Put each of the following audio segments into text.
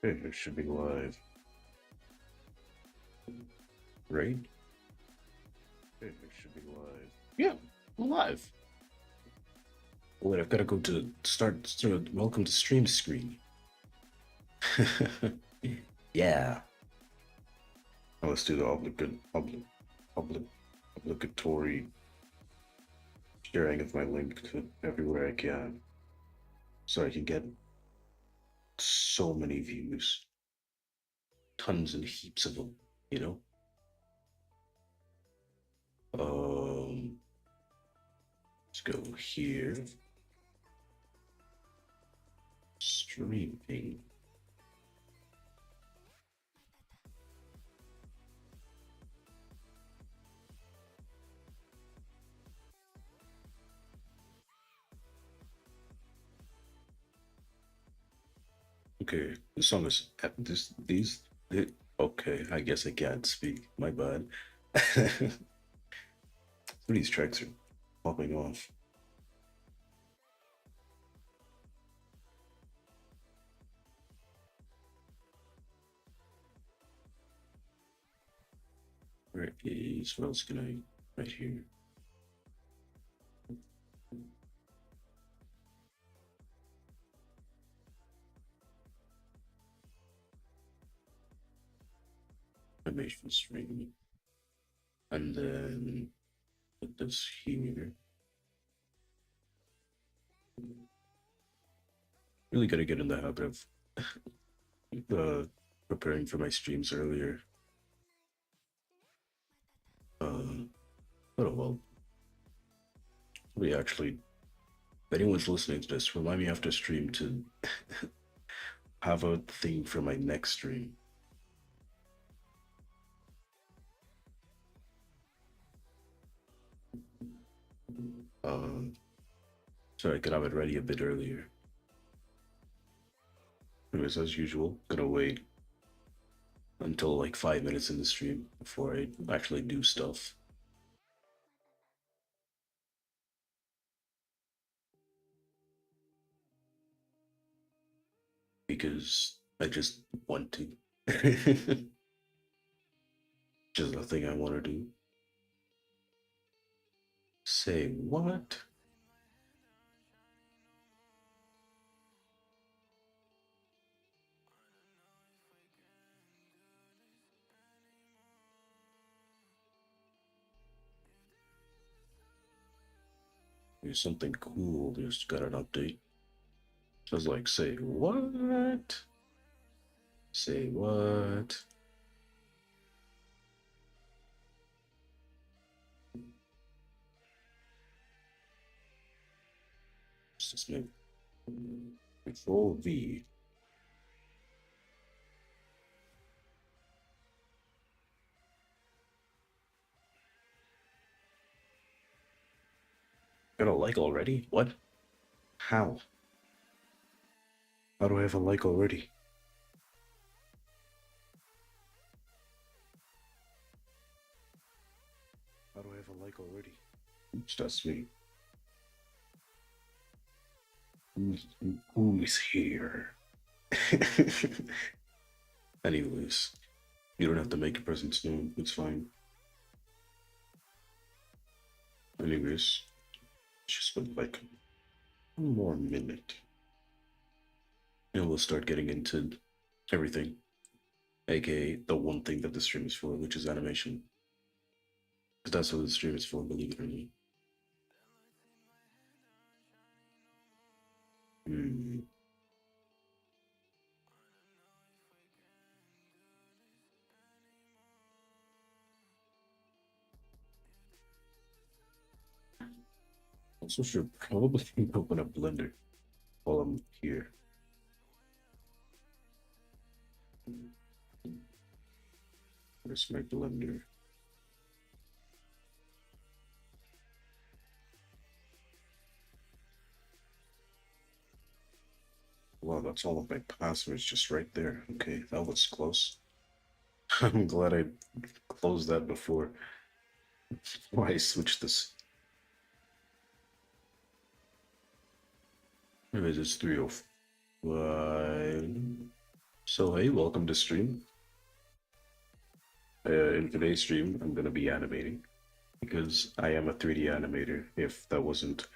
Hey, it should be live. Right? Hey, it should be live. Yeah, we're live. Wait, I've got to go to start welcome to stream screen. Yeah. Now let's do the obligatory sharing of my link to everywhere I can, so I can get so many views, tons and heaps of them. You know. Let's go here. Streaming. Okay, the song is okay, I guess I can't speak. My bad. Some of these tracks are popping off. Where is what else can I right here? Animation stream. And then put this here. Really gotta get in the habit of preparing for my streams earlier. Oh well. We actually, if anyone's listening to this, remind me after stream to have a thing for my next stream. Um, so I could have it ready a bit earlier. Anyways, as usual, gonna wait until like 5 minutes in the stream before I actually do stuff. Because I just want to. Just a thing I want to do. Say what? There's something cool. Just got an update. I was like, say what? Say what? Just make Control V. Got a like already? What? How? How do I have a like already? How do I have a like already? It's just me. Who's here? Anyways, you don't have to make your presence known. It's fine. Anyways, just spend like one more minute, and we'll start getting into everything, aka the one thing that the stream is for, which is animation. Because that's what the stream is for, believe it or not. Hmm. Also, should probably open up Blender while I'm here. Where's my Blender? Wow, that's all of my passwords just right there. Okay, that was close. I'm glad I closed that before I switched this. Maybe it's 305. So hey, welcome to stream. In today's stream, I'm gonna be animating because I am a 3D animator. If that wasn't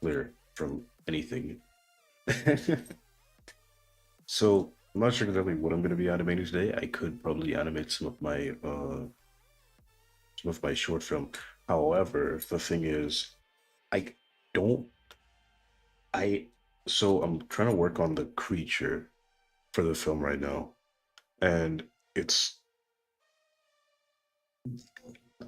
clear from anything, so I'm not sure exactly what I'm gonna be animating today. I could probably animate some of my short film. However, the thing is, I don't. I so I'm trying to work on the creature for the film right now, and it's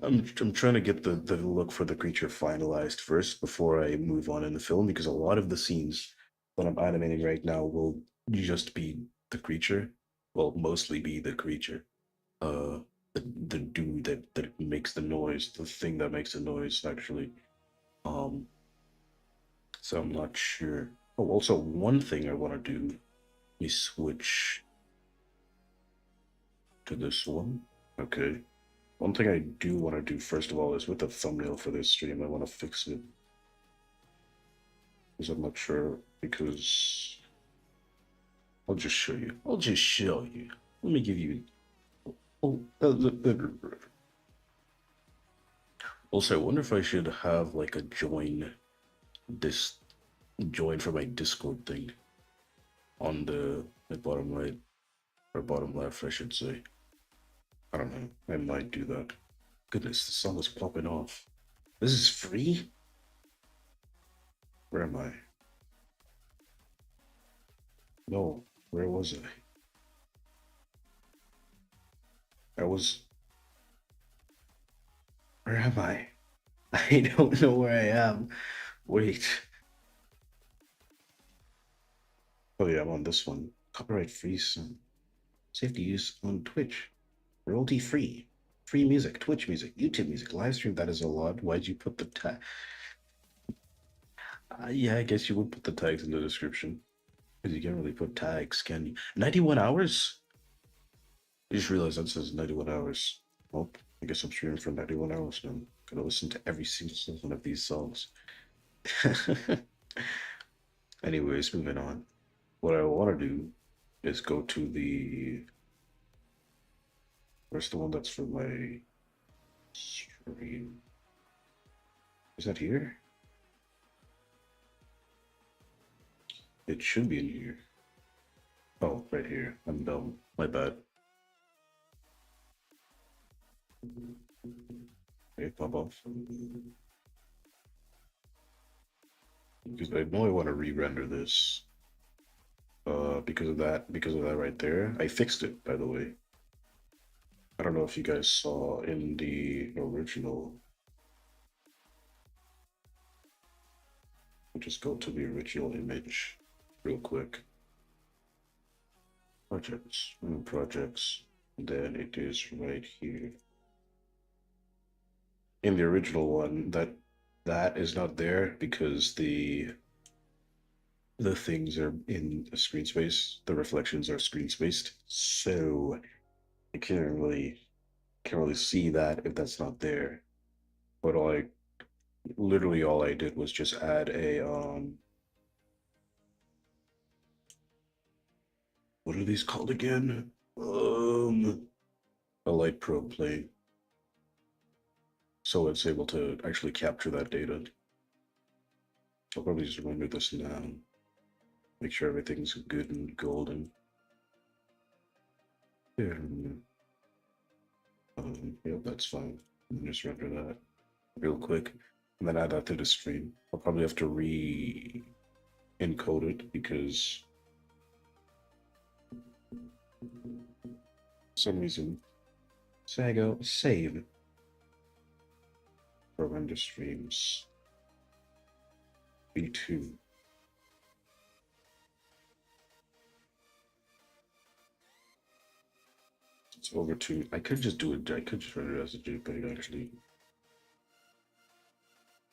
I'm trying to get the look for the creature finalized first before I move on in the film because a lot of the scenes that I'm animating right now will just be the creature. Well, mostly be the creature. Uh the dude that makes the noise, the thing that makes the noise actually. Um so I'm not sure. Oh, also one thing I want to do is switch to this one. Okay. One thing I do want to do first of all is with the thumbnail for this stream, I want to fix it because I'm not sure. Because I'll just show you. I'll just show you. Let me give you. Oh, also, I wonder if I should have like a this join for my Discord thing on the bottom right or bottom left, I should say. I don't know. I might do that. Goodness, the song is popping off. This is free? Where am I? No, where was I? I was. Where am I? I don't know where I am. Wait. Oh yeah, I'm on this one. Copyright free song. Safe to use on Twitch. Royalty free. Free music, Twitch music, YouTube music, live stream. That is a lot. Why'd you put the tag? Yeah, I guess you would put the tags in the description. Because you can't really put tags, can you? 91 hours? I just realized that says 91 hours. Well, I guess I'm streaming for 91 hours now. Gonna listen to every single one of these songs. Anyways, moving on. What I want to do is go to where's the one that's for my stream? Is that here? It should be in here. Oh, right here. I'm dumb. My bad. Okay, pop off. Because I know I want to re-render this. Because of that right there. I fixed it, by the way. I don't know if you guys saw in the original. I'll just go to the original image real quick. Projects, projects. Then it is right here. In the original one, that is not there because the things are in a screen space. The reflections are screen spaced, so I can't really see that if that's not there. But literally all I did was just add what are these called again? A light probe plane, so it's able to actually capture that data. I'll probably just render this now. Make sure everything's good and golden. Yeah, yeah, that's fine. Just render that real quick, and then add that to the stream. I'll probably have to re-encode it because for some reason, so I go save for render streams V2. It's over to. I could just do it. I could just render it as a JPEG actually,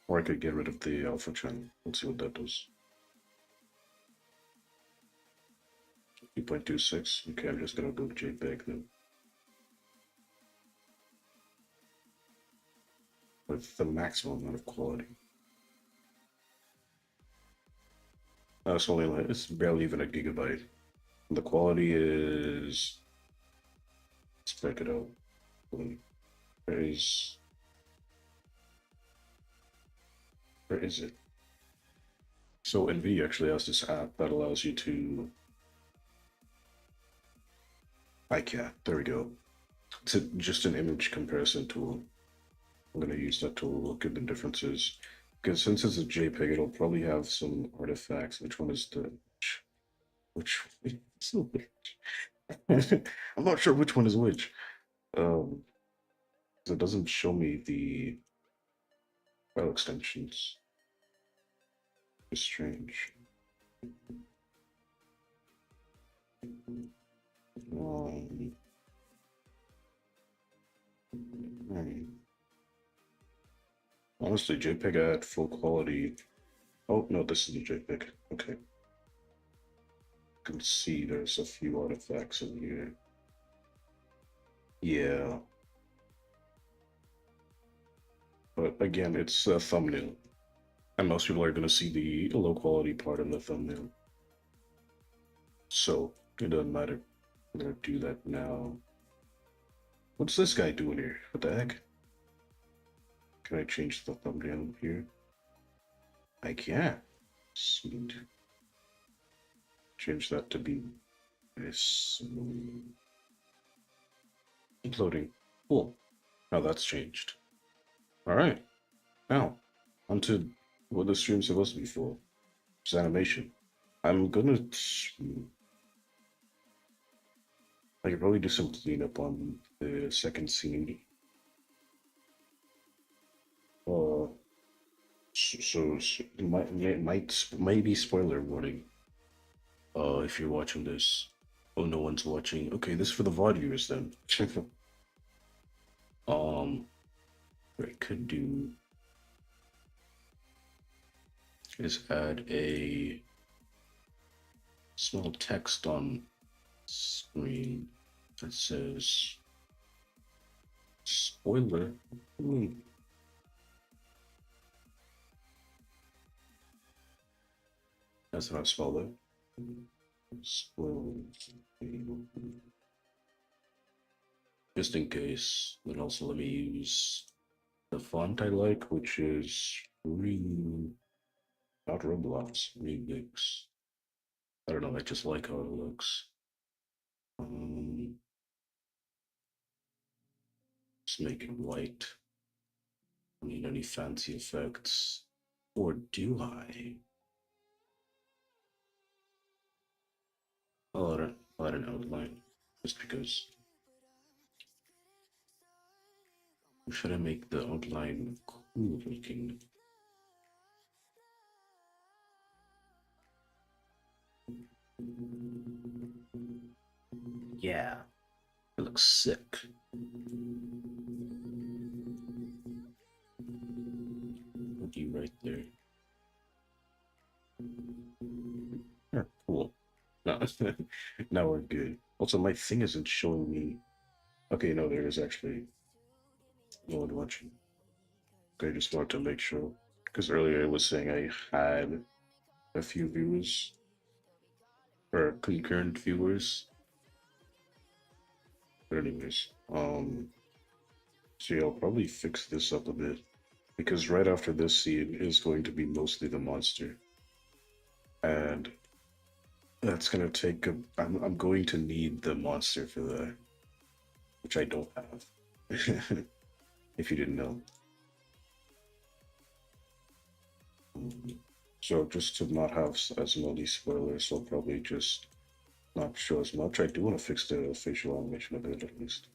or I could get rid of the alpha channel. Let's see what that does. 2.26. Okay, I'm just gonna go JPEG then. With the maximum amount of quality. It's only like, it's barely even a gigabyte. The quality is, let's check it out. Where is where is it? So NVIDIA actually has this app that allows you to ICAT. There we go. It's just an image comparison tool. I'm gonna use that tool to look at the differences. Because since it's a JPEG, it'll probably have some artifacts. Which one is the which? I'm not sure which one is which. Um, 'Cause it doesn't show me the file extensions. It's strange. Um, hmm. Honestly, JPEG at full quality. Oh no, this is a JPEG. Okay, you can see there's a few artifacts in here. Yeah, but again, it's a thumbnail, and most people are gonna see the low quality part in the thumbnail. So it doesn't matter. I'm gonna do that now. What's this guy doing here? What the heck? Can I change the thumbnail here? I can. Sweet. Change that to be this. Uploading. Cool. Now that's changed. All right. Now, onto what the stream's supposed to be for. It's animation. I'm gonna. I could probably do some cleanup on the second scene. Uh, so might be spoiler warning. If you're watching this, oh, no one's watching. Okay, this is for the VOD viewers then. What I could do is add a small text on screen that says spoiler. That's how I spell it. Spoiler. Just in case. Then also let me use the font I like, which is not Roblox, Remix. I don't know, I just like how it looks. Um, just make it white. I need any fancy effects. Or do I? I'll add an outline. Just because. Or should I make the outline cool looking? Yeah, it looks sick. Put you right there. Yeah, cool. No, now we're good. Also, my thing isn't showing me. Okay, no, there is actually no one watching. Okay, just wanted to make sure. Because earlier it was saying I had a few viewers or concurrent viewers. But anyways, so yeah, I'll probably fix this up a bit. Because right after this scene is going to be mostly the monster. And that's gonna take a I'm going to need the monster for that, which I don't have. If you didn't know. So just to not have as many spoilers, I'll probably just not show as much. I do want to fix the facial animation a bit at least.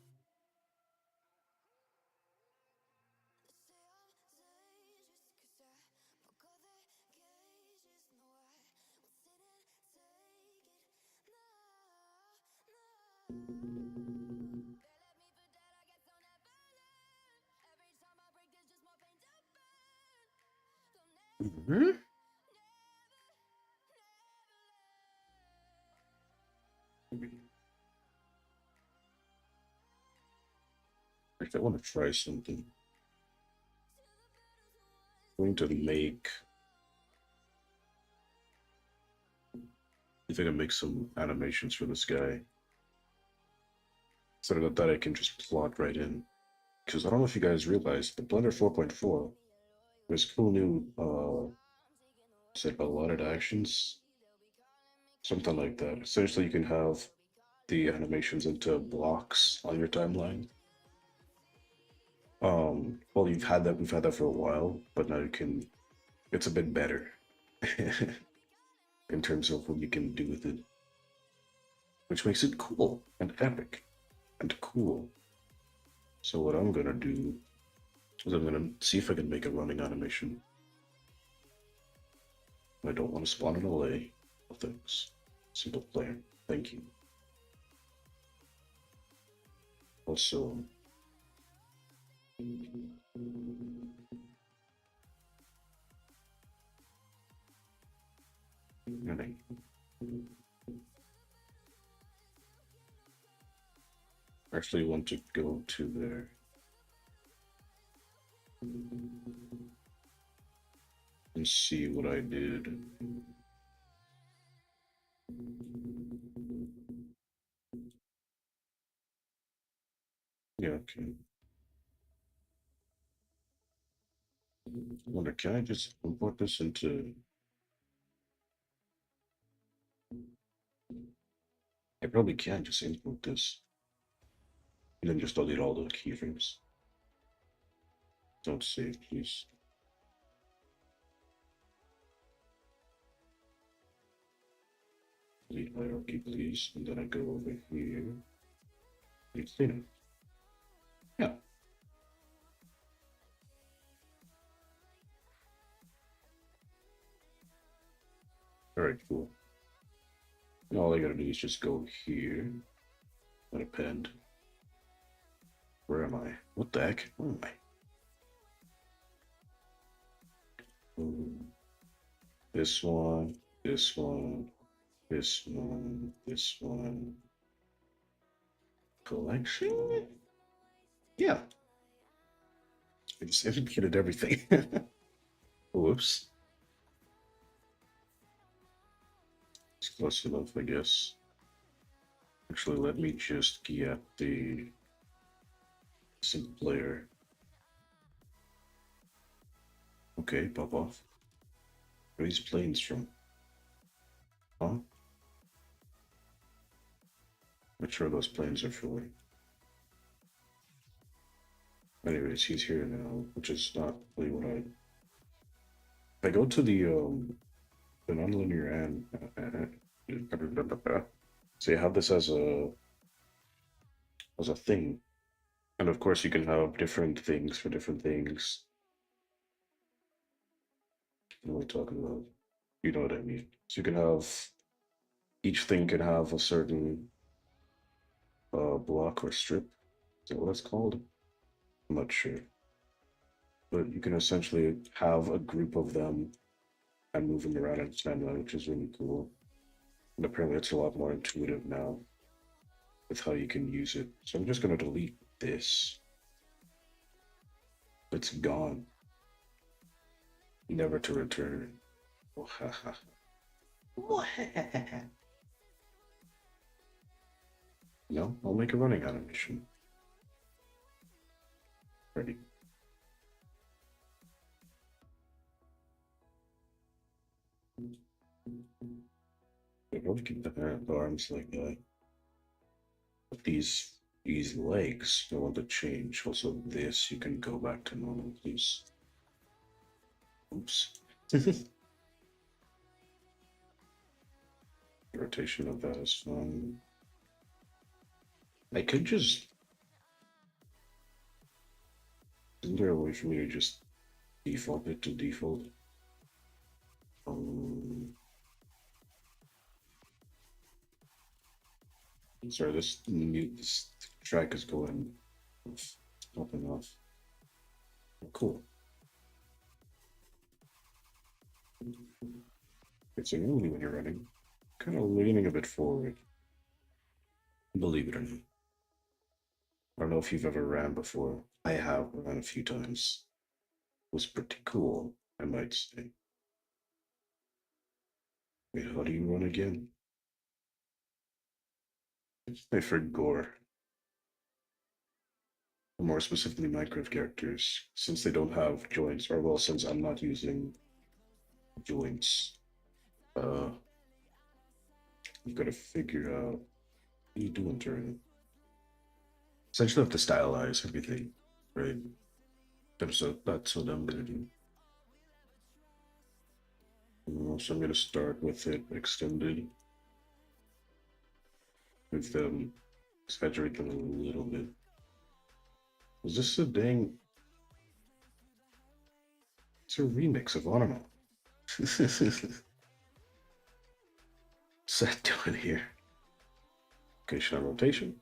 Mhm. I want to try something. I'm going to make I think I make some animations for this guy so that I can just plot right in. Because I don't know if you guys realize, the Blender 4.4, there's cool new said allotted actions, something like that. Essentially, you can have the animations into blocks on your timeline. Well, we've had that for a while, but now you can. It's a bit better in terms of what you can do with it, which makes it cool and epic and cool. So what I'm gonna do is I'm gonna see if I can make a running animation. I don't want to spawn an LA. No thanks. Single player. Thank you. Also, running. I actually want to go to there and see what I did. Yeah, okay. I wonder, can I just import this into... I probably can just import this. And then just delete all the keyframes. Don't save, please. Delete hierarchy, please. And then I go over here. It's cleaner. Yeah. Alright, cool. And all I gotta do is just go here and append. Where am I? What the heck? Where am I? This one, this one, this one, this one. Collection? Yeah. I just indicated everything. Whoops. It's close enough, I guess. Actually, let me just get the single player. Okay, pop off. Where are these planes from? Huh? Not sure those planes are for. Anyways, he's here now, which is not really what I. If I go to the nonlinear and so you have this as a thing, and of course you can have different things for different things. What am I talking about? You know what I mean. So you can have each thing can have a certain block or strip. Is that what it's called? I'm not sure. But you can essentially have a group of them and move them around in timeline, which is really cool. And apparently it's a lot more intuitive now with how you can use it. So I'm just gonna delete this. It's gone. Never to return. No, I'll make a running animation. Ready. I don't keep the arms like that. But these legs, I want to change. Also, this you can go back to normal, please. Oops. Rotation of that is fine. I could just. Isn't there a way for me to just default it to default? Um, sorry, this track is going off and off. Oh, cool. It's only when you're running. Kind of leaning a bit forward. Believe it or not. I don't know if you've ever ran before. I have ran a few times. It was pretty cool, I might say. Wait, how do you run again? I for gore. More specifically Minecraft characters, since they don't have joints, or well, since I'm not using joints, uh, you gotta figure out what you do in turn. Essentially, have to stylize everything, right? So that's what I'm gonna do. So I'm gonna start with it extended, with them, exaggerate them a little bit. Is this a dang? It's a remix of Anima. What's that doing here? Location on rotation.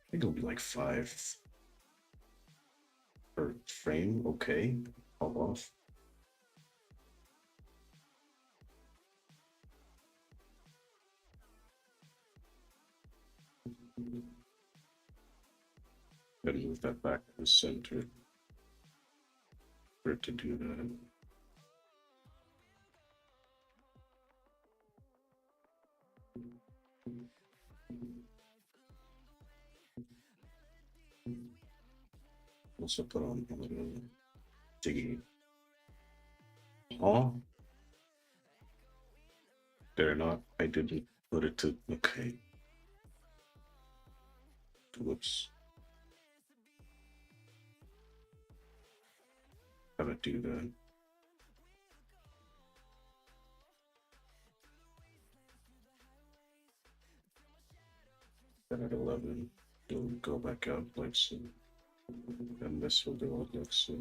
I think it'll be like 5 per frame. Okay, all off. Gotta move that back to the center for it to do that. Also put on a little jiggy. Huh? Did I not? I didn't put it to. Okay. Whoops. How to do that? Then at 11, it'll go back out like so. And this will do it like so.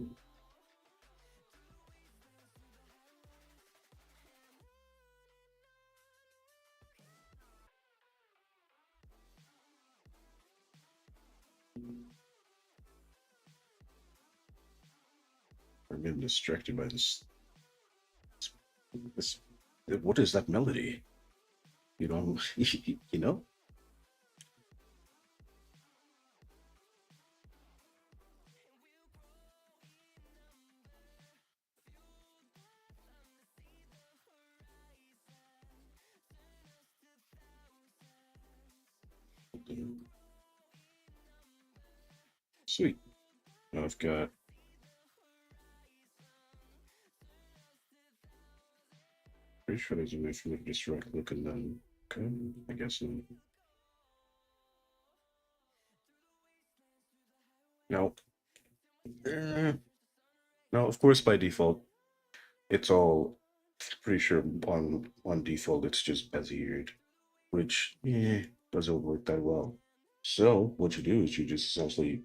I'm getting distracted by this. What is that melody? You know, you know. Sweet. Now I've got. Pretty sure there's a way for me to just right click and then. Okay, I guess not. No. No, of course, by default, it's all pretty sure on default it's just Beziered, which doesn't work that well. So what you do is you just essentially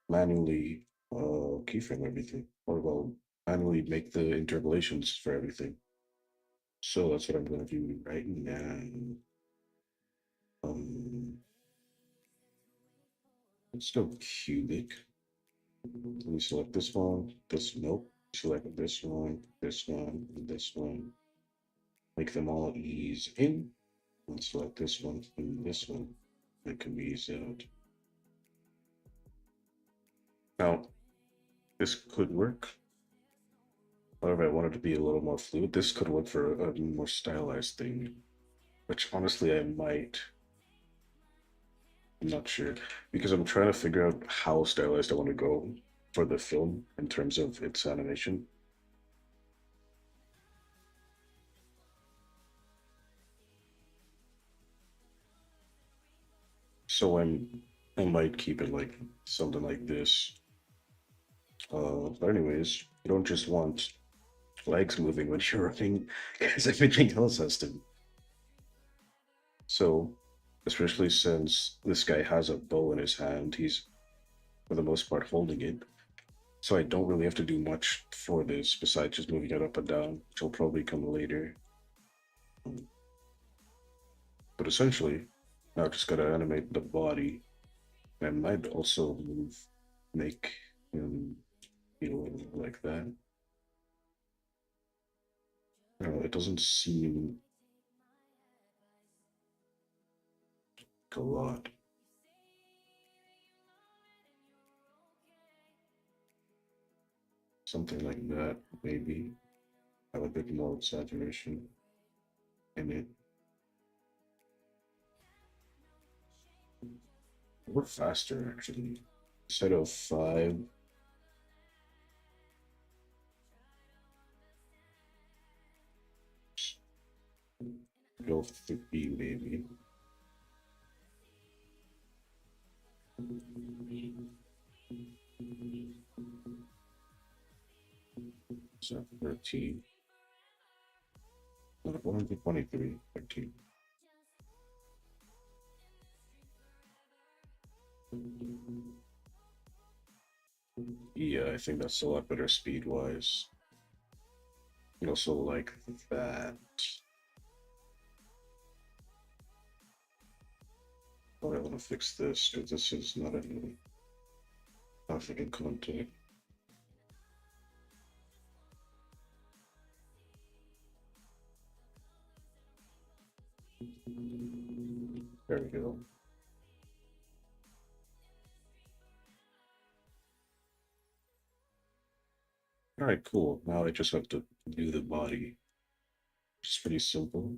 manually keyframe everything, or well, manually make the interpolations for everything. So that's what I'm going to do right now. Um, let's go cubic. Let me select this one, this nope. Select this one, this one, and this one. Make them all ease in. And select this one and this one. That can be eased out. Now, this could work. However, I want it to be a little more fluid. This could work for a more stylized thing, which honestly I might. I'm not sure because I'm trying to figure out how stylized I want to go for the film in terms of its animation. So I might keep it like something like this. But anyways, you don't just want legs moving when you're running, because everything else has to. So, especially since this guy has a bow in his hand, he's for the most part holding it. So I don't really have to do much for this besides just moving it up and down, which will probably come later. But essentially, now I just gotta animate the body. I might also make him feel like that. It doesn't seem like a lot. Something like that, maybe. have a bit more exaggeration in it. We're faster actually. Instead of 5, go 3 maybe. So 13. 123, 13. Yeah, I think that's a lot better speed wise. And also like that. Oh, I want to fix this because this is not a African content. There we go. All right, cool. Now I just have to do the body. It's pretty simple.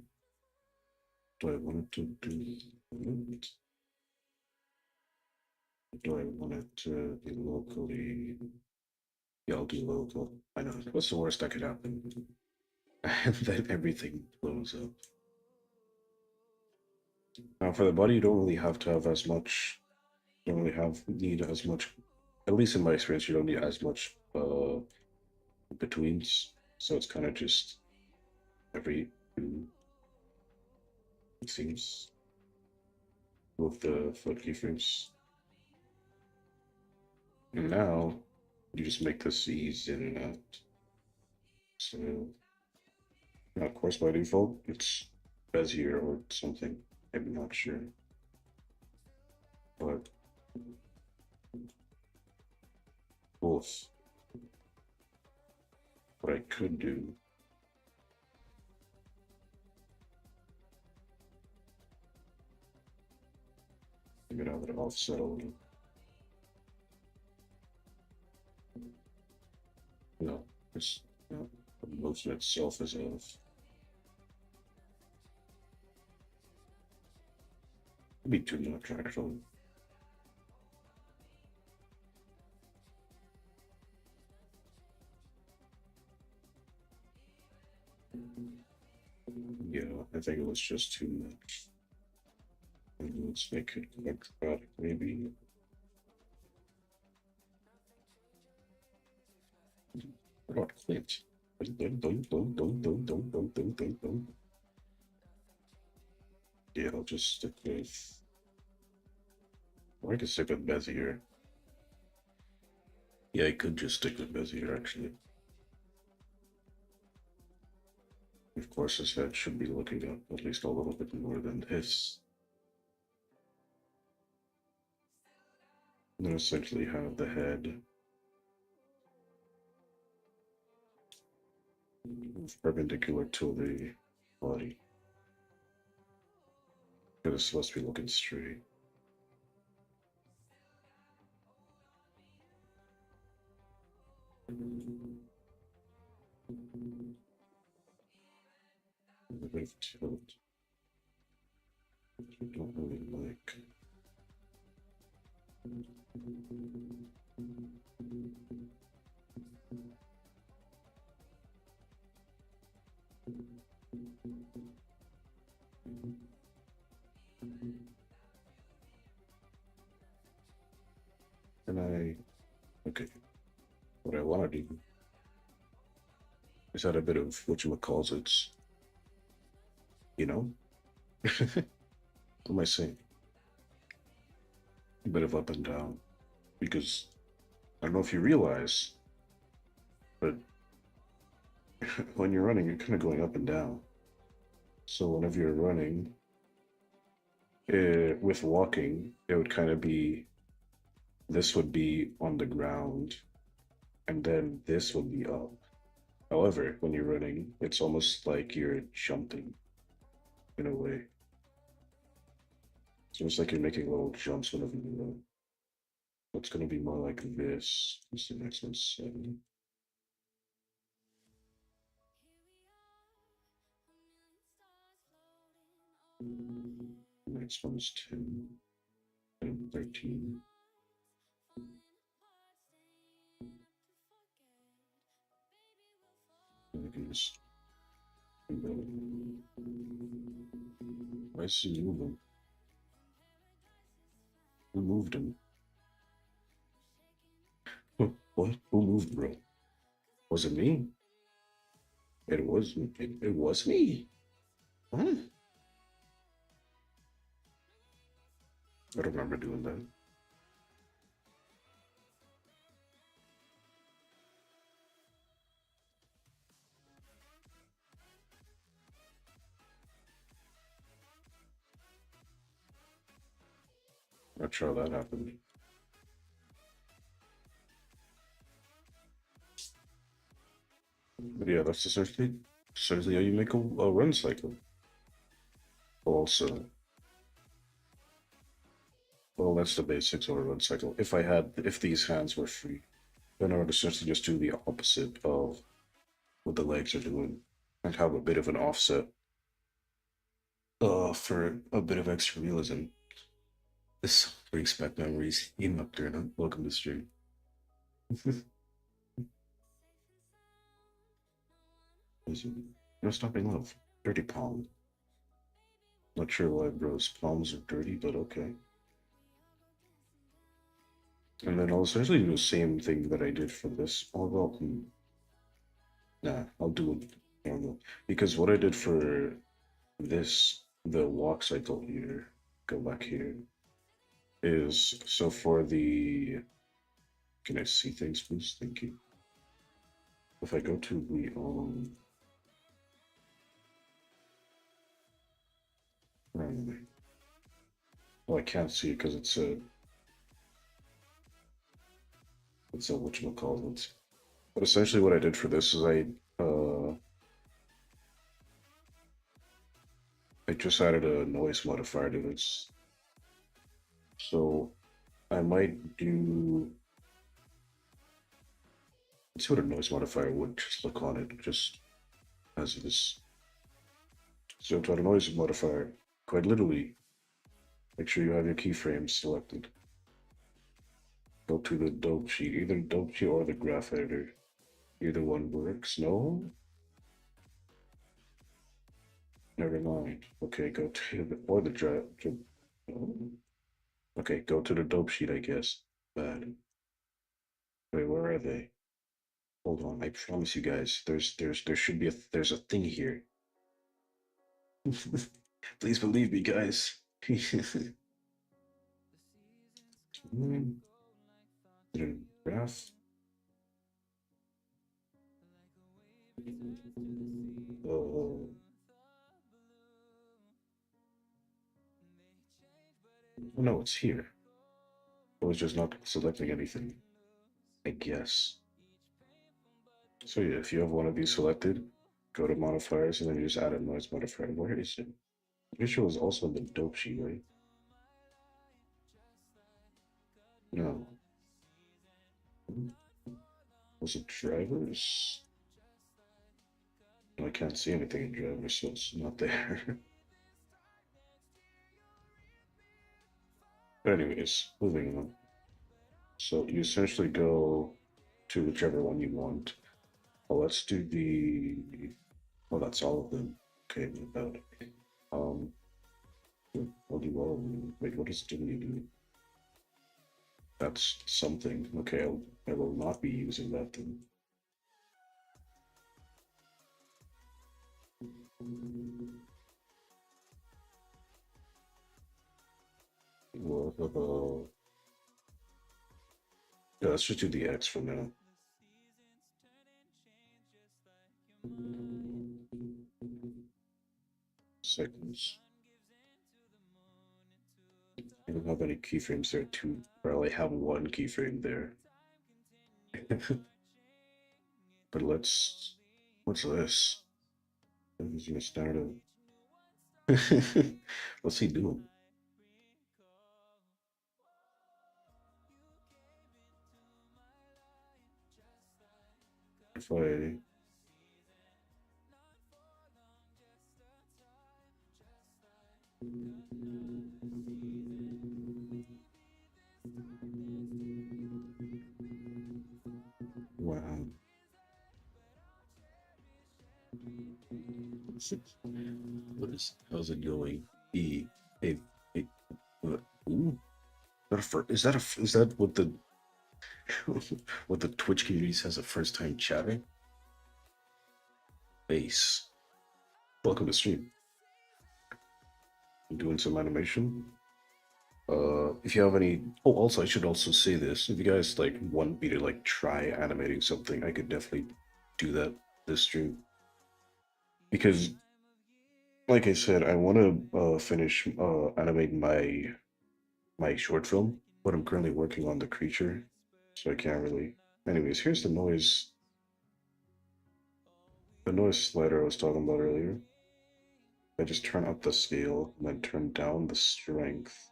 Do I want it to do it? Do I want it to be locally? Yeah, I'll do local. I know. What's the worst that could happen? And then everything blows up. Now for the body, you don't really have to have as much. You don't really need as much. At least in my experience, you don't need as much betweens. So it's kind of just every two, it seems, with the foot keyframes. And now you just make the C's in and out. So now, of course, by default, it's Bezier or something. I'm not sure. But both. What I could do, get out of the offset a little. No, it's the motion itself is off. It'd be too much actually. Yeah, I think it was just too much. Let's make it quadratic maybe. What about Clint? Yeah, I'll just stick with. Or I could stick with Bezier. Yeah, I could just stick with Bezier actually. Of course, his head should be looking up at least a little bit more than this. And then essentially have the head perpendicular to the body. Because it's supposed to be looking straight. A bit of tilt. I don't really like. And okay, what I want to do is add a bit of what you would call it, you know? What am I saying? A bit of up and down. Because I don't know if you realize, but when you're running, you're kind of going up and down. So whenever you're running, with walking, it would kind of be this would be on the ground, and then this would be up. However, when you're running, it's almost like you're jumping in a way. It's almost like you're making little jumps whenever you run. It's going to be more like this. What's the next one? 7. Next one is 10 and 13. And we can just. Why is he moving? Who moved him? What? Who moved, bro? Was it me? It was. It was me. Huh? I don't remember doing that. Not sure how that happened. But yeah, that's essentially how you make a run cycle. Also, well, that's the basics of a run cycle. If these hands were free, then I would essentially just do the opposite of what the legs are doing and have a bit of an offset, for a bit of extra realism. This brings back memories. You Nocturne, welcome to stream. No stopping love. Dirty palm. Not sure why bro's palms are dirty, but okay. And then I'll essentially do the same thing that I did for this. Although, nah, I'll do it normal. Because what I did for this, the walk cycle here, go back here, is so for the. Can I see things, please? Thank you. If I go to the well, I can't see it because it's a whatchamacallit. But essentially, what I did for this is I just added a noise modifier to this. So I might do. Let's see what a noise modifier would just look on it, just as it is. So to add a noise modifier, quite literally, make sure you have your keyframes selected. Go to the dope sheet, either dope sheet or the graph editor. Either one works. No? Never mind. Okay, go to the or the drive. No? Okay, go to the dope sheet, I guess. Bad. Wait, where are they? Hold on, I promise you guys, there should be there's a thing here. Please believe me, guys. Graph. Oh, no, it's here. I was just not selecting anything, I guess. So yeah, if you have one of these selected, go to modifiers and then you just add a noise modifier. Where is it? Visual is also in the dope sheet, right? No. Was it drivers? No, I can't see anything in drivers, so it's not there. But anyways, moving on. So you essentially go to whichever one you want. Well, let's do the. Oh, that's all of them. Okay, about it. I'll do all of them. Wait, what does Dimly do? That's something. Okay, I will not be using that then. What about. Yeah, let's just do the X for now. Seconds. I don't have any keyframes there too. Or I only have one keyframe there. But let's. What's this? I'm using a standard. What's he doing? If I. Wow. How's it going? E, hey, hey, ooh, is that what the what the Twitch community says at first time chatting? Base. Welcome to stream. I'm doing some animation. If you have any, oh, also I should also say this. If you guys like want me to like try animating something, I could definitely do that this stream because, like I said, I want to finish animating my short film, but I'm currently working on the creature, so I can't really. Anyways, here's the noise slider I was talking about earlier. I just turn up the scale and then turn down the strength.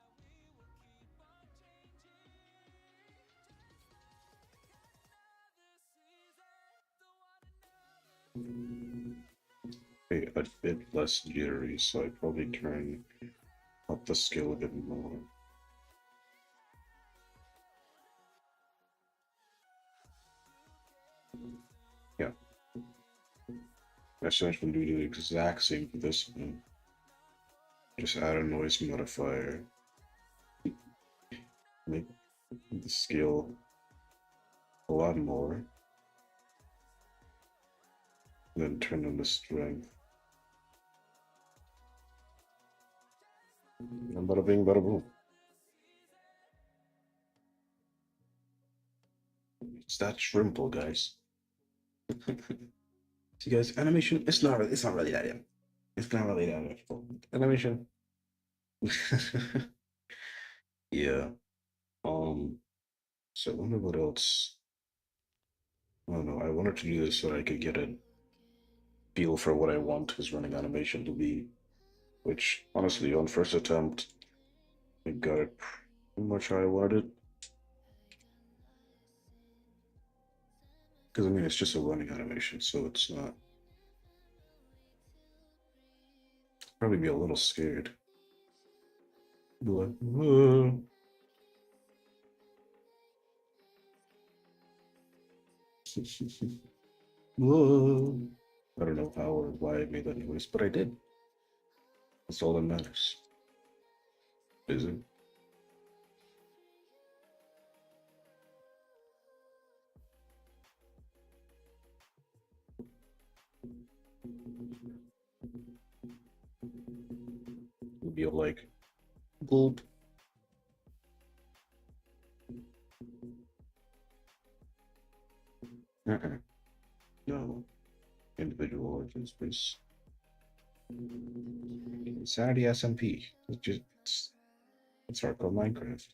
A bit less jittery, so I probably turn up the scale a bit more. Yeah, I should do the exact same for this one. Just add a noise modifier, make the scale a lot more, and then turn on the strength. And bada bing, bada boom. It's that shrimple, guys. See, guys, animation. It's not really that. It's not really that difficult. Animation. Yeah. Um. So I wonder what else. I don't know. I wanted to do this so I could get a feel for what I want his running animation to be. Which, honestly, on first attempt, I got it pretty much how I wanted it. Because I mean, it's just a running animation, so it's not. Probably be a little scared. Be like, "Whoa." Whoa. I don't know how or why I made that noise, but I did. That's all that matters. Is it? You'll be like, gulp. No. Individual origin space. Insanity SMP. It's just it's hardcore Minecraft.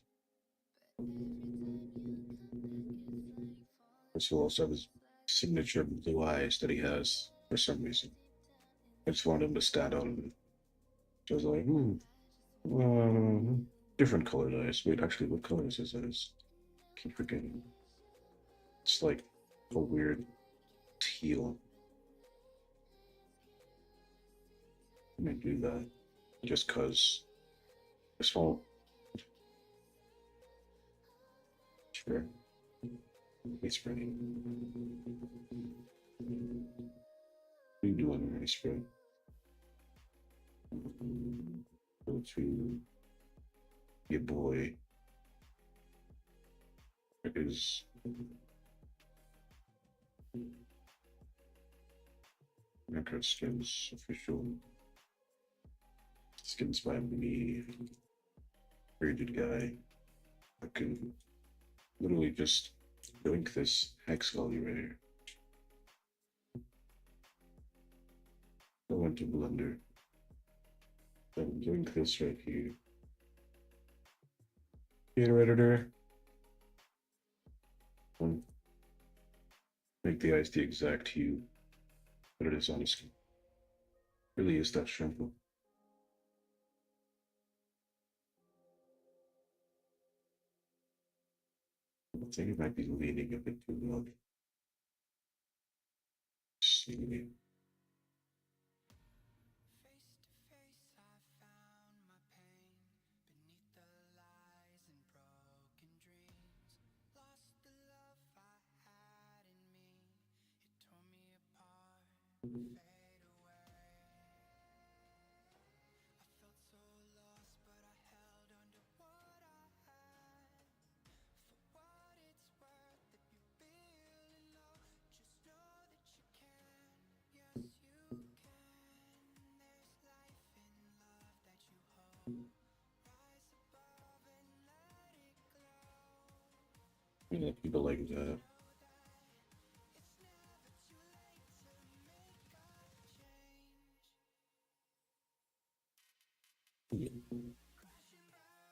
This will also have his signature blue eyes that he has for some reason. I just wanted him to stand out. And so I was like, different colored eyes. Wait, actually, what color is his eyes? Keep forgetting. It's like a weird teal. Let me do that just cause this won't. Sure, it's pretty. What are you doing, Ernie Spray? Go to your boy. It is Minecraft Skins official. Skins by me. Very good guy. I can literally just link this hex value right here. Go into Blender. Then link this right here. Creator editor. And make the eyes the exact hue that it is on the skin. Really is that simple. I think it might be leaning a bit too much. See. Yeah, people like that. Yeah,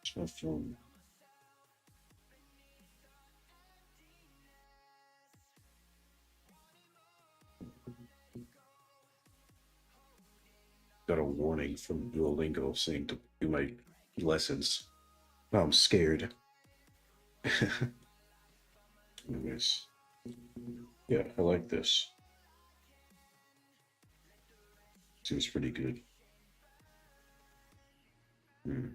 it's not fun. Got a warning from Duolingo saying to do my lessons. Now I'm scared. Anyways, yeah, I like this. Seems pretty good. Hmm.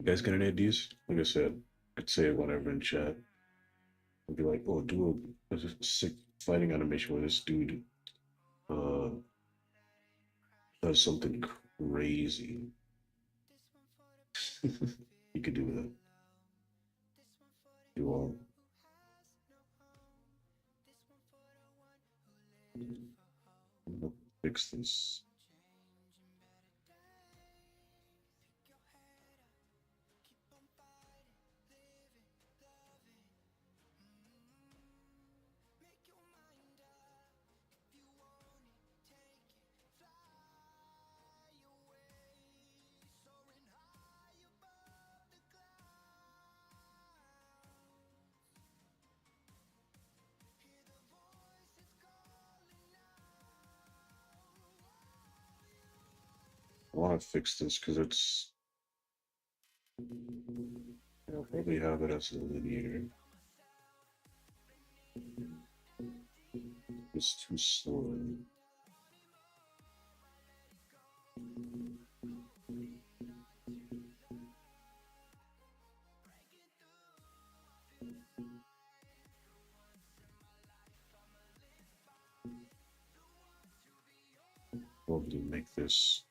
You guys got any ideas? Like I said, I could say it whatever in chat. I'd be like, oh, do a sick fighting animation where this dude uh does something crazy. You could do that. You all fix this. I want to fix this because I'll probably have it as a linear. It's too slow. Probably make this.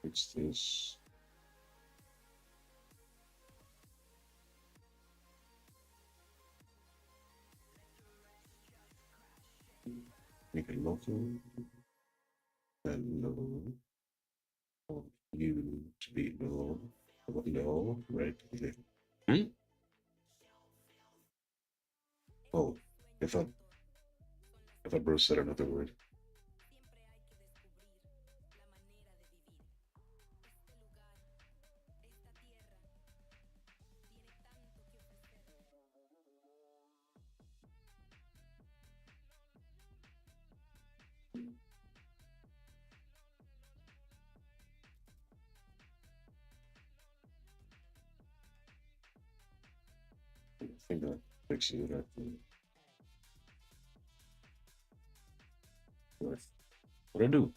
Fix this. Make it local. And no. You to be no. No, right? Okay. Hmm? Oh, if I bro said another word. I think that fixes it. I think. What I do?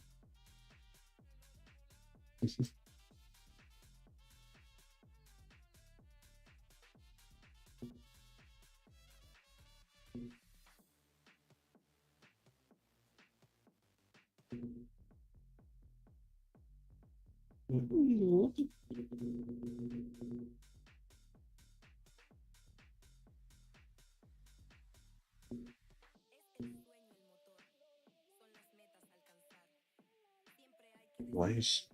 Why is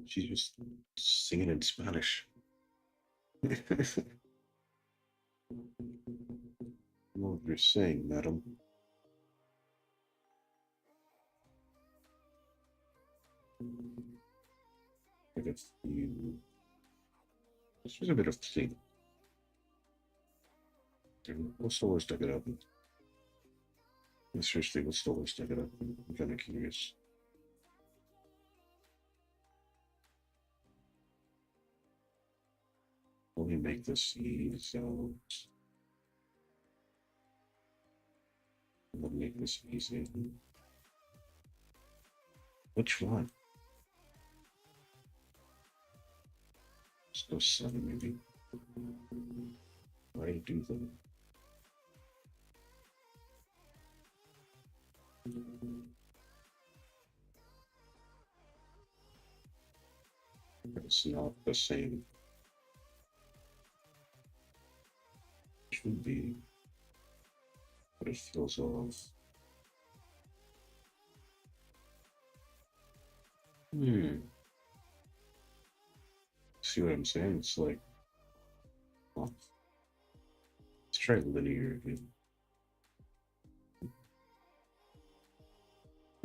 she just singing in Spanish? What you're saying, madam? Bit of you. This was a bit of thing. What's the worst I could happen? Seriously, what's the worst I could happen? I'm kind of curious. Let me make this easy. Let me make this easy. Which one? So 7 maybe. Why do that? It's not the same. It should be, but it feels off. See what I'm saying? It's like, well, let's try linear again.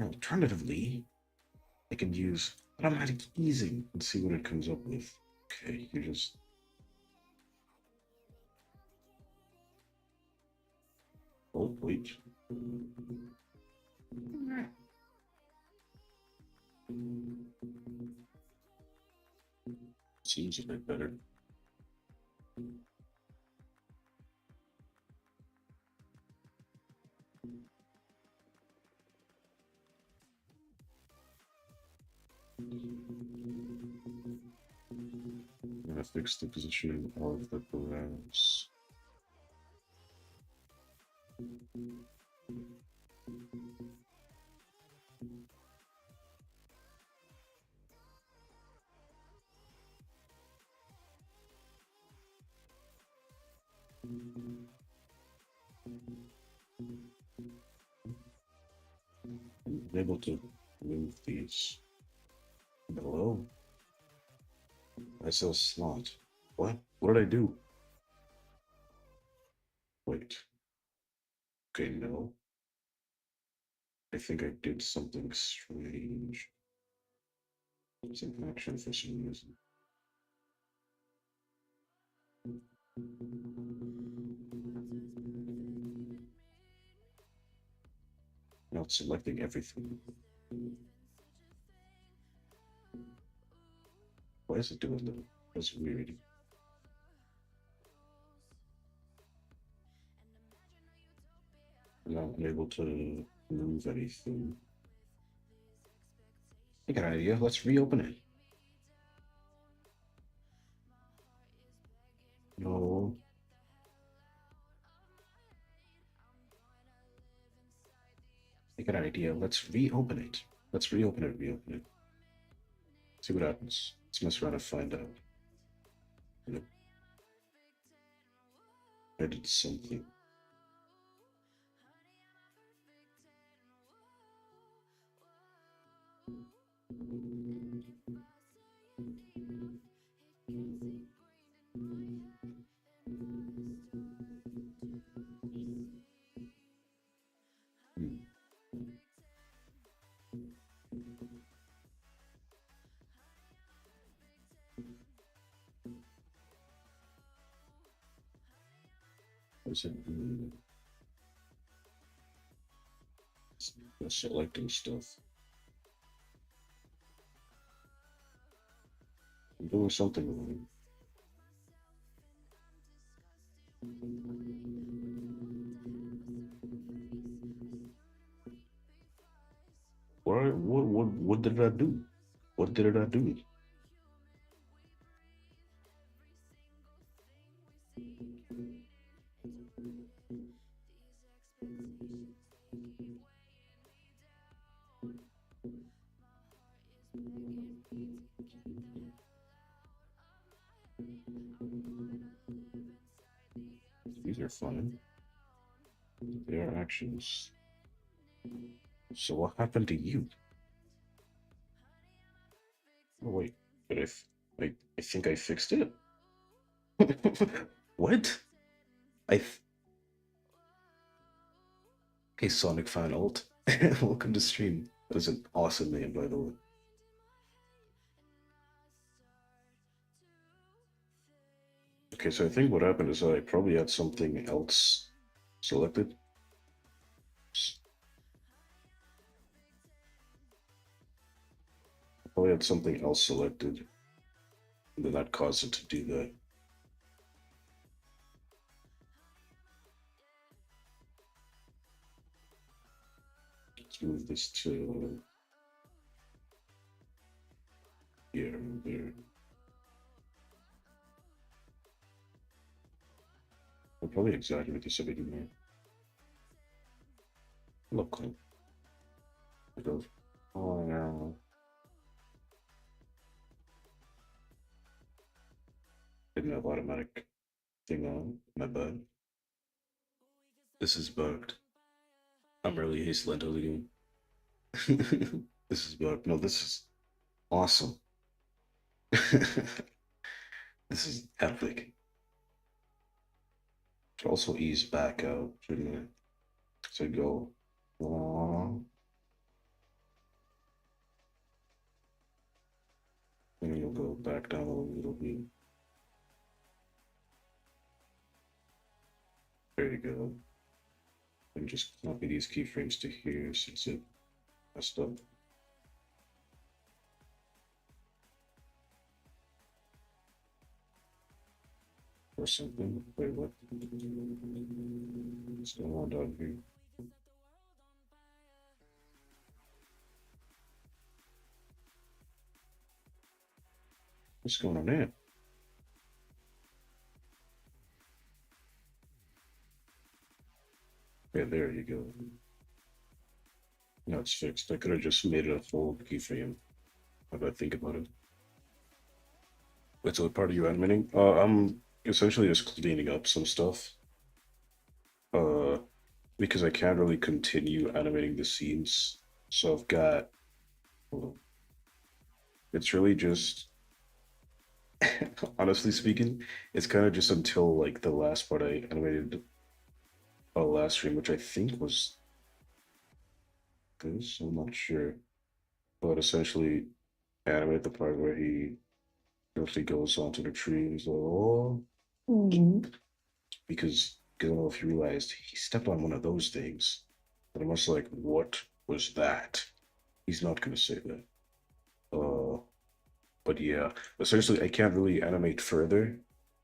Alternatively, I can use automatic easing and see what it comes up with. Okay, you just. Oh, wait. Seems a bit better. I'm gonna fix the positioning of the parameters. I'm able to move these below. I saw a slot. What? What did I do? Wait. Okay, no. I think I did something strange. It's an action for some reason. Not selecting everything. Why is it doing that? That's weird. I'm not able to move anything. I got an idea. Let's reopen it. No. I got an idea. Let's reopen it. Let's reopen it. Reopen it. See what happens. Let's mess around and find out. You know, I did something. Hmm. Is it selecting stuff? I'm doing something wrong. What did I do? What did I do? These are fun. They are actions. So what happened to you? Oh wait, but I think I fixed it. What? I Hey Sonic Fan Alt. Welcome to stream. That is an awesome name, by the way. Okay, so I think what happened is I probably had something else selected. I probably had something else selected, and then that caused it to do that. Let's move this to here and there. I'll probably exaggerate this a bit more. Look cool. It goes, oh yeah. Didn't have automatic thing on. My bad. This is bugged. I'm really hastily deleting. This is bugged. No, this is awesome. This is epic. Should also ease back out, shouldn't it? So go long, and then you'll go back down a little bit. There you go. And just copy these keyframes to here since it messed up. Or something. Wait, what? What's going on down here? What's going on there? Yeah, there you go. Now it's fixed. I could have just made it a full keyframe. How do I think about it? Wait, so what part are you animating? I'm essentially just cleaning up some stuff. Uh, because I can't really continue animating the scenes. So I've got, hold on. It's really just, honestly speaking, it's kind of just until like the last part I animated last stream, which I think was this. I'm not sure, but essentially animate the part where he actually goes onto the tree and he's like, oh, because I don't know if you realized he stepped on one of those things. But I'm just like, what was that? He's not gonna say that. Uh, but yeah, essentially, I can't really animate further.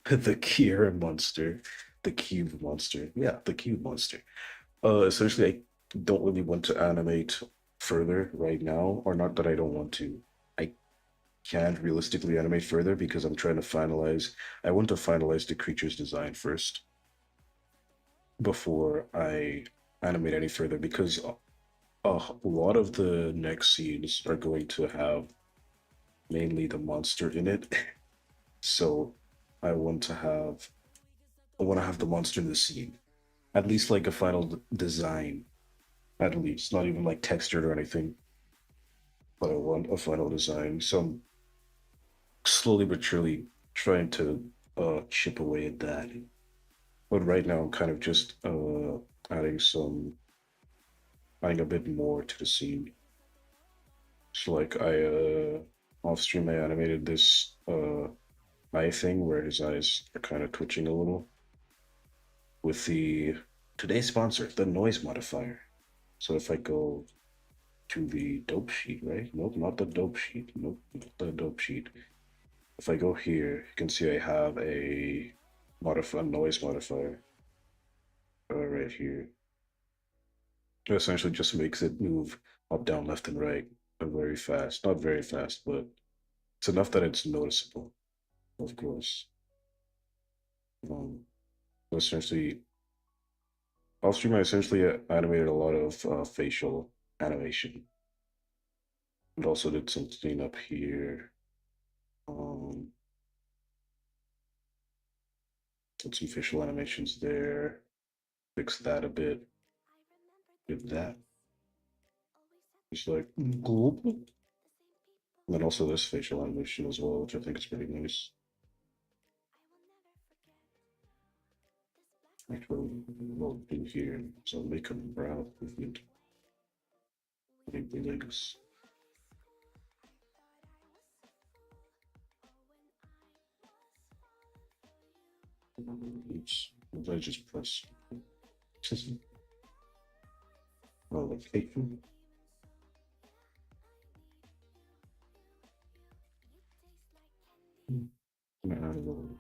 The Kiera monster, the cube monster. Yeah, the cube monster. Essentially, I don't really want to animate further right now, or not that I don't want to. I can't realistically animate further because I'm trying to finalize. I want to finalize the creature's design first before I animate any further because a lot of the next scenes are going to have mainly the monster in it. So I want to have the monster in the scene. At least like a final design. At least. Not even like textured or anything. But I want a final design. So I'm slowly but surely trying to chip away at that. But right now I'm kind of just adding some adding a bit more to the scene. So like I off stream I animated this eye thing where his eyes are kind of twitching a little with the today's sponsor, the noise modifier. So if I go to the dope sheet, right? Nope, not the dope sheet. Nope, not the dope sheet. If I go here, you can see I have a noise modifier right here. It essentially just makes it move up, down, left, and right very fast. Not very fast, but it's enough that it's noticeable, of course. Um, essentially, off stream, I essentially animated a lot of facial animation. And also did some cleanup here. Um, did some facial animations there. Fixed that a bit. Did that. Just like, gulp. And then also this facial animation as well, which I think is pretty nice. Actually, we'll do here. So make a brow movement. Make the legs. Oops. I just press. Oh, like 8. Add a little.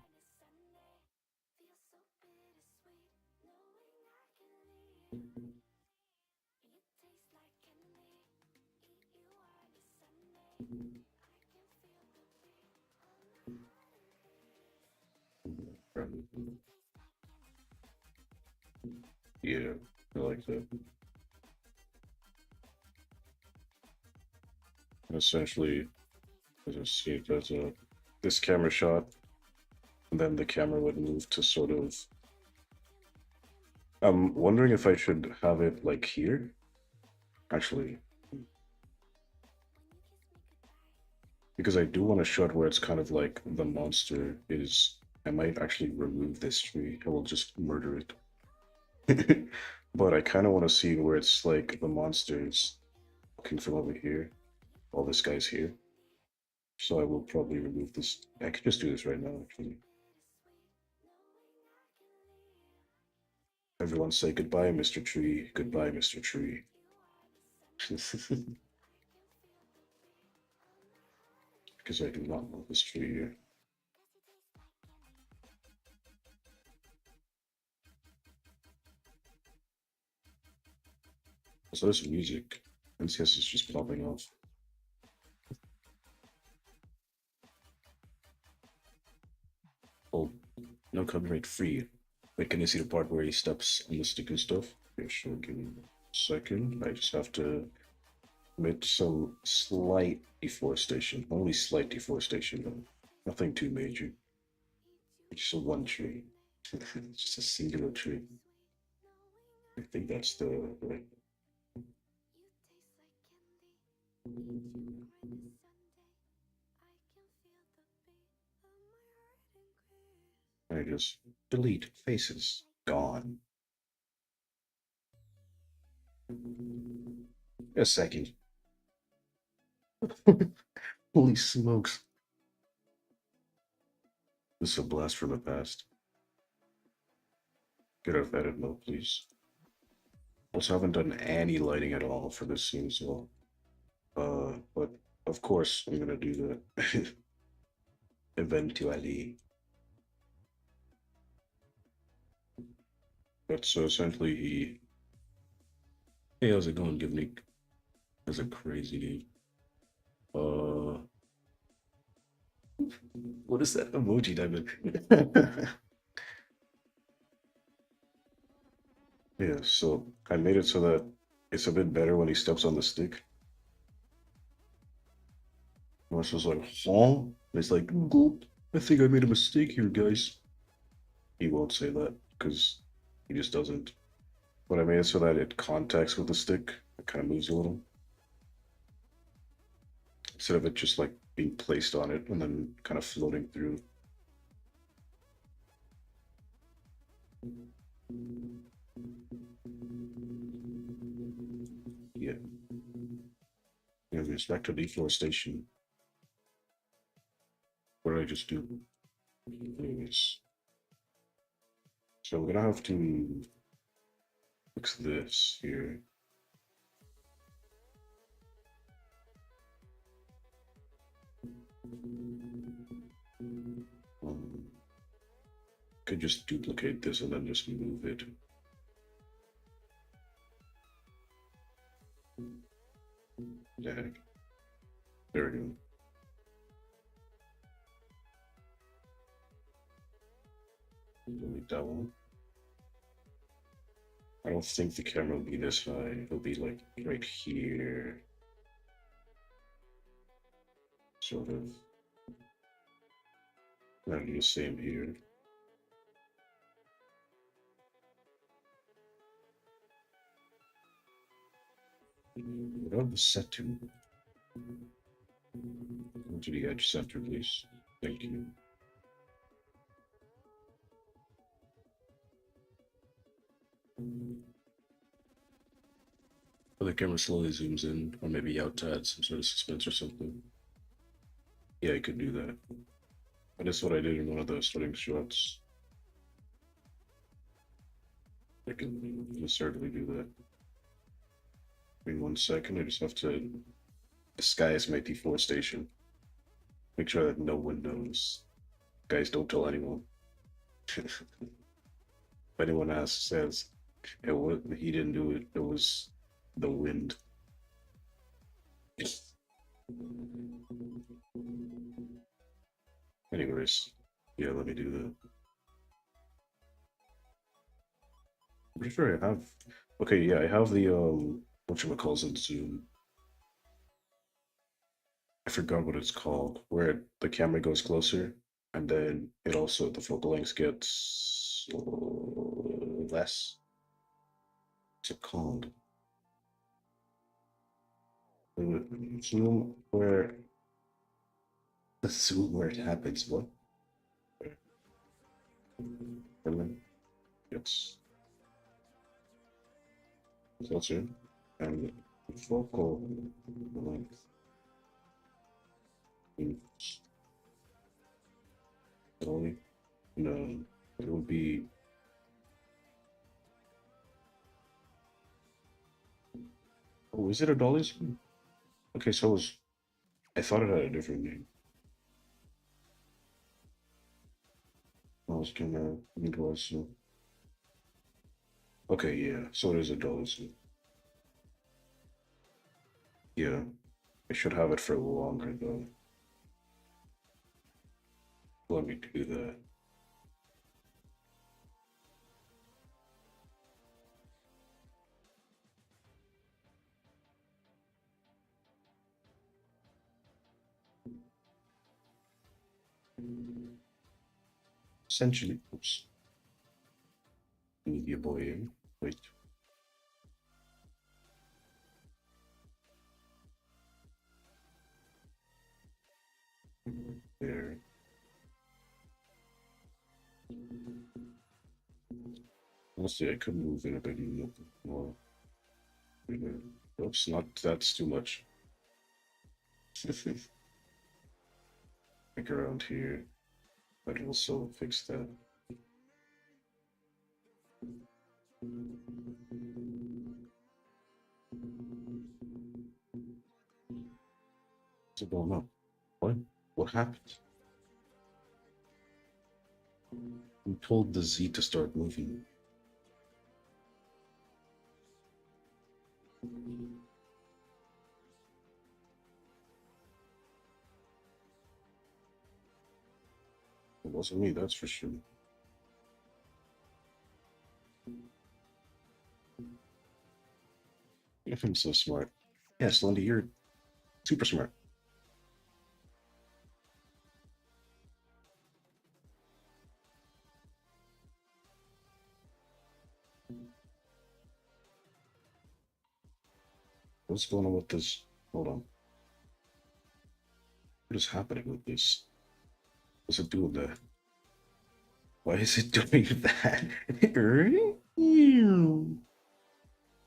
Yeah, I like that. Essentially, as I see it, there's a this camera shot, and then the camera would move to sort of. I'm wondering if I should have it like here. Actually, because I do want a shot where it's kind of like the monster is. I might actually remove this tree. I will just murder it. But I kind of want to see where it's like the monsters looking from over here. All this guy's here. So I will probably remove this. I could just do this right now, actually. Everyone say goodbye, Mr. Tree. Goodbye, Mr. Tree. Because I do not want this tree here. So there's music. NCS is just popping off. Oh, no copyright free. Wait, can you see the part where he steps on the stick and stuff? Yeah, sure. Give me a second. I just have to commit some slight deforestation. Only slight deforestation, though. Nothing too major. Just a one tree. Just a singular tree. I think that's the right. I just delete faces. Gone. A second. Holy smokes. This is a blast from the past. Get out of edit mode, please. Also, haven't done any lighting at all for this scene as well. But of course, I'm gonna do that eventually. But so essentially, hey, how's it going, Givnik? That's a crazy name. Uh, what is that emoji, Diamond? Yeah, so I made it so that it's a bit better when he steps on the stick. Marshall's like, huh? And it's like, "Goop. I think I made a mistake here, guys." He won't say that because he just doesn't. But I made it so that it contacts with the stick. It kind of moves a little instead of it just like being placed on it and then kind of floating through. Yeah. With respect to deforestation, what did I just do? Anyways, so I'm gonna have to fix this here. Um, could just duplicate this and then just move it. Yeah, there we go. Delete that one. I don't think the camera will be this high. It'll be like right here, sort of. That'll be the same here. What are the set to? Go to the edge center, please. Thank you. Or the camera slowly zooms in, or maybe out to add some sort of suspense or something. Yeah, I could do that. But that's what I did in one of the starting shots. I can certainly do that. In 1 second, I just have to disguise my deforestation. Make sure that no one knows. Guys, don't tell anyone. If anyone asks, says, he didn't do it, it was the wind. Anyways, yeah, let me do that. pretty sure I have. Okay, yeah, I have the whatchamacallit zoom. I forgot what it's called, where the camera goes closer, and then it also the focal length gets less. What's it called? Zoom where the zoom where it happens. What? And then it's closer, and focal length is only no. It will be. Oh, is it a dolly zoom? Okay, so it was. I thought it had a different name. I was gonna. It was. Okay, yeah. So it is a dolly zoom. Yeah, I should have it for longer though. Let me do that. Essentially, oops. Media boy in. Wait. There. Honestly, I could move in a bit more. Oops, not that's too much. Like around here, but it'll also fix that. What's going on? What? What happened? We told the Z to start moving. It wasn't me, that's for sure. I'm so smart. Yes, Lindy, you're super smart. What's going on with this? Hold on. What is happening with this? What's it doing that? Why is it doing that?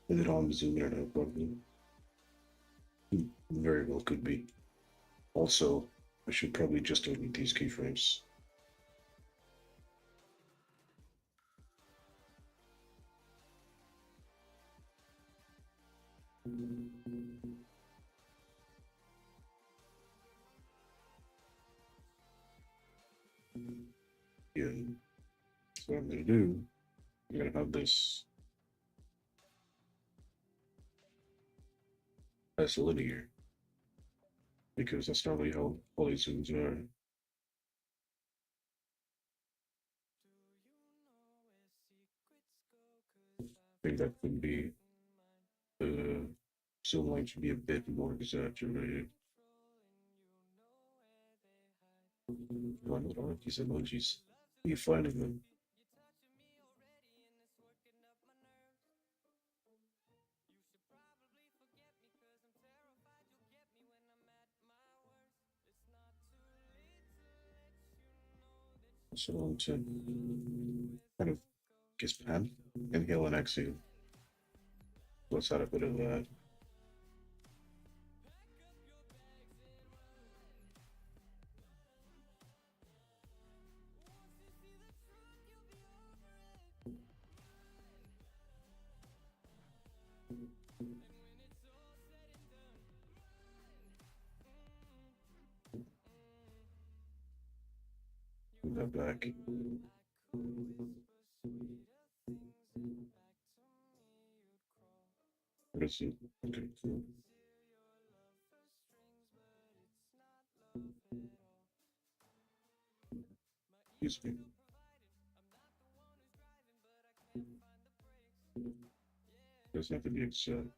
Is it on Zoom or not? Probably. Very well could be. Also, I should probably just delete these keyframes. Yeah, that's what I'm gonna do. I'm gonna have this as linear because that's normally how polygons are. I think that could be the zoom line should be a bit more exaggerated. Why not all these emojis? Are you finding them? So on to kind of kiss pan, inhale and exhale. Let's add a bit of that. Move that back. What is it? Okay, cool. Excuse me. Doesn't have to be exact.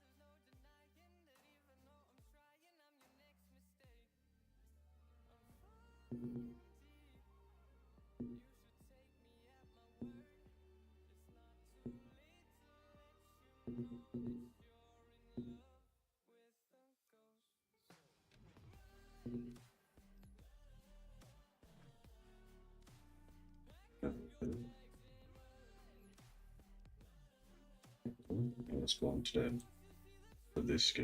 Let's go on to that for this guy.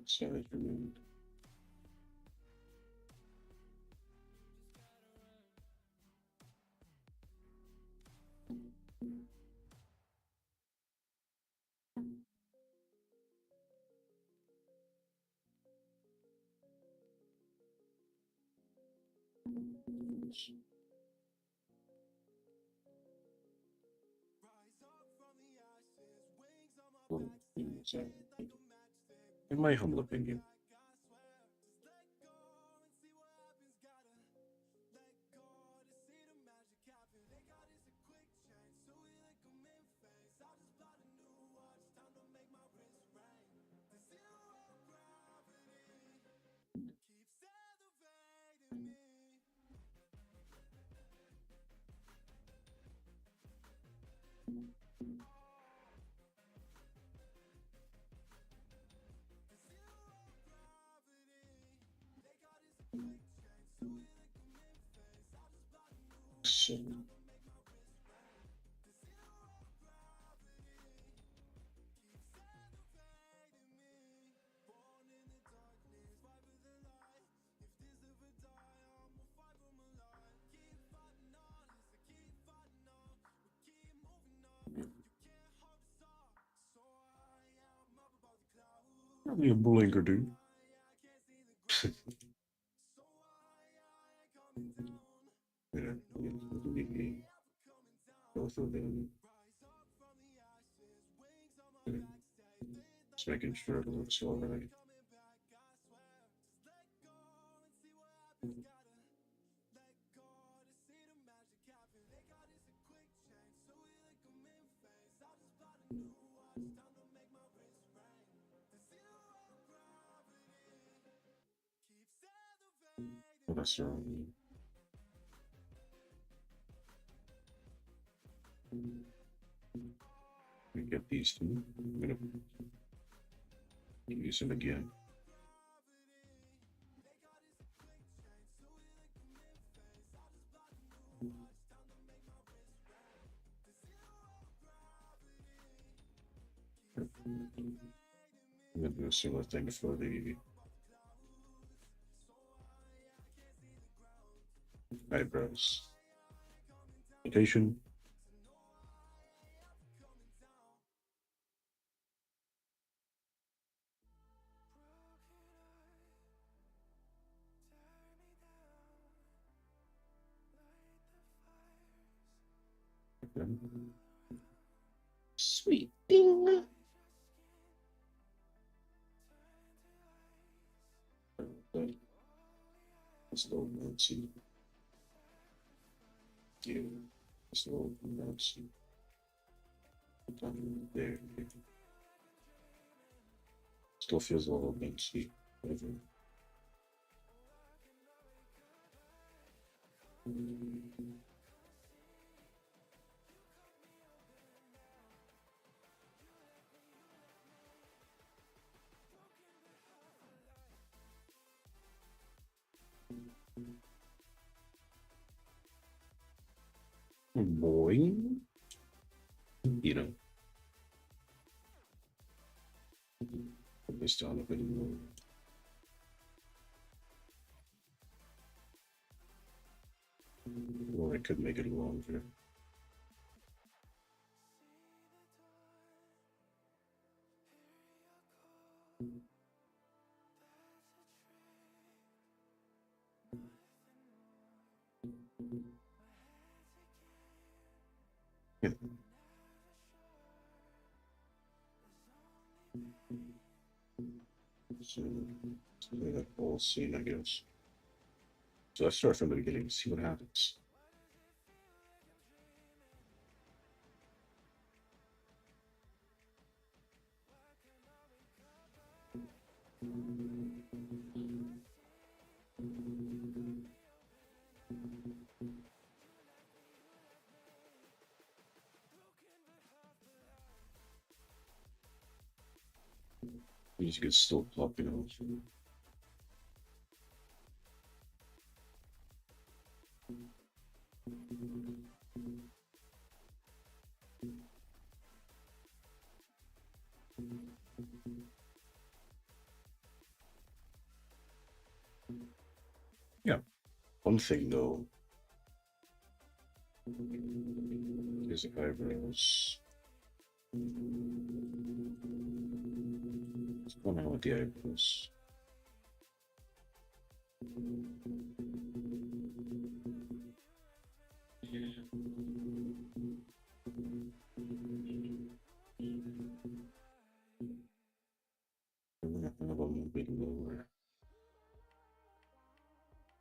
Size removed. In my humble opinion. So, probably a blinker, dude. Yeah, both of them. Just making sure it looks all right. Well, that's wrong. We get these two. I'm gonna use them again. I'm gonna do a similar thing for the eyebrows. Rotation. Sweet ding. It's a little bouncy. Yeah, it's a little bouncy. There. Still feels a little bouncy. Whatever. Boy, you know, this down a bit more. Or I could make it longer. Yeah. So, play that whole scene, I guess. So let's start from the beginning, see what happens. Music is still popping off. Yeah. One thing though is eyebrows. What's going on with the eyebrows? I'm gonna have them a bit lower.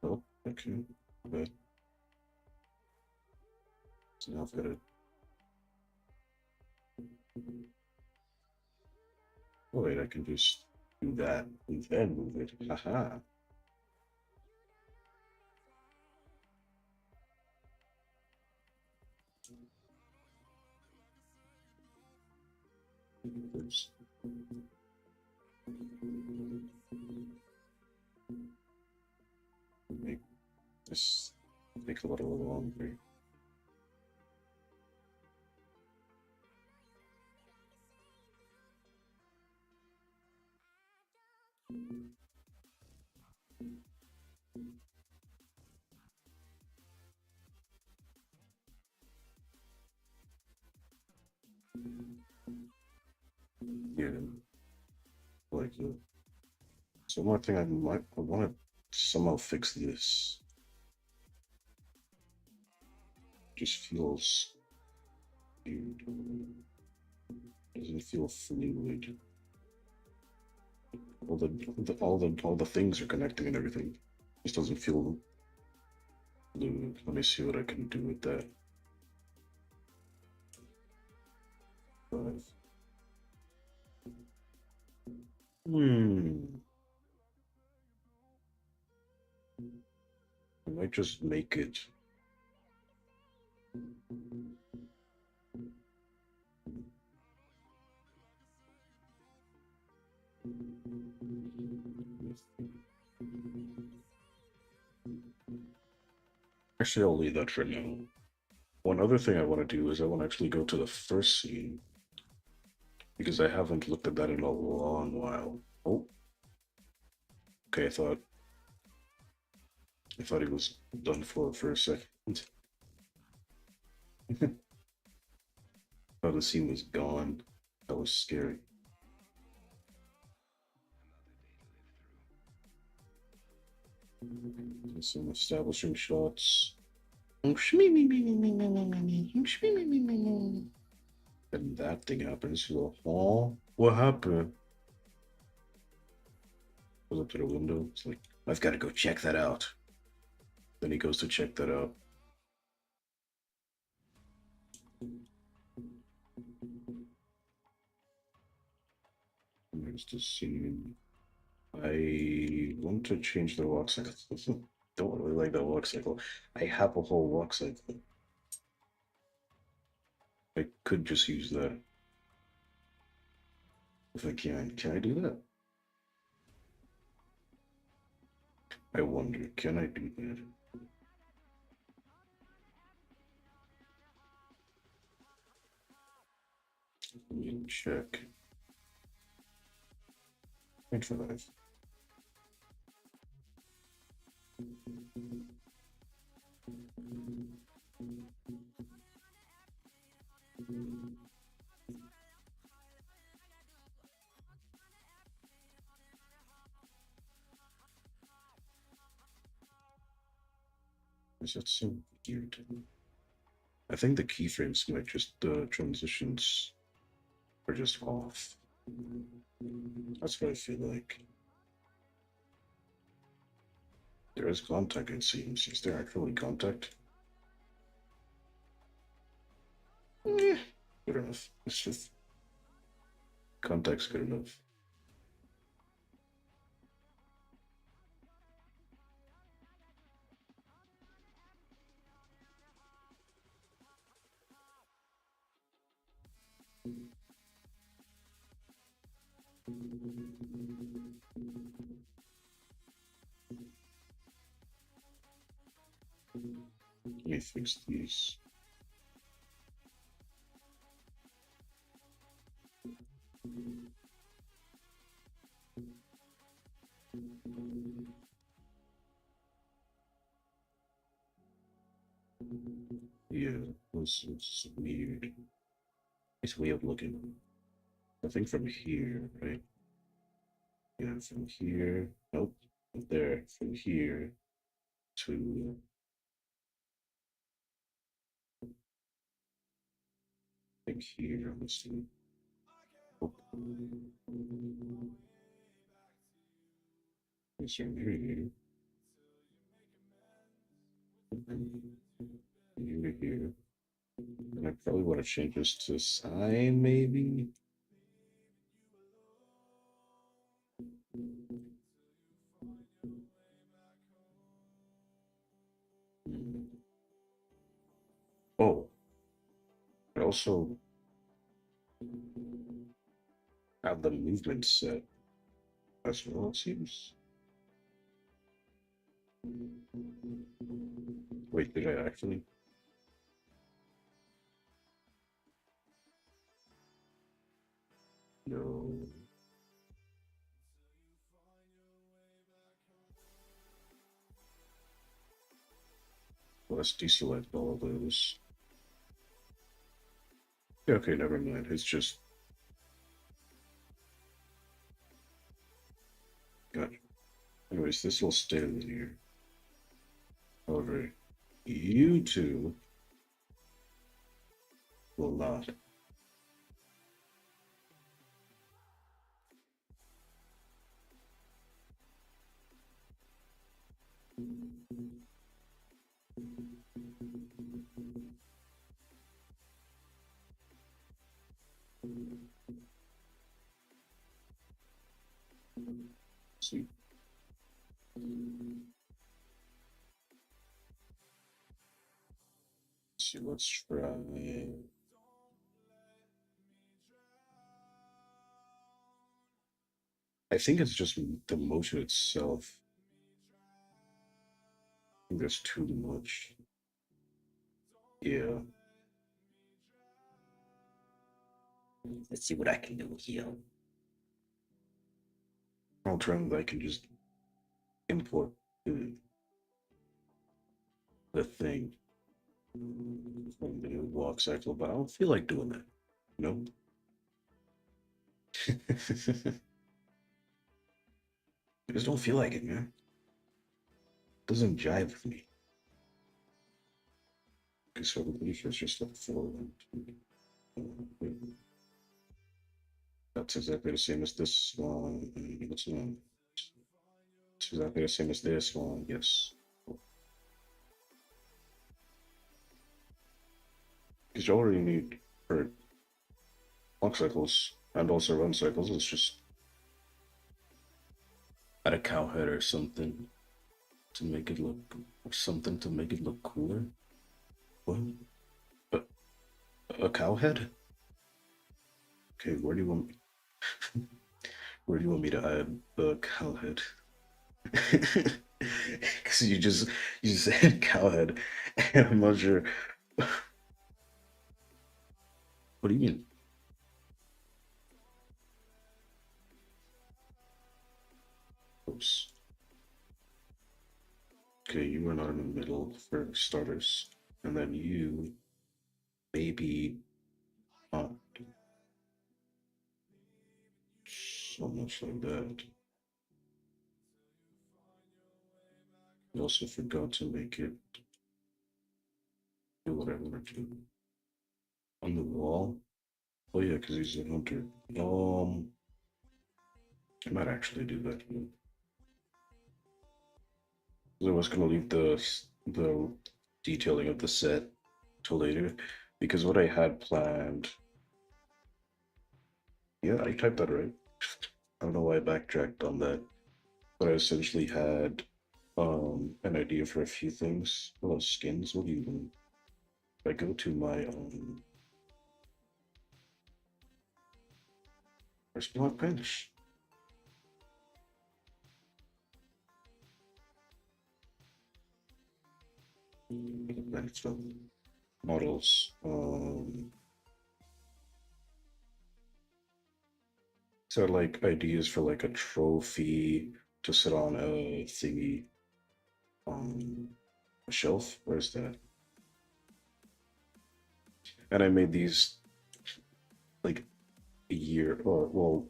Oh, okay. But so now I've got to. Oh wait, I can just do that and then move it. Haha. Oops. Make this make a little longer. Yeah, like that. So one thing I want to somehow fix this. Just feels weird. Doesn't feel fluid. All the things are connecting and everything. Just doesn't feel fluid. Let me see what I can do with that. 5. Hmm. I might just make it. Actually, I'll leave that for now. One other thing I want to do is I want to actually go to the first scene because I haven't looked at that in a long while. Oh, okay. I thought it was done for a second. Thought the scene was gone. That was scary. Some establishing shots. And that thing happens. Oh, what happened? Goes up to the window. It's like, I've got to go check that out. Then he goes to check that out. And there's the scene. I want to change the walk cycle. Don't really like that walk cycle. I have a whole walk cycle. I could just use that. If I can I do that? I wonder, can I do that? Let me check. Thanks for that. Is that so weird? I think the keyframes might just the transitions are just off. That's what I feel like. There is contact, it seems. Is there actually contact? Eh, good enough. It's just contact's good enough. Let me fix these. Yeah, this is weird. It's weird looking. I think from here, right? Yeah, from here. Nope. There. From here to I think here. Let's see. Oh. It's from here. Here to here. And I probably want to change this to sign, maybe. Hmm. Oh, I also have the movement set as well, it seems. Wait, did I actually? No. Let's deselect all of those. Yeah, okay, never mind. It's just. Gotcha. Anyways, this will stay in here. However, you two will not. See. See, let's try. I think it's just the motion itself. I think there's too much. Yeah. Let's see what I can do here. Alternatively, I can just import the thing from the walk cycle, but I don't feel like doing that. No. I just don't feel like it, man. Doesn't jive with me. Okay, so I believe it's just like forward. That's exactly the same as this one. What's one? It's exactly the same as this one. Yes. Because you already need for clock cycles and also run cycles. It's just add a cow head or something to make it look, or something to make it look cooler. What? A, a cow head? Okay, where do you want? Where do you want me to add the cow head? Because you just said cow head, and I'm not sure. What do you mean? not in the middle for starters. And then you maybe not so much like that. I also forgot to make it do what I wanted to on the wall. Oh yeah, because he's a hunter. I might actually do that. I was gonna leave the detailing of the set till later because what I had planned. Yeah, I typed that right. I don't know why I backtracked on that, but I essentially had an idea for a few things. Well, skins. What do you mean? If I go to my where's Block Bench? Bench models. So like ideas for like a trophy to sit on a thingy, um, a shelf. Where's that? And I made these like a year or well,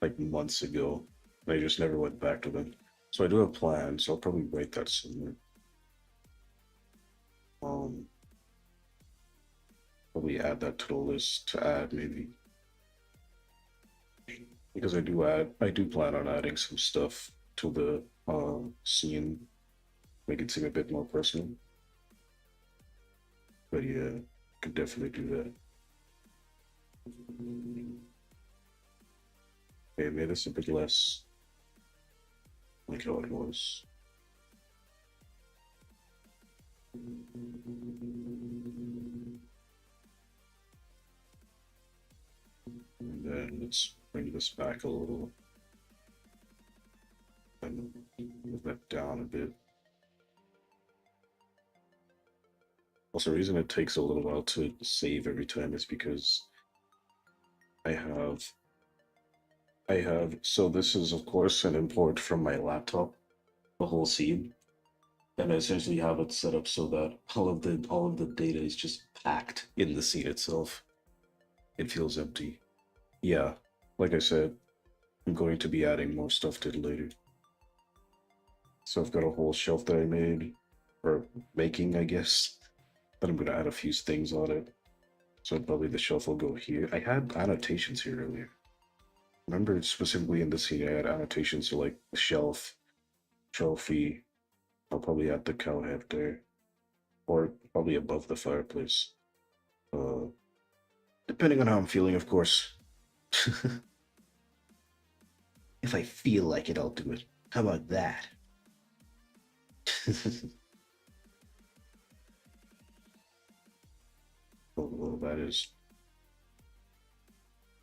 like months ago. And I just never went back to them. So I do have plans. I'll probably write that somewhere. Um, Probably add that to the list to add maybe because I do plan on adding some stuff to the scene, make it seem a bit more personal. But yeah, could definitely do that. Okay, made this a bit less like how it was. And then let's bring this back a little and move that down a bit. Also, the reason it takes a little while to save every time is because I have so this is of course an import from my laptop, the whole scene, and I essentially have it set up so that all of the data is just packed in the scene itself. It feels empty. Yeah, like I said, I'm going to be adding more stuff to it later. So I've got a whole shelf that I made, or making, I guess. Then I'm gonna add a few things on it. So probably the shelf will go here. I had annotations here earlier. Remember specifically in the scene, I had annotations to like shelf, trophy. I'll probably add the cow head there, or probably above the fireplace. Uh, Depending on how I'm feeling, of course. If I feel like it, I'll do it. How about that? Oh, well, that is.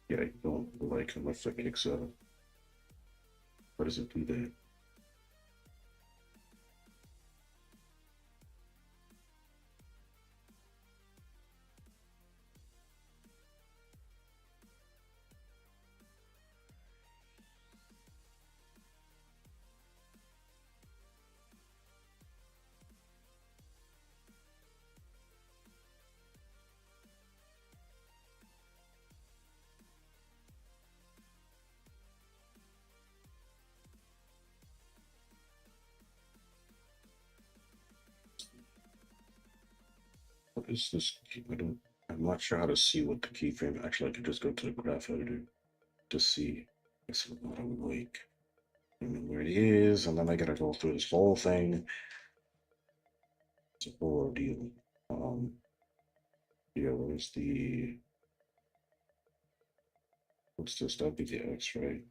Yeah, I don't like how much that kicks out. What does it do there? What is this? I don't. I'm not sure how to see what the keyframe. Actually, I could just go to the graph editor to see. It's not awake. I don't know where it is, and then I gotta go through this whole thing. It's a whole ordeal. Yeah, where's the. What's this? That'd be the X, right?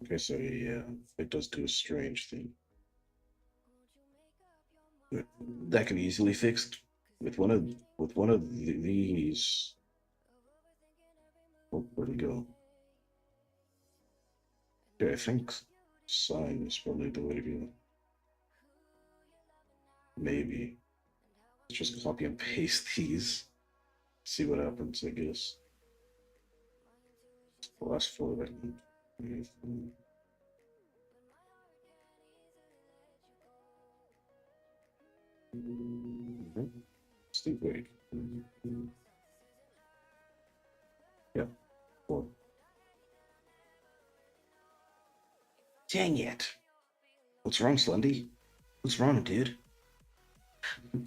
Okay, so yeah, it does do a strange thing. But that can be easily fixed with one of these. Oh, where'd it go? Yeah, I think sign is probably the way to go. Maybe. Let's just copy and paste these. See what happens, I guess. The last four right now. Mhm. Steve Wade. Yeah. Four. Dang it. What's wrong, Slendy? What's wrong, dude?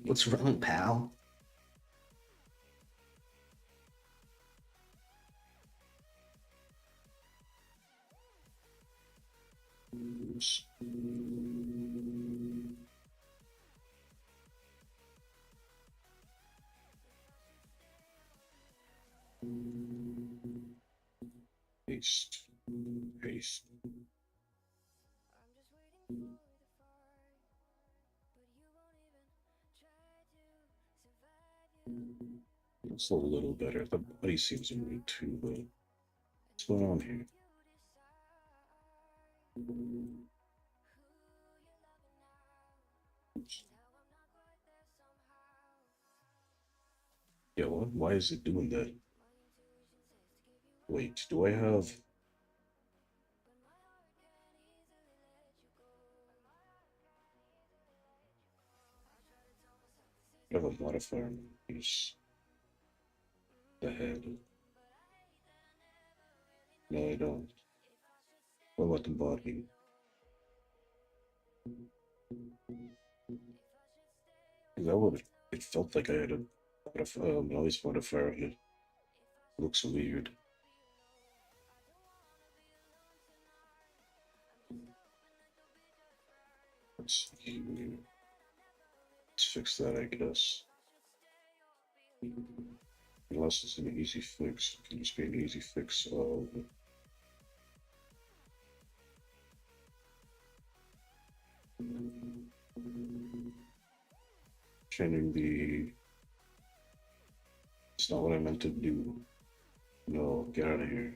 What's wrong, pal? Paste. Paste. It's a little better. The body seems to me too, but what's going on here? Yeah, what? Why is it doing that? Wait, do I have? I have a modifier. Use the head. No, I don't. What about the body? That would. It felt like I had a noise modifier on it. Looks weird. Let's see. Let's fix that, I guess. Unless it's an easy fix, it can just be an easy fix of changing the. It's not what I meant to do. No, get out of here.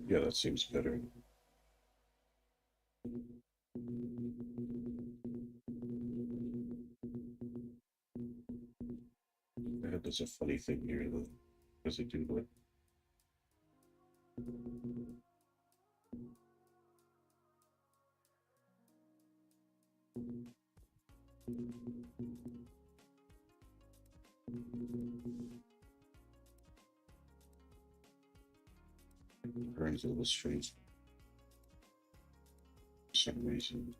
Yeah, that seems better. There's a funny thing here though. Does it do that? Burns a little strange for some reason.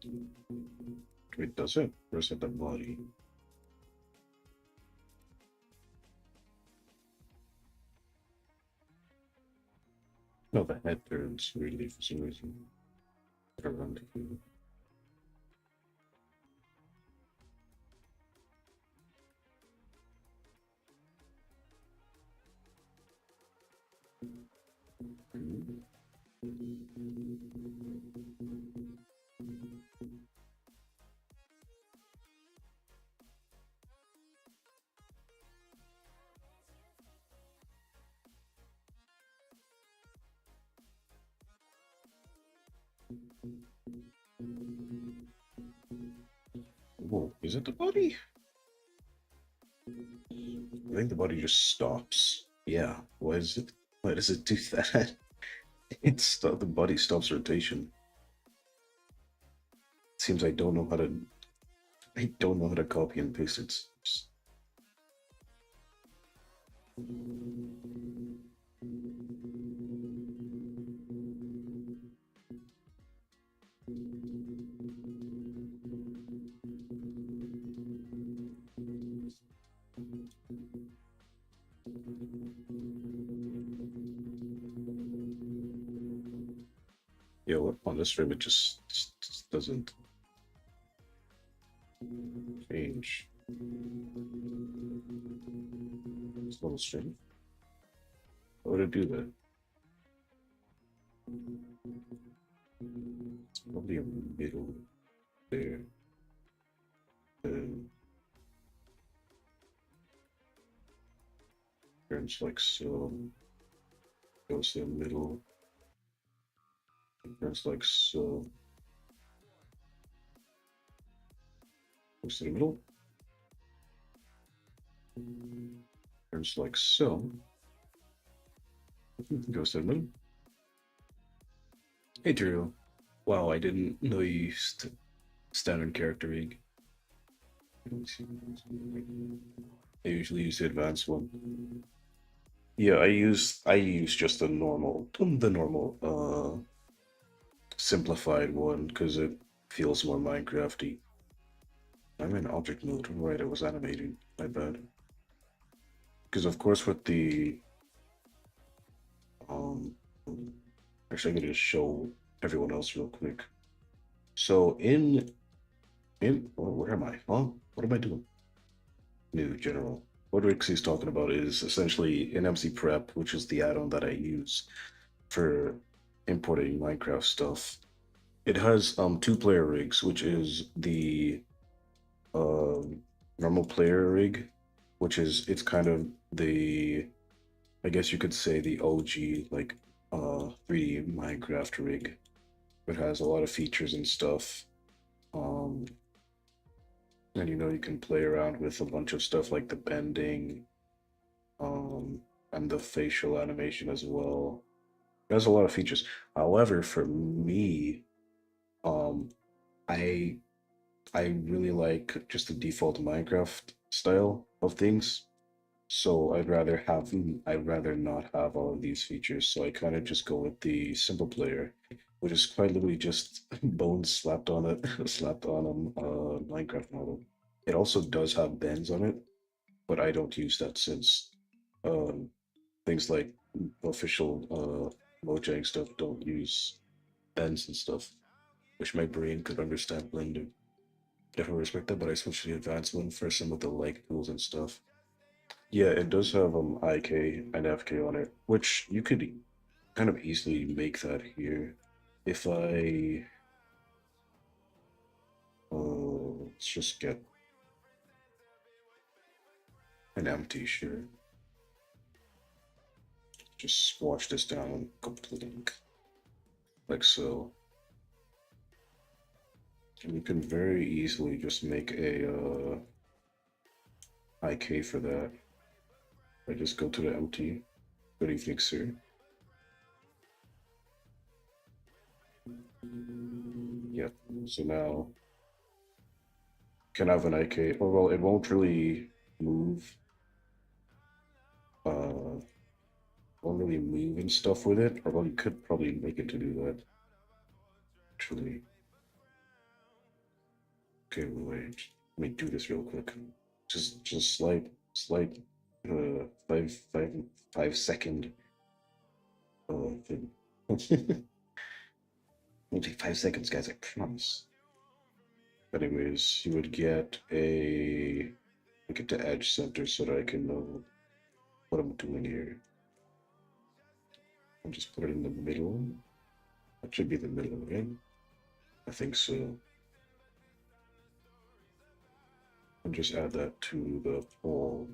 Wait, does it? Or is it the body? No, the head turns weirdly for some reason. Around here. Whoa, is it the body? I think the body just stops. Yeah, why is it? Why does it do that? The body stops rotation. Seems I don't know how to. I don't know how to copy and paste it. Yeah, what on this stream it just doesn't change. It's a little strange. How would it do that? It's probably a middle there. And turns like so. Goes to the middle. Turns like so. Goes to the middle. Turns like so. Goes to the middle. Hey Drew. Wow, I didn't know you used standard character rig. I usually use the advanced one. Yeah, I use just the normal simplified one because it feels more Minecrafty. I'm in object mode. Right, I was animating. My bad. Because of course with the um actually I'm gonna just show everyone else real quick. So where am I? Huh? What am I doing? New general. What Rixie's talking about is essentially an MC prep, which is the add-on that I use for importing Minecraft stuff. It has two-player rigs, which is the um normal player rig, which is it's kind of the I guess you could say the OG like 3D Minecraft rig. It has a lot of features and stuff. Um and you can play around with a bunch of stuff like the bending, um and the facial animation as well. It has a lot of features. However, for me, um I I really like just the default Minecraft style of things. So I'd rather not have all of these features. So I kind of just go with the simple player, which is quite literally just bones slapped on it, slapped on a Minecraft model. It also does have bends on it, but I don't use that since um, things like official Mojang stuff don't use bends and stuff, which my brain could understand Blender. Definitely respect that, but I switched to the advanced one for some of the like tools and stuff. Yeah, it does have IK and FK on it, which you could kind of easily make that here. If I let's just get an empty share. Just squash this down, go to the link like so. And you can very easily just make a IK for that. I just go to the empty. Good evening, sir. Yep. So now can have an IK. Oh well, it won't really move. Won't really move and stuff with it. Or well, you could probably make it to do that. Actually, okay, wait. Let me do this real quick. Just slight, 5 second thing. It'll take 5 seconds, guys. I promise. Anyways, you would get the edge center so that I can know what I'm doing here. I'll just put it in the middle. That should be the middle, right? I think so. And just add that to the pole.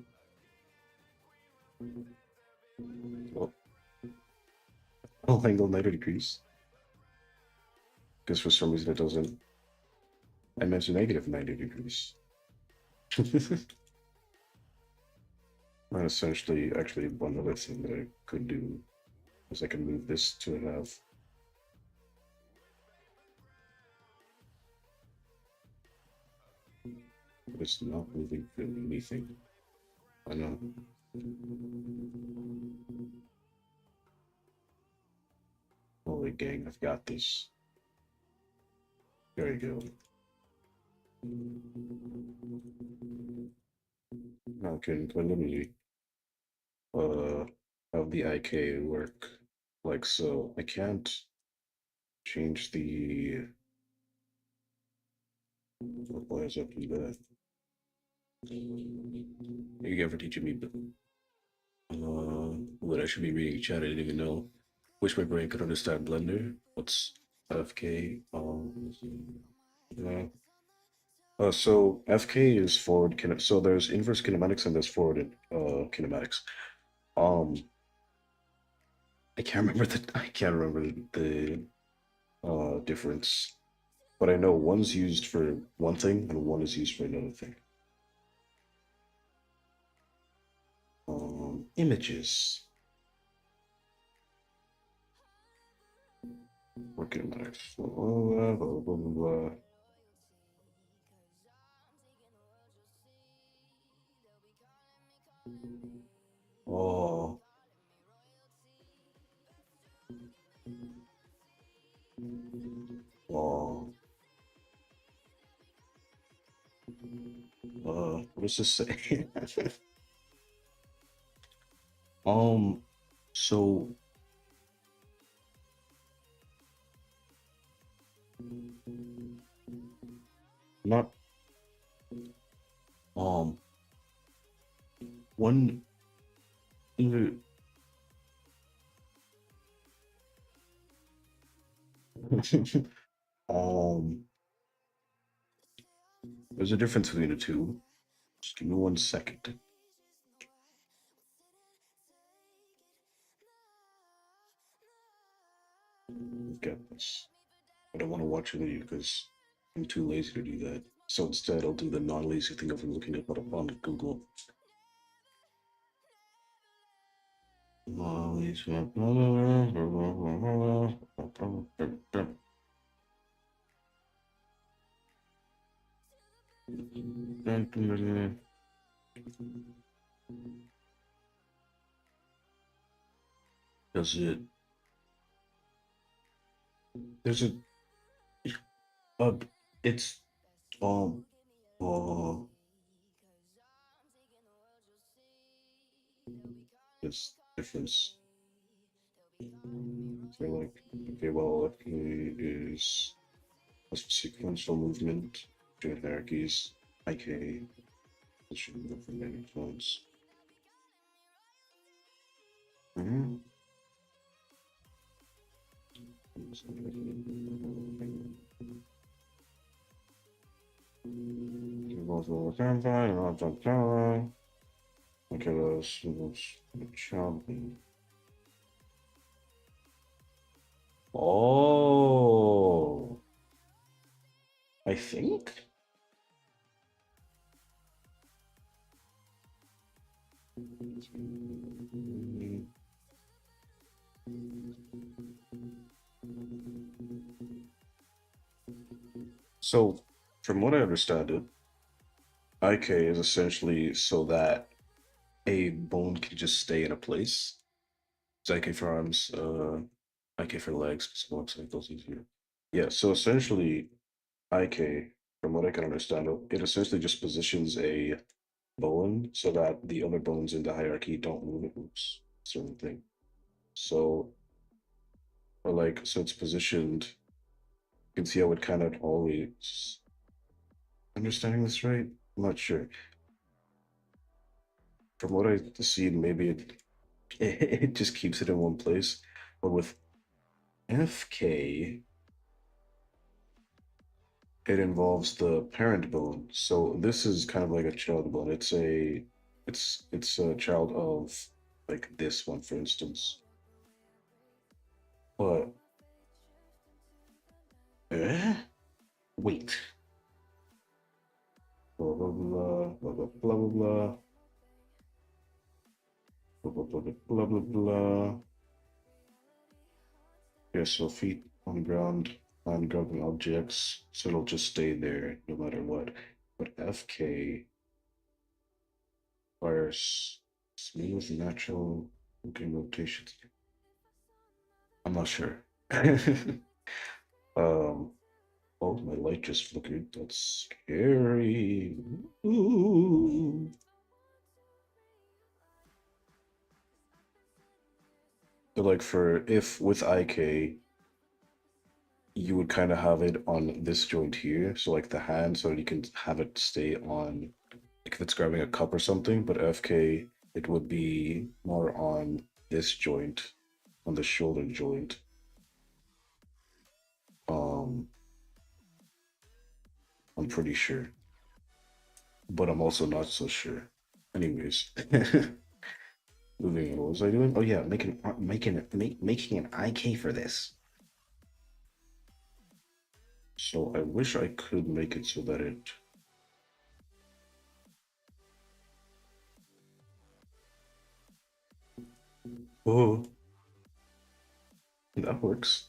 Oh, I'll angle 90 degrees. Because for some reason it doesn't. I mentioned negative 90 degrees. And essentially, actually, one other thing that I could do is I can move this to have. But it's not moving for anything. I know. Holy gang, I've got this. There you go. Now can preliminary have the IK work like so. I can't change the why is that do that? You ever teaching me what I should be reading chat? I didn't even know. Wish my brain could understand Blender. What's FK? Yeah. So FK is forward so there's inverse kinematics and there's forward kinematics. Um I can't remember the difference, but I know one's used for one thing and one is used for another thing. Images. Working on it. Blah, blah, blah, blah, blah. Oh, oh. What does this say? um, so not um one either. um, there's a difference between the two. Just give me 1 second. Get this. I don't want to watch a video because I'm too lazy to do that. So instead, I'll do the non-lazy thing of looking up it on Google. Does it? There's uh, it's um, uh, this difference. So like, okay, well, is a sequential movement between hierarchies. IK, this should be from many influence. Mhm. Okay, oh, I think. So, from what I understand it, IK is essentially so that a bone can just stay in a place. It's IK for arms, IK for legs, because more cycles easier. Yeah, so essentially, IK, from what I can understand, it essentially just positions a bone so that the other bones in the hierarchy don't move. It moves certain thing. So, or like, so it's positioned. You can see how it kind of always understanding this right. I'm not sure. From what I see, maybe it just keeps it in one place. But with FK, it involves the parent bone. So this is kind of like a child bone. It's a child of like this one, for instance. But wait. Blah blah blah blah blah blah blah blah blah blah blah blah blah. Yeah, so feet on grabbing objects, so it'll just stay there no matter what. But FK requires smooth, natural looking rotations. I'm not sure. um, oh, my light just flickered. That's scary. Ooh. So like for if with IK, you would kind of have it on this joint here, so like the hand, so you can have it stay on, like if it's grabbing a cup or something. But FK, it would be more on this joint, on the shoulder joint. Um, I'm pretty sure, but I'm also not so sure. Anyways, moving on. What was I doing? Oh yeah, making an IK for this. So I wish I could make it so that it. Oh, that works.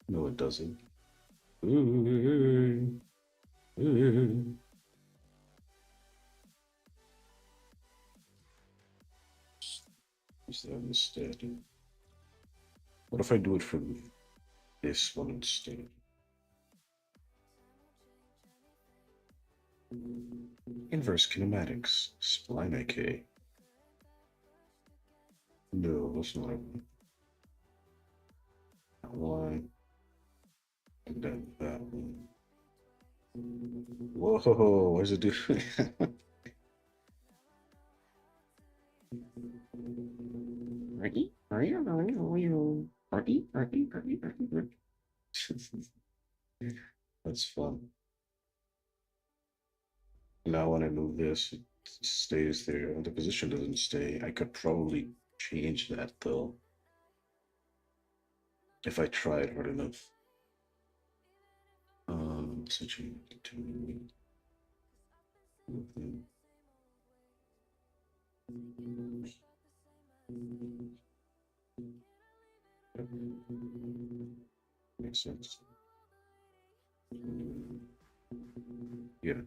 No, it doesn't. Is that instead? What if I do it from this one instead? Inverse kinematics. Spline AK. No, that's not it. That one. And then that one. Whoa, what does it do? That's fun. Now when I move this, it stays there. The position doesn't stay. I could probably change that though, if I tried hard enough. Switching to movement. Makes sense. Yeah.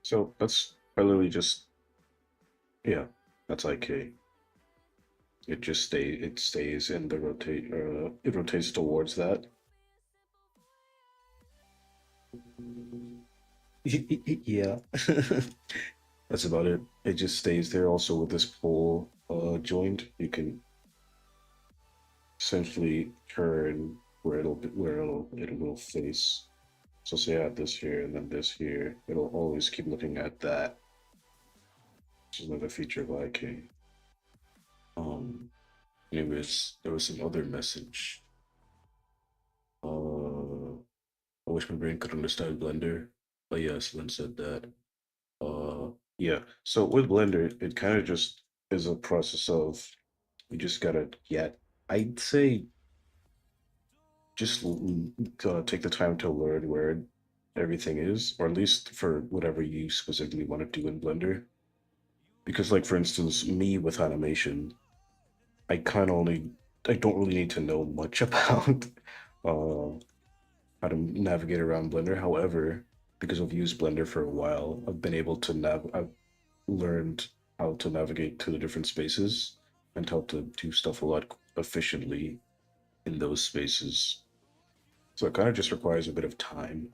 So that's literally just yeah. That's IK. It just stays in the rotate. It rotates towards that. Yeah. That's about it. It just stays there. Also with this pull joint, you can essentially turn it will face. So say I have this here and then this here. It'll always keep looking at that. Which is another feature of IK. Um anyways, there was some other message. I wish my brain could understand Blender. But yes, Lynn said that. Uh, yeah. So with Blender, it kind of just is a process of you just gotta get. I'd say just take the time to learn where everything is, or at least for whatever you specifically want to do in Blender. Because, like for instance, me with animation, I kind of only I don't really need to know much about uh, how to navigate around Blender. However, because I've used Blender for a while, I've learned how to navigate to the different spaces and how to do stuff a lot efficiently in those spaces. So it kind of just requires a bit of time,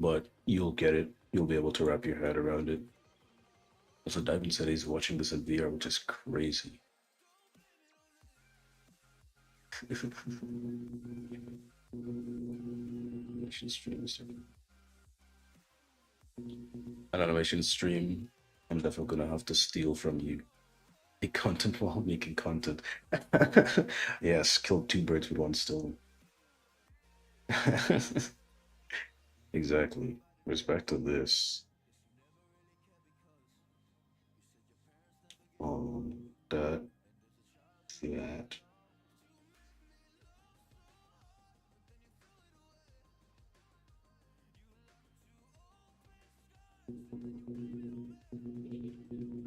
but you'll get it. You'll be able to wrap your head around it. Also, Diamond said he's watching this in VR, which is crazy. Animation stream. An animation stream. I'm definitely gonna have to steal from you. Make content while making content. Yes, kill two birds with one stone. Exactly. Respect to this. That, that.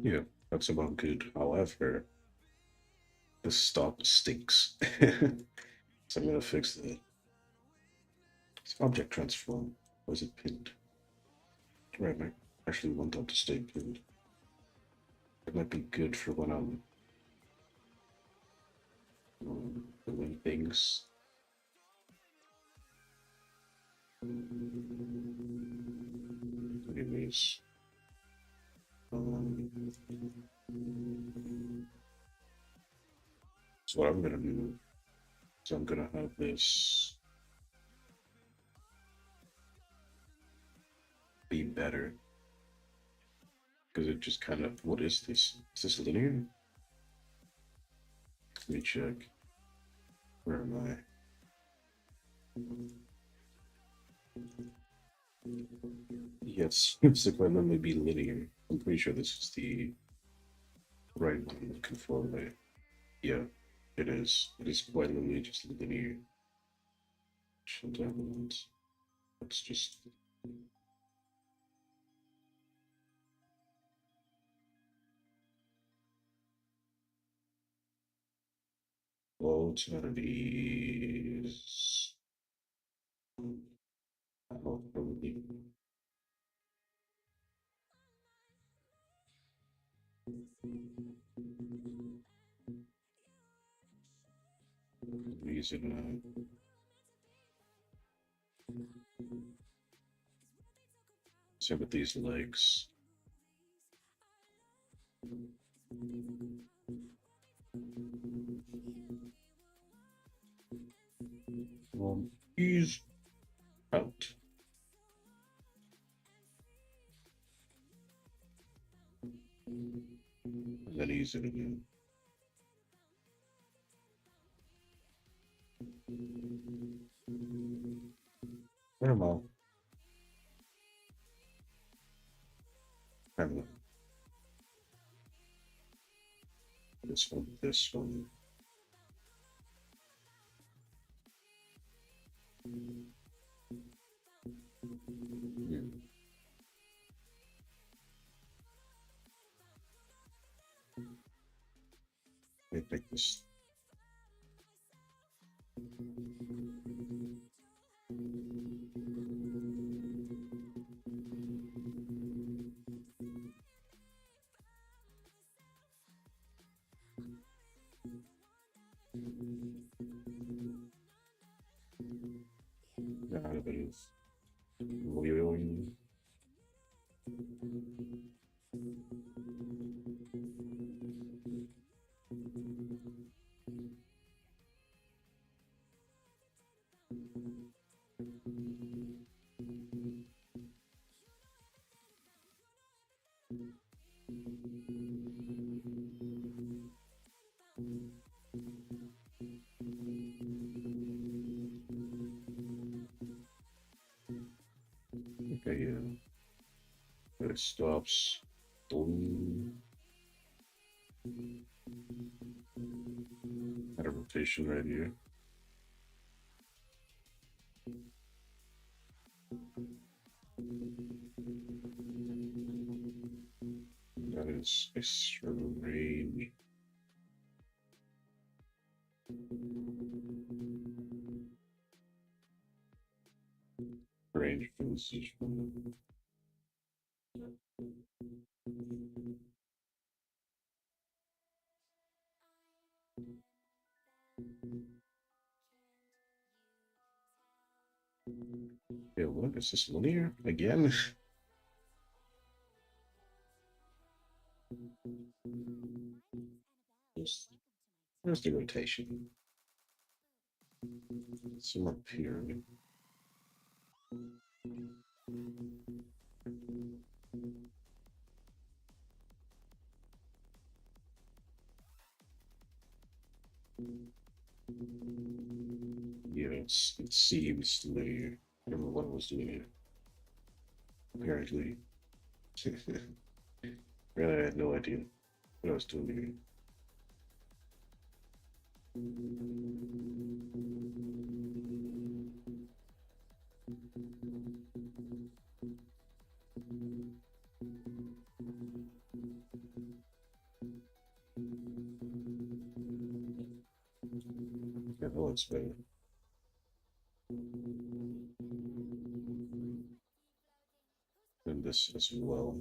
Yeah, that's about good. However, the stop stinks. So I'm gonna fix that. It's object transform. Was it pinned? Right, I actually want that to stay pinned. It might be good for when I'm doing things. Anyways, um, so what I'm gonna do is I'm gonna have this be better because it just kind of what is this? Is this linear? Let me check. Where am I? Yes, it's going to be linear. I'm pretty sure this is the right one I'm looking for. But yeah, it is. It is quite literally just linear. Let's just. Low to one of these. Oh, probably. Using same with these legs. He's out. And then he's in again. Normal. Kind of this one, this one. Yeah. I think this. Yeah, that is. Wheeling. Okay, yeah. It stops. Boom. Got a rotation right here. That is a strange. Range position. Yeah, what is this linear again? Where's the rotation? Some up here. Yeah, it seems linear. I don't know what I was doing here. Apparently. Really, I had no idea what I was doing here. Yeah, no, it's better. And this as well.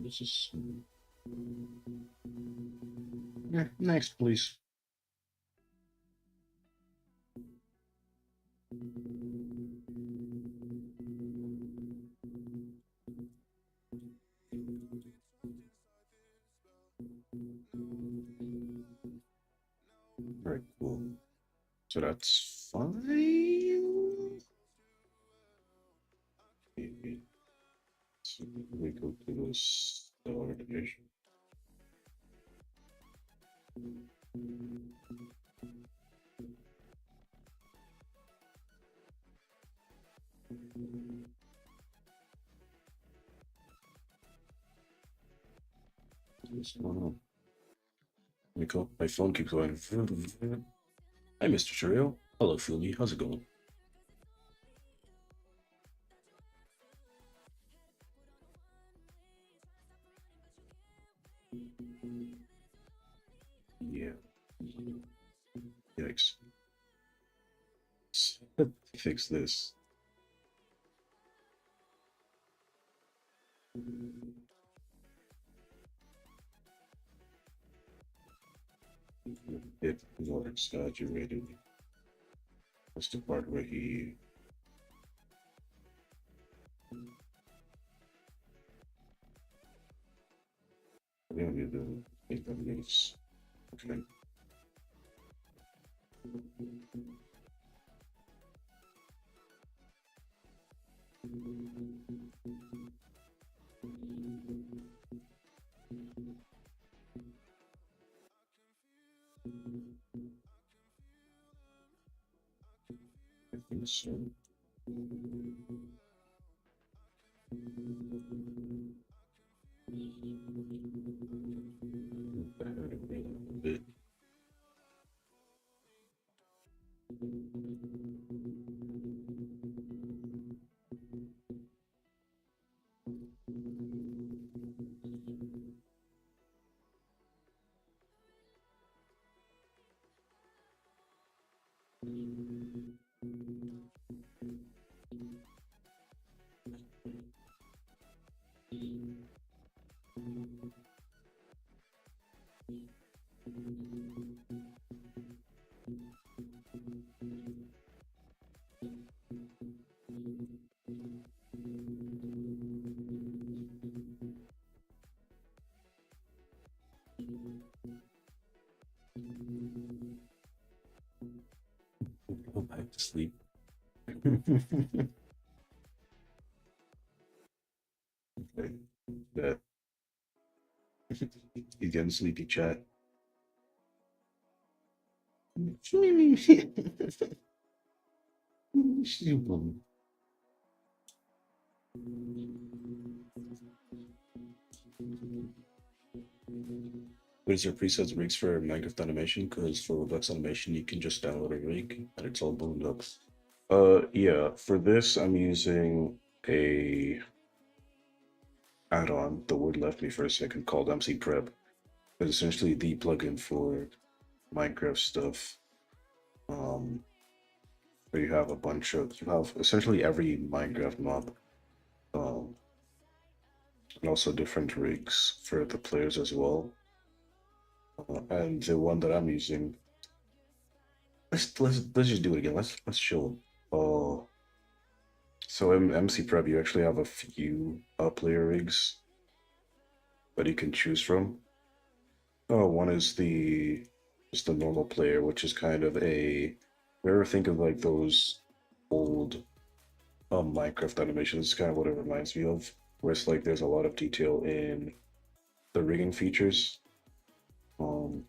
This is yeah, next, please. Very cool. So that's fine. So we go to this division. What's going on? Nico, my phone keeps going. Hi, Mr. Cheerio. Hello, Fumi. How's it going? Yeah. Yikes. Fix this. It more exaggerated. That's the part where he. We don't need to make them nice. Okay. I think so. I heard it a little bit. Go back to sleep. Okay. That he's getting sleepy, chat. What is your presets rigs for Minecraft animation? Because for Roblox animation, you can just download a rig and it's all boned up. Yeah, for this, I'm using a add-on. The word left me for a second called MC Prep. It's essentially the plugin for Minecraft stuff. Um, where you have essentially every Minecraft mob, um, and also different rigs for the players as well. And the one that I'm using, let's just do it again. Let's show. Oh, so in MC Prep, you actually have a few player rigs that you can choose from. Oh, one is the just the normal player, which is kind of a. We ever think of like those old Minecraft animations? It's kind of what it reminds me of, where it's like there's a lot of detail in the rigging features. Um,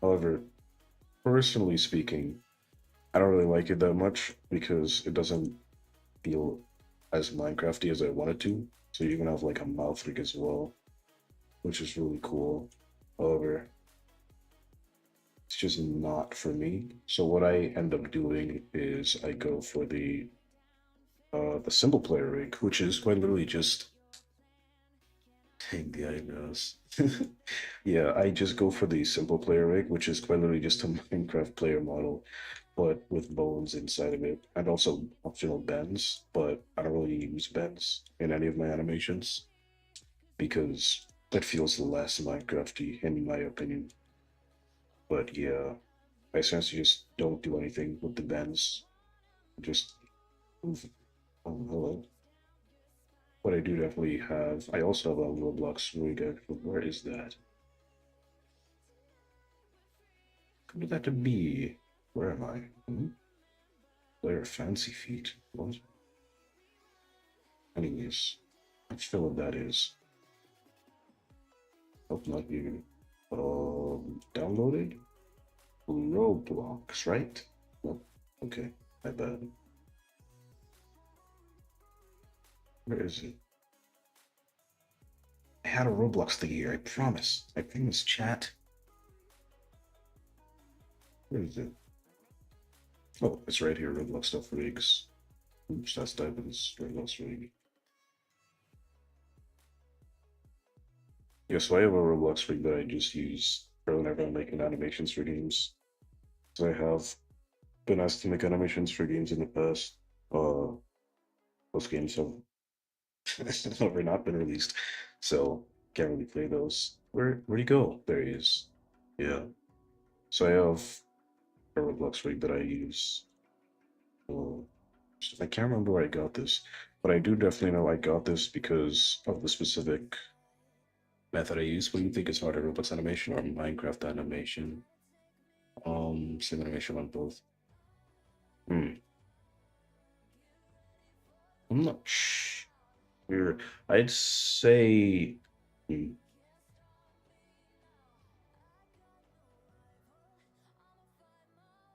However, personally speaking, I don't really like it that much because it doesn't feel as Minecrafty as I wanted to. So you can have like a mouth rig as well, which is really cool. However, it's just not for me. So what I end up doing is I go for the single player rig, which is quite literally just dang the eyebrows. Yeah, I just go for the simple player rig, which is quite literally just a Minecraft player model, but with bones inside of it, and also optional bends. But I don't really use bends in any of my animations because it feels less Minecrafty in my opinion. But yeah, I essentially just don't do anything with the bends. Just move. Oh, hello. But I do definitely have. I also have a Roblox rig. Where is that? Could that to be? Where am I? Hmm? Player fancy feet. What? Anyways, I feel what that is. Hope not you. Downloaded Roblox, right? Nope. Okay, my bad. Where is it? I had a Roblox thing here. I promise. I promise, chat. Where is it? Oh, it's right here. Roblox stuff rigs. Oops, that's Diamond's Roblox rig. Yeah, so I have a Roblox rig that I just use for whenever I'm making animations for games. So I have been asked to make animations for games in the past. Uh, those games have never not been released, so can't really play those. Where'd he go? There he is. Yeah. So I have a Roblox rig that I use. Uh, I can't remember where I got this, but I do definitely know I got this because of the specific method I use. What do you think is harder, Roblox animation or Minecraft animation? Same animation on both. Hmm. I'm not sure. I'd say. Hmm,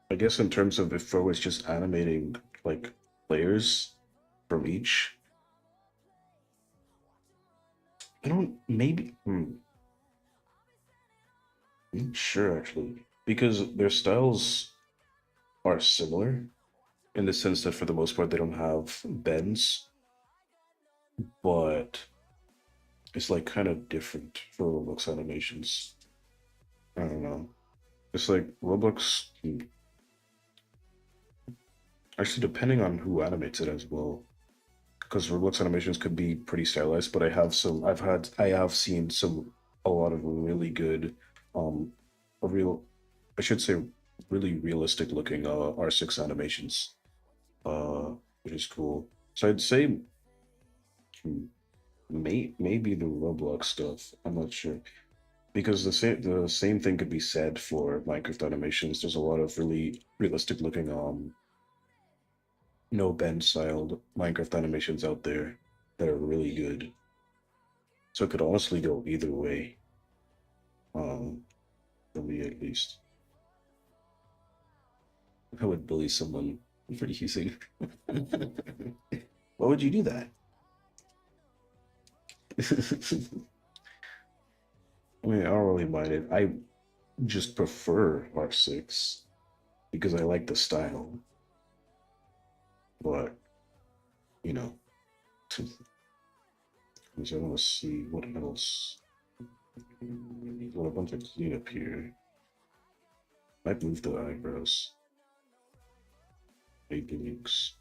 I guess in terms of if I was just animating like layers from each, I don't. Maybe. I'm not sure actually because their styles are similar in the sense that for the most part they don't have bends, but it's like kind of different for Roblox animations. I don't know. It's like Roblox, actually, depending on who animates it as well, because Roblox animations could be pretty stylized. But I have seen a lot of really good, um, a real, I should say, really realistic looking R6 animations, which is cool. So I'd say hmm, maybe the Roblox stuff. I'm not sure. Because the same thing could be said for Minecraft animations. There's a lot of really realistic looking no bend styled Minecraft animations out there that are really good. So it could honestly go either way. Um, for me at least. I would bully someone for using. Why would you do that? I mean, I don't really mind it. I just prefer R6 because I like the style. But you know, because I want to see what else. Got a bunch of cleanup here. Might move the eyebrows. Maybe links.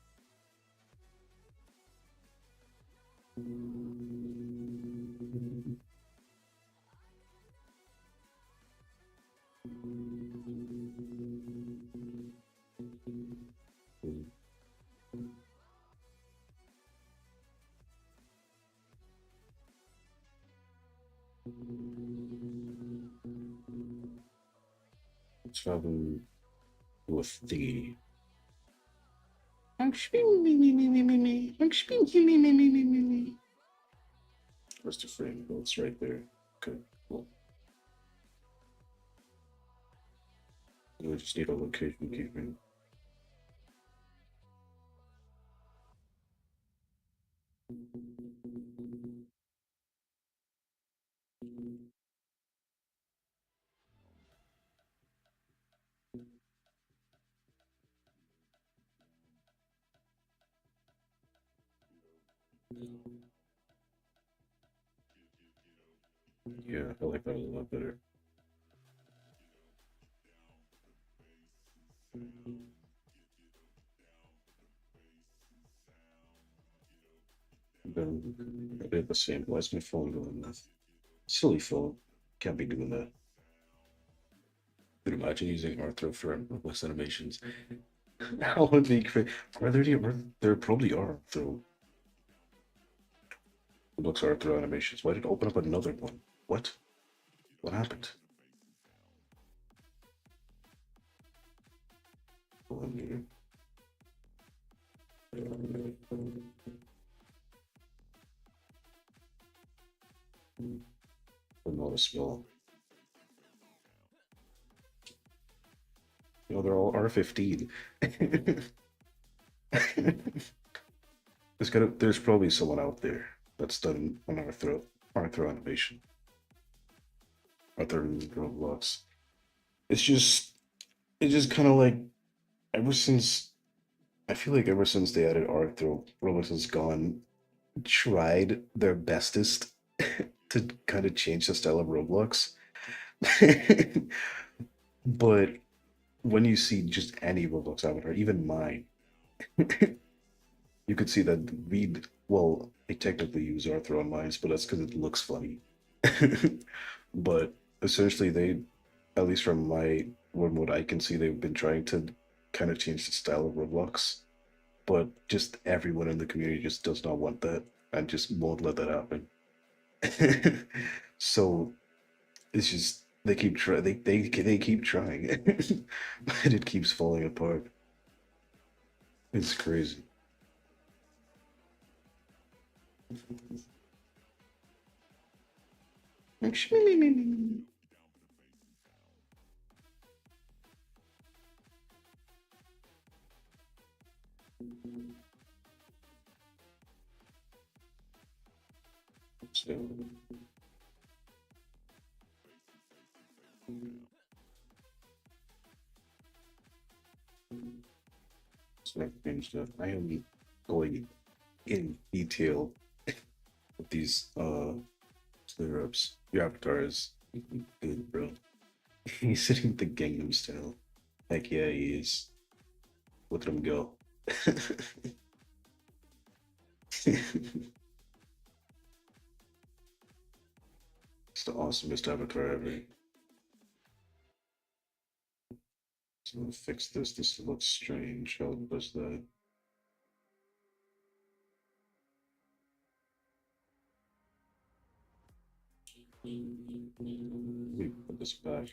Let's have him do a thingy. Where's the frame? Oh, it's right there. Okay, cool. We just need a location keyframe. Yeah, I like that a lot better. Then I did the same. Why is my phone doing that? Silly phone. Can't be doing that. Could imagine using Arthro for less animations. That would be great. Are there any? There probably are, though. Looks Arthro animations. Why did it open up another one? What? What happened? Not a smell. Oh, they're all R15. There's probably someone out there that's done an Arthro animation, Arthro Roblox. It's just it's just kind of like ever since I feel like ever since they added Arthro, Roblox has gone tried their bestest to kind of change the style of Roblox. But when you see just any Roblox avatar, even mine, you could see that well, I technically use Arthur on mine, but that's because it looks funny. But essentially, at least from from what I can see, they've been trying to kind of change the style of Roblox. But just everyone in the community just does not want that and just won't let that happen. So it's just they keep trying, and it keeps falling apart. It's crazy. So, so I've changed that. I am going in detail with these clear ups. Your avatar is good, bro. He's sitting with the Gangnam style. Heck yeah, he is. Look at him go. It's the awesomest avatar ever. So I'm gonna fix this. This looks strange. How does that? Let me put this back.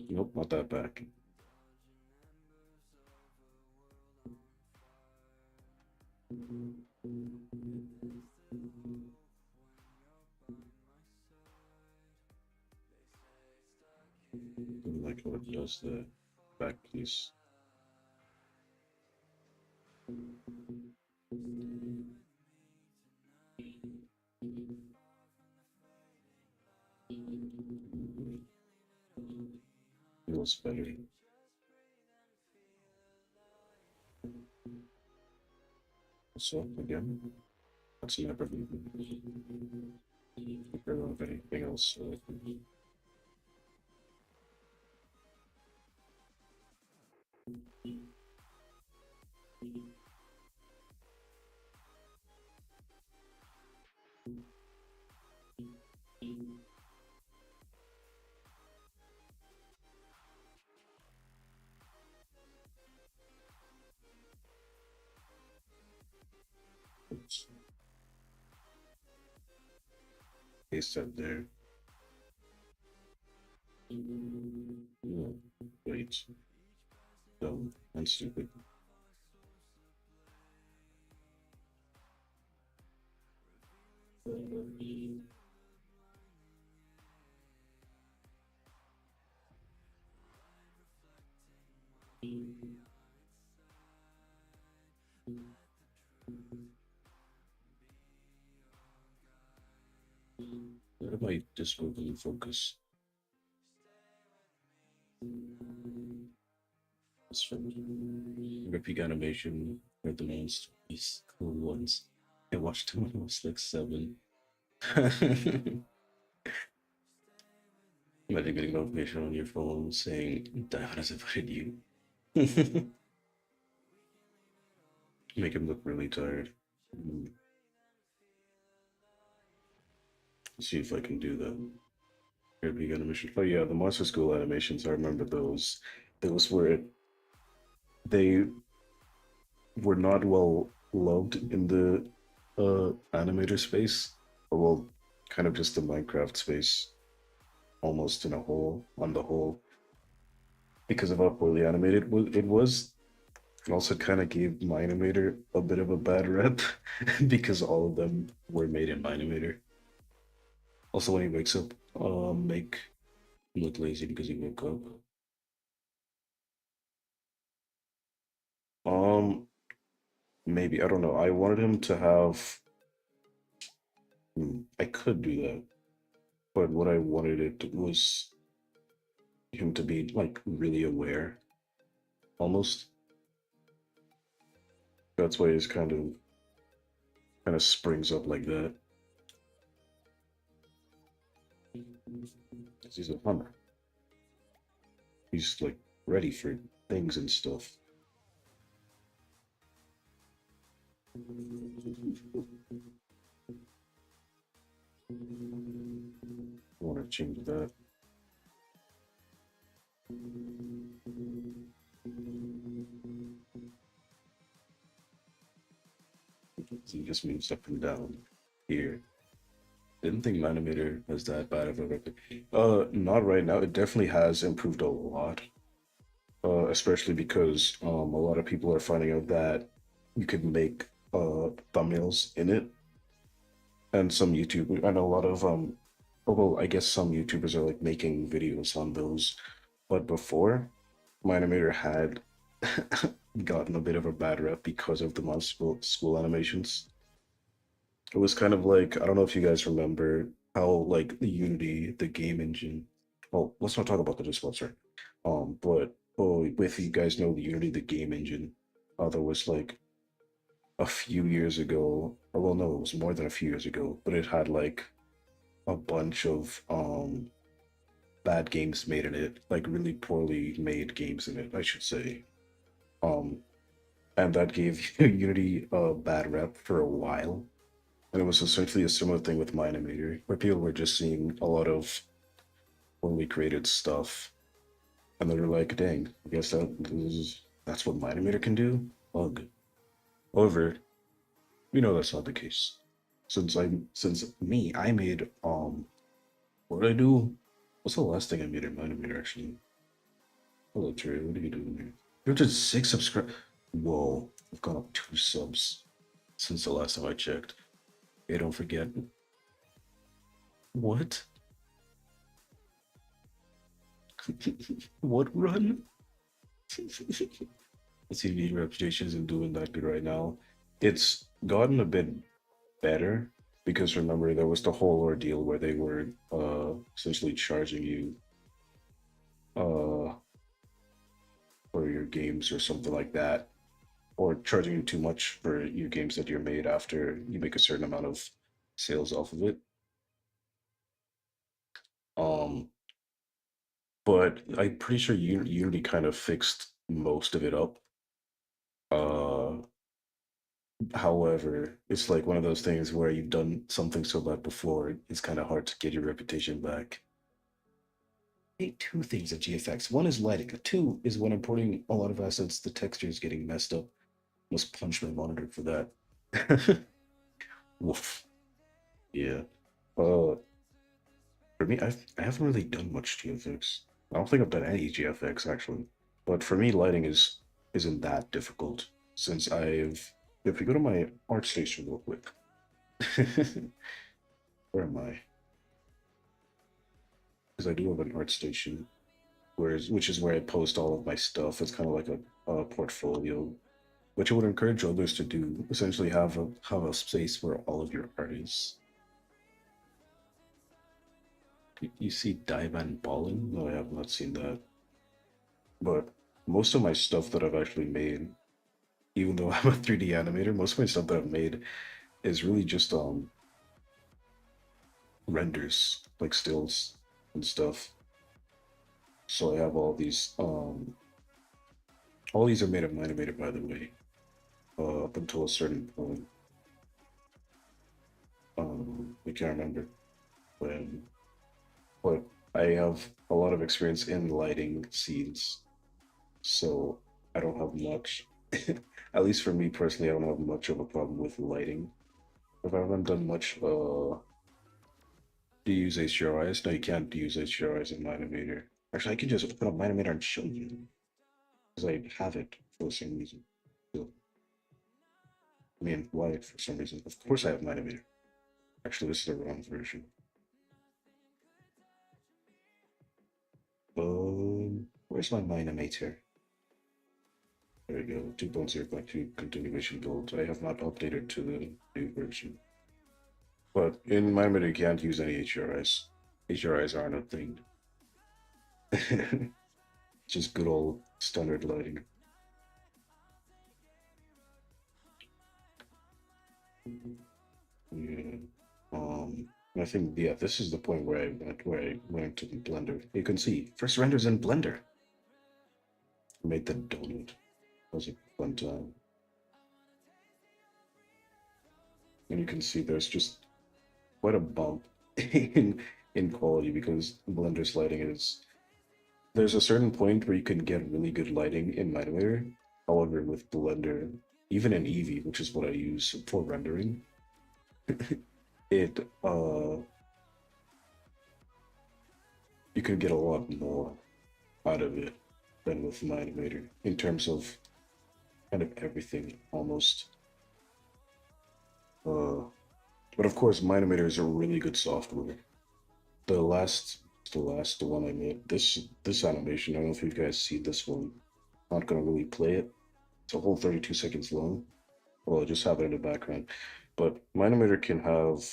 Nope, not that back. Like how it does the back piece. Feels better. So again, that's never been of anything else. Paste that there. Yeah, great. Dumb and stupid. What if I just overly focus? This from Repeat animation are the most these cool ones. I watched them when I was like 7. Imagine getting a notification on your phone saying Diana has invited you. Make him look really tired. See if I can do that. Repeat animation. Oh yeah, the Monster School animations. I remember those. Those were they were not well loved in the animator space, or well, kind of just the Minecraft space, almost in a whole on the whole, because of how poorly animated it was. It also kind of gave Minimator a bit of a bad rep because all of them were made in Minimator. Also, when he wakes up, make You look lazy because you woke up. Um, Maybe I don't know. I wanted him to have. I could do that, but what I wanted it was him to be like really aware, almost. That's why he's kind of springs up like that. 'Cause he's a hunter. He's like ready for things and stuff. I want to change that. So he just moves up and down here. Didn't think Manimator has that bad of a record. Not right now. It definitely has improved a lot. Especially because a lot of people are finding out that you could make thumbnails in it, and some YouTube. I know a lot of although I guess some YouTubers are like making videos on those, but before, my animator had gotten a bit of a bad rep because of the school animations. It was kind of like I don't know if you guys remember how like the Unity, the game engine. Well, let's not talk about the dispenser. But oh, if you guys know the Unity, the game engine, there was like a few years ago. Well, no, it was more than a few years ago, but it had like a bunch of bad games made in it, like really poorly made games in it, I should say. Um, and that gave Unity a bad rep for a while. And it was essentially a similar thing with my animator, where people were just seeing a lot of poorly created stuff, and they were like, "Dang, I guess that's what my animator can do." Ugh. However, we know that's not the case. Since I made what did I do? What's the last thing I made in my animator actually? Hello Trey, what are you doing here? 306 subscribe. Whoa, I've gone up 2 subs since the last time I checked. Hey, don't forget. What? What run? TV reputation isn't doing that good right now. It's gotten a bit better because remember there was the whole ordeal where they were essentially charging you uh for your games or something like that, or charging you too much for your games that you're made after you make a certain amount of sales off of it. Um, but I'm pretty sure Unity kind of fixed most of it up. Uh, However, it's like one of those things where you've done something so bad before, it's kind of hard to get your reputation back. I hate two things at GFX. One is lighting. Two is when importing a lot of assets, the texture is getting messed up. Must punch my monitor for that. Woof. Yeah. Uh, for me, I haven't really done much GFX. I don't think I've done any GFX actually. But for me, lighting isn't that difficult since I've. If we go to my art station real quick, where am I? Because I do have an art station, which is where I post all of my stuff. It's kind of like a portfolio, which I would encourage others to do. Essentially, have a space where all of your art is. You see Diamond Ballin? No, I have not seen that. But most of my stuff that I've actually made, even though I'm a 3D animator, most of my stuff that I've made is really just renders, like stills and stuff. So I have all these are made of Animator, by the way, up until a certain point. I can't remember when, but I have a lot of experience in lighting scenes, so I don't have much. At least for me personally, I don't have much of a problem with lighting. If I haven't done much, do you use HDRIs? No, you can't use HDRIs in Minimator. Actually, I can just open up Minimator and show you because I have it for some reason. So, I mean, why for some reason? Of course, I have Minimator. Actually, this is the wrong version. Where's my animator? There we go. 2.0.2 continuation build. I have not updated to the new version. But in MyMeta, you can't use any HRIs. HRIs aren't a thing. Just good old standard lighting. Yeah. I think this is the point where I went to the Blender. You can see first renders in Blender. Made the donut. That was a fun time. And you can see there's just quite a bump in quality because Blender's lighting is there's a certain point where you can get really good lighting in Animator. However, with Blender, even in Eevee, which is what I use for rendering, it you can get a lot more out of it than with my Animator in terms of kind of everything almost. Uh, but of course, my Animator is a really good software. The last, the one I made, this animation. I don't know if you guys see this one. Not gonna really play it. It's a whole 32 seconds long. Well, I just have it in the background. But my animator can have,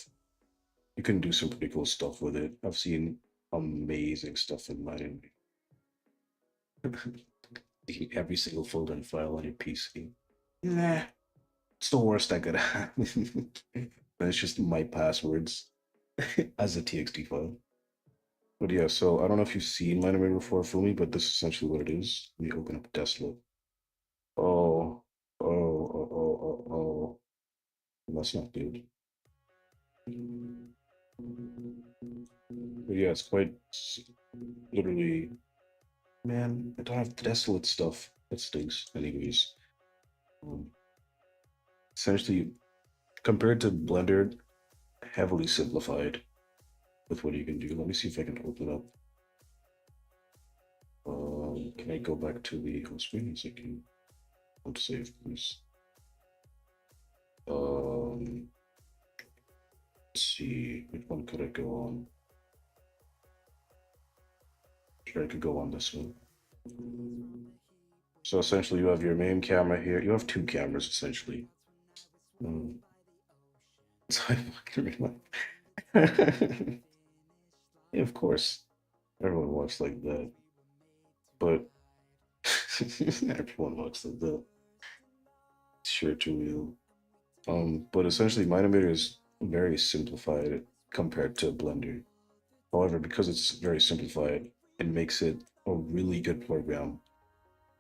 you can do some pretty cool stuff with it. I've seen amazing stuff in my every single folder and file on your PC. Nah, it's the worst I could have. It's just my passwords as a TXT file. But yeah, so I don't know if you've seen my animator before, Fumi, but this is essentially what it is. Let me open up Tesla. Oh, oh. That's not good. But yeah, it's quite literally, man, I don't have desolate stuff. That stinks. Anyways, um, essentially, compared to Blender, heavily simplified with what you can do. Let me see if I can open up. Can I go back to the home screen? Yes, I can. Don't save, please. Let's see, which one could I go on? Sure, I could go on this one. So essentially, you have your main camera here. You have two cameras essentially. Mm. So I fucking remember. Yeah, of course, everyone walks like that, but everyone walks like that. Sure to you. But essentially, Minimator is very simplified compared to Blender. However, because it's very simplified, it makes it a really good program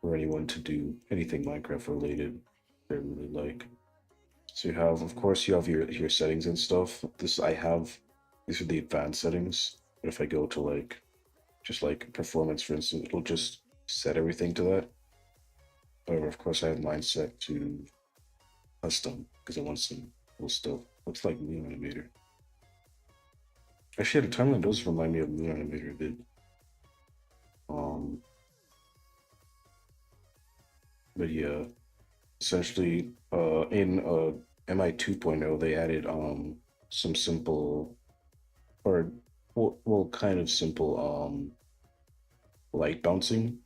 for anyone to do anything Minecraft related they really like. So you have, of course, you have your settings and stuff. These are the advanced settings. But if I go to like, just like performance, for instance, it'll just set everything to that. However, of course, I have mine set to custom because I want some cool stuff. Looks like Moon Animator. Actually, the timeline does remind me of Moon Animator a bit. Um, but yeah, essentially, in MI 2.0, they added some simple or well, kind of simple light bouncing,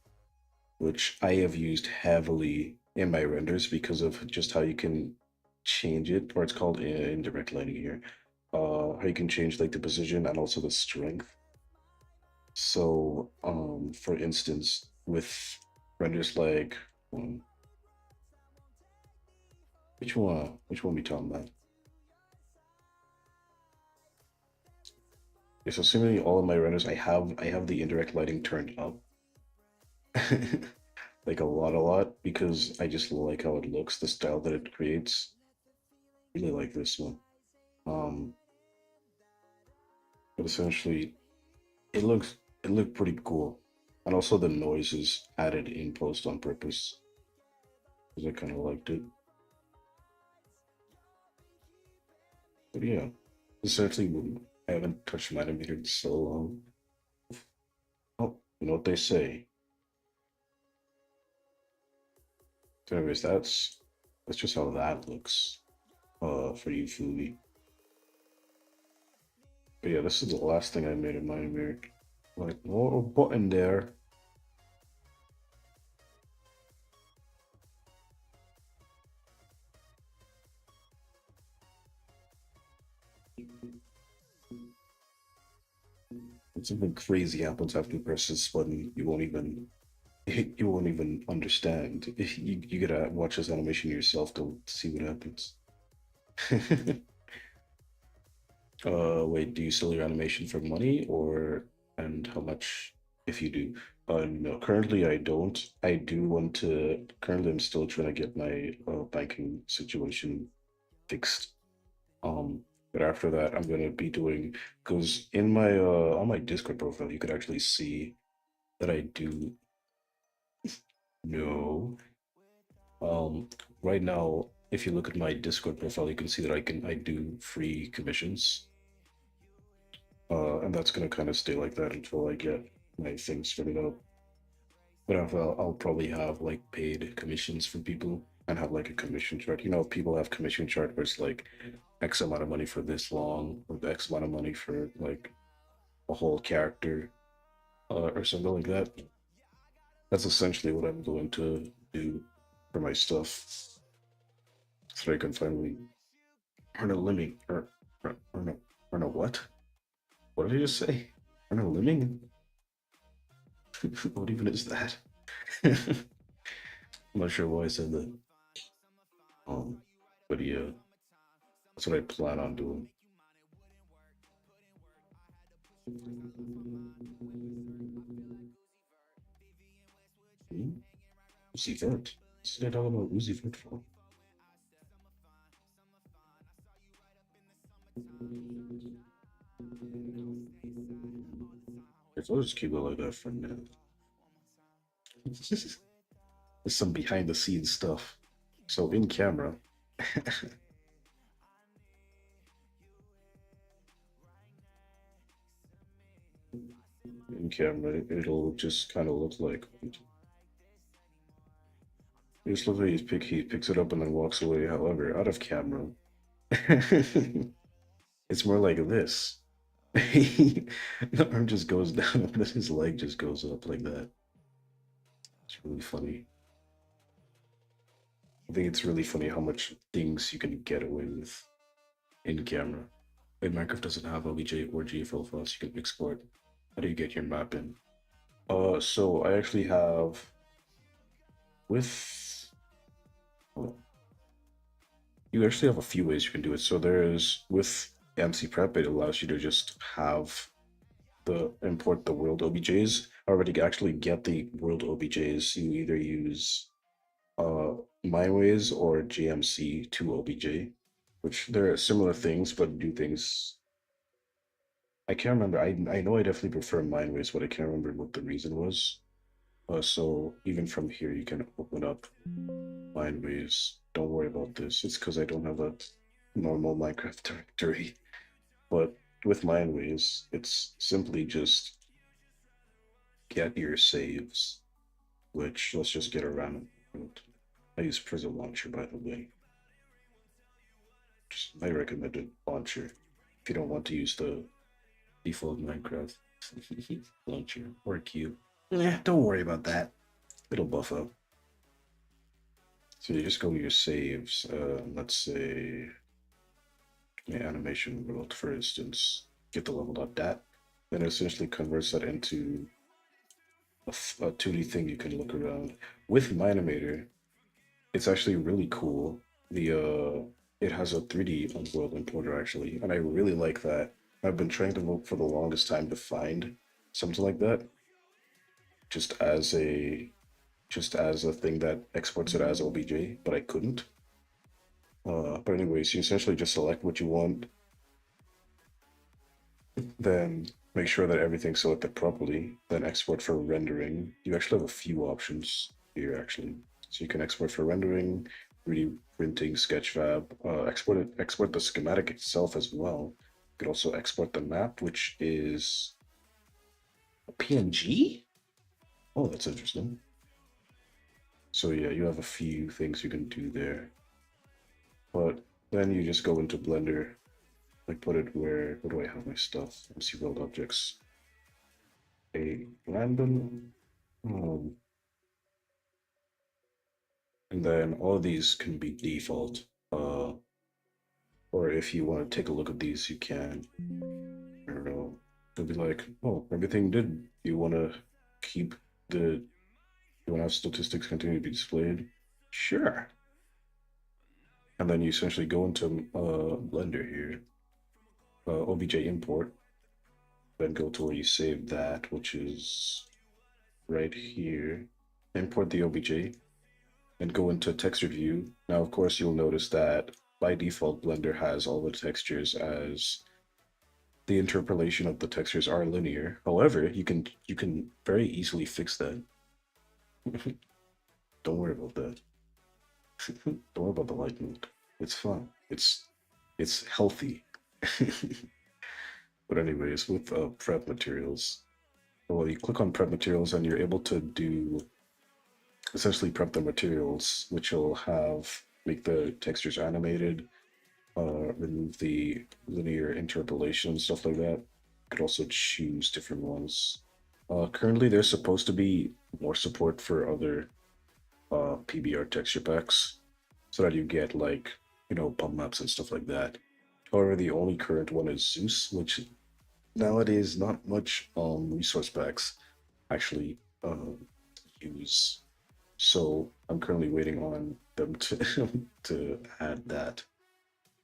which I have used heavily in my renders because of just how you can change it, or it's called indirect lighting here. How you can change like the position and also the strength. So, for instance, with renders like which one we talking about? Yeah, so similarly, all of my renders, I have the indirect lighting turned up, like a lot, because I just like how it looks, the style that it creates. Really like this one. Um, but essentially, it looked pretty cool, and also the noise is added in post on purpose because I kind of liked it. But yeah, essentially, I haven't touched Metameter in so long. Oh, you know what they say. So anyways, that's just how that looks. For you, Flutie. But yeah, this is the last thing I made in Metameter. Like, little button there. If something crazy happens after you press this button, you won't even understand. You gotta watch this animation yourself to see what happens. Wait, do you sell your animation for money or and how much if you do? No, currently I don't. I do want to. Currently, I'm still trying to get my banking situation fixed. Um, but after that, I'm gonna be doing because in my on my Discord profile, you could actually see that I do no. Right now, if you look at my Discord profile, you can see that I do free commissions. And that's gonna kind of stay like that until I get my things figured out. But I'll probably have like paid commissions for people and have like a commission chart. You know, people have commission chart where it's like X amount of money for this long, or X amount of money for like a whole character, or something like that. That's essentially what I'm going to do for my stuff, so I can finally earn a living. Earn a what? What did I just say? Earn a living? What even is that? I'm not sure why I said that. Um, but yeah, that's what I plan on doing. Hmm? Uzi Vert. What's they talking about Uzi Vert for? If I just keep it like that for now. There's some behind the scenes stuff. So in camera, in camera, it'll just kind of look like it just looks like he picks it up and then walks away. However, out of camera, it's more like this. The arm just goes down and then his leg just goes up like that. It's really funny. I think it's really funny how much things you can get away with in camera. Like Minecraft doesn't have OBJ or GFL files you can export. How do you get your map in? So I actually have with well, you actually have a few ways you can do it. So there's with MC Prep, it allows you to just have the import the world OBJs. Already actually get the world OBJs. You either use uh Mineways or JMC to OBJ, which they're similar things but do things. I can't remember. I know I definitely prefer Mineways, but I can't remember what the reason was. So even from here, you can open up Mineways. Don't worry about this. It's because I don't have a normal Minecraft directory. But with Mineways, it's simply just get your saves, which let's just get around. I use Prism Launcher, by the way. Just my recommended launcher if you don't want to use the default Minecraft launcher or cube. Yeah, don't worry about that. It'll buff up. So you just go to your saves. Let's say animation world, for instance. Get the level.dat. Then it essentially converts that into a 2D thing you can look around. With Minimator, it's actually really cool. It has a 3D world importer actually, and I really like that. I've been trying to look for the longest time to find something like that, just as a just as a thing that exports it as OBJ, but I couldn't. But anyways, you essentially just select what you want, then make sure that everything's selected properly, then export for rendering. You actually have a few options here actually. So you can export for rendering, 3D printing, Sketchfab, export the schematic itself as well. You could also export the map, which is a PNG. Oh, that's interesting. So yeah, you have a few things you can do there. But then you just go into Blender, like put it where do I have my stuff? MC World Objects. A random, um, and then all of these can be default. Or if you want to take a look at these, you can. I don't know. It'll be like, oh, everything did. You want to keep the, you want to have statistics continue to be displayed? Sure. And then you essentially go into Blender here, OBJ import, then go to where you save that, which is right here. Import the OBJ and go into texture view. Now, of course, you'll notice that by default, Blender has all the textures as the interpolation of the textures are linear. However, you can very easily fix that. Don't worry about that. Don't worry about the light mode. It's fun. It's healthy. But anyways, with prep materials, well, you click on prep materials and you're able to do essentially prep the materials, which will have make the textures animated, remove the linear interpolation and stuff like that. You could also choose different ones. Currently, there's supposed to be more support for other PBR texture packs, so that you get like bump maps and stuff like that. However, the only current one is Zeus, which nowadays not much resource packs actually use. So I'm currently waiting on them to to add that.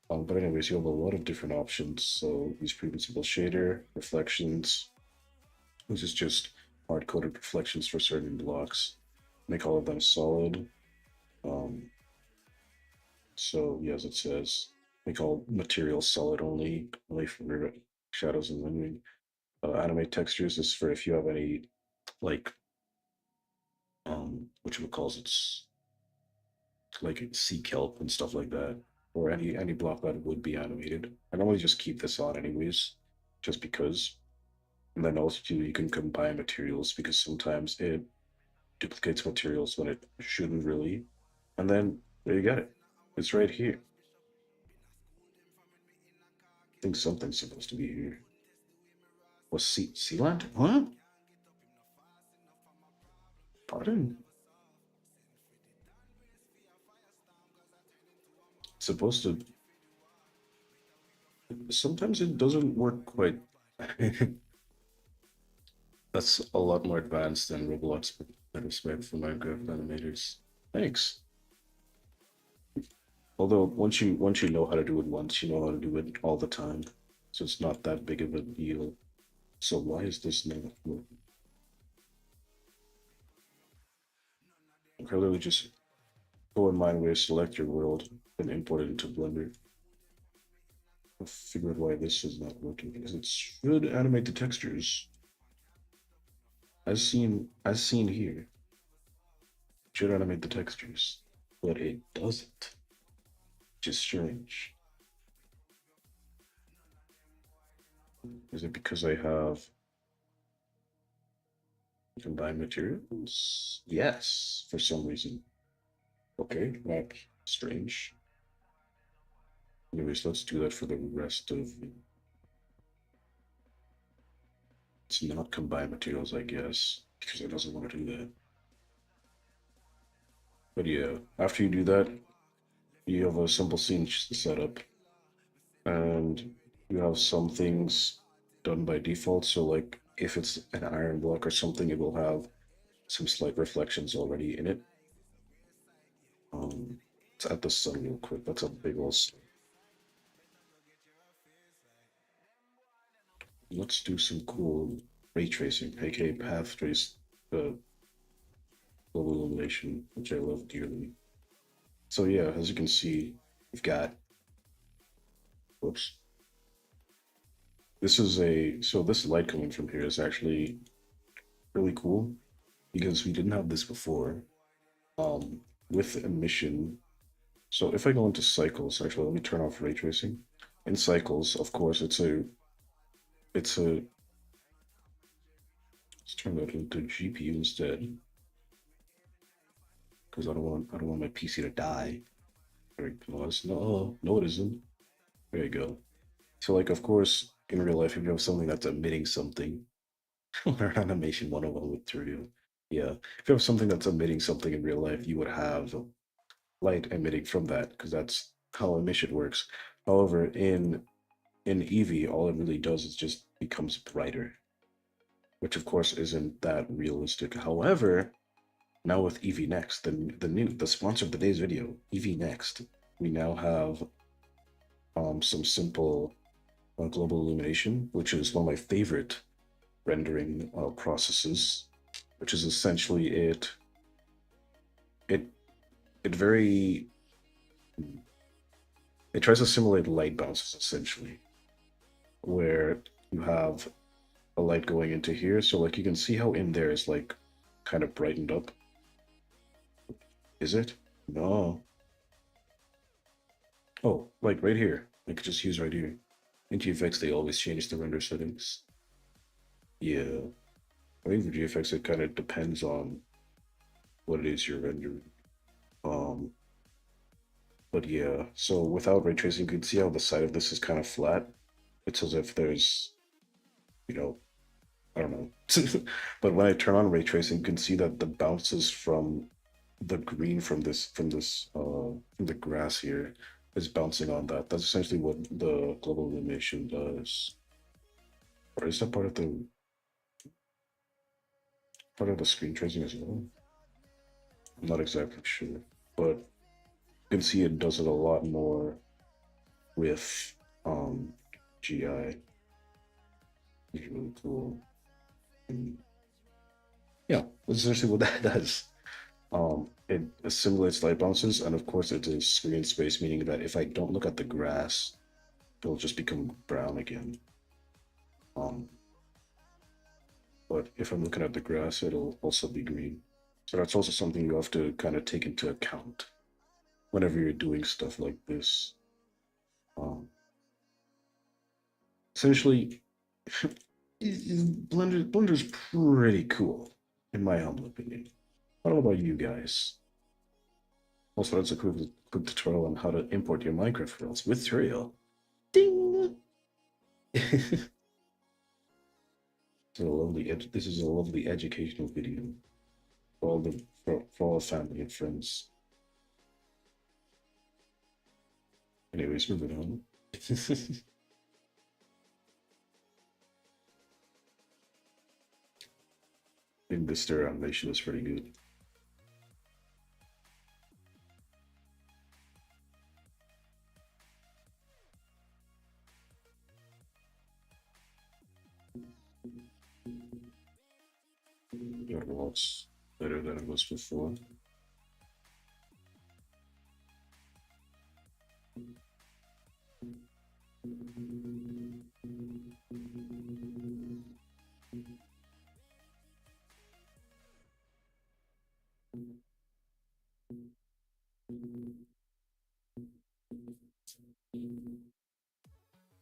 But anyways, you have a lot of different options. So use pre-principal shader, reflections, which is just hard-coded reflections for certain blocks. Make all of them solid. Um, so yes, it says make all materials solid only for shadows and lighting. Animate textures is for if you have any like what you calls it's like sea kelp and stuff like that, or any block that would be animated. I normally just keep this on anyways, just because. And then also too, you can combine materials because sometimes it duplicates materials when it shouldn't really. And then there you got it. It's right here. I think something's supposed to be here. Was Sealand? Huh? Pardon? It's supposed to. Sometimes it doesn't work quite. That's a lot more advanced than Roblox, but I respect for Minecraft animators. Thanks. Although once you know how to do it once, you know how to do it all the time. So it's not that big of a deal. So why is this not working? Literally just go in Mineway, select your world, and import it into Blender. I figured why this is not working because it should animate the textures. As seen here. It should animate the textures. But it doesn't. Which is strange. Is it because I have combined materials? Yes, for some reason. Okay, that's strange. Anyways, let's do that for the rest of it's not combined materials, I guess, because it doesn't want to do that. But yeah, after you do that, you have a simple scene setup, and you have some things done by default. So like if it's an iron block or something, it will have some slight reflections already in it. Let's add the sun real quick. That's a big old. Let's do some cool ray tracing, aka path trace, uh, global illumination, which I love dearly. So yeah, as you can see, we've got. Whoops. This light coming from here is actually really cool because we didn't have this before. Um, with emission. So if I go into cycles, actually, let me turn off ray tracing. In cycles, of course, it's a let's turn that into GPU instead because I don't want my PC to die. There it goes. No, it isn't. There you go. So like, of course, in real life, if you have something that's emitting something, learn animation 101 with Turio. Yeah, if you have something that's emitting something in real life, you would have light emitting from that because that's how emission works. However, in Eevee, all it really does is just becomes brighter, which of course isn't that realistic. However, now with Eevee Next, the sponsor of today's video, Eevee Next, we now have some simple global illumination, which is one of my favorite rendering processes, which is essentially it it very it tries to simulate light bounces essentially, where you have a light going into here. So like you can see how in there is like kind of brightened up. Is it? No. Oh, like right here. I could just use right here. In GFX, they always change the render settings. Yeah. I think for GFX, it kind of depends on what it is you're rendering. Um, but yeah, so without ray tracing, you can see how the side of this is kind of flat. It's as if there's, you know, I don't know. But when I turn on ray tracing, you can see that the bounces from the green from the grass here is bouncing on that. That's essentially what the global illumination does. Or is that part of the screen tracing as well? I'm not exactly sure, but you can see it does it a lot more with GI. It's really cool. And yeah, that's essentially what that does. It simulates light bounces, and of course it is screen space, meaning that if I don't look at the grass, it'll just become brown again. Um, but if I'm looking at the grass, it'll also be green. So that's also something you have to kind of take into account whenever you're doing stuff like this. Um, Essentially, Blender's pretty cool, in my humble opinion. I don't know about you guys. Also, that's a quick tutorial on how to import your Minecraft files with Turiel. Ding! This is a lovely educational video for all the family and friends. Anyways, moving on. I think this stir animation is pretty good. It looks better than it was before.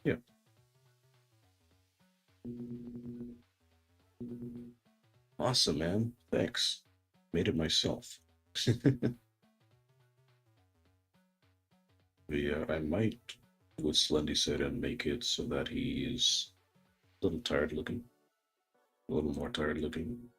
Yeah. Awesome, man. Thanks. Made it myself. But yeah, I might do what Slendy said and make it so that he is a little tired looking. A little more tired looking.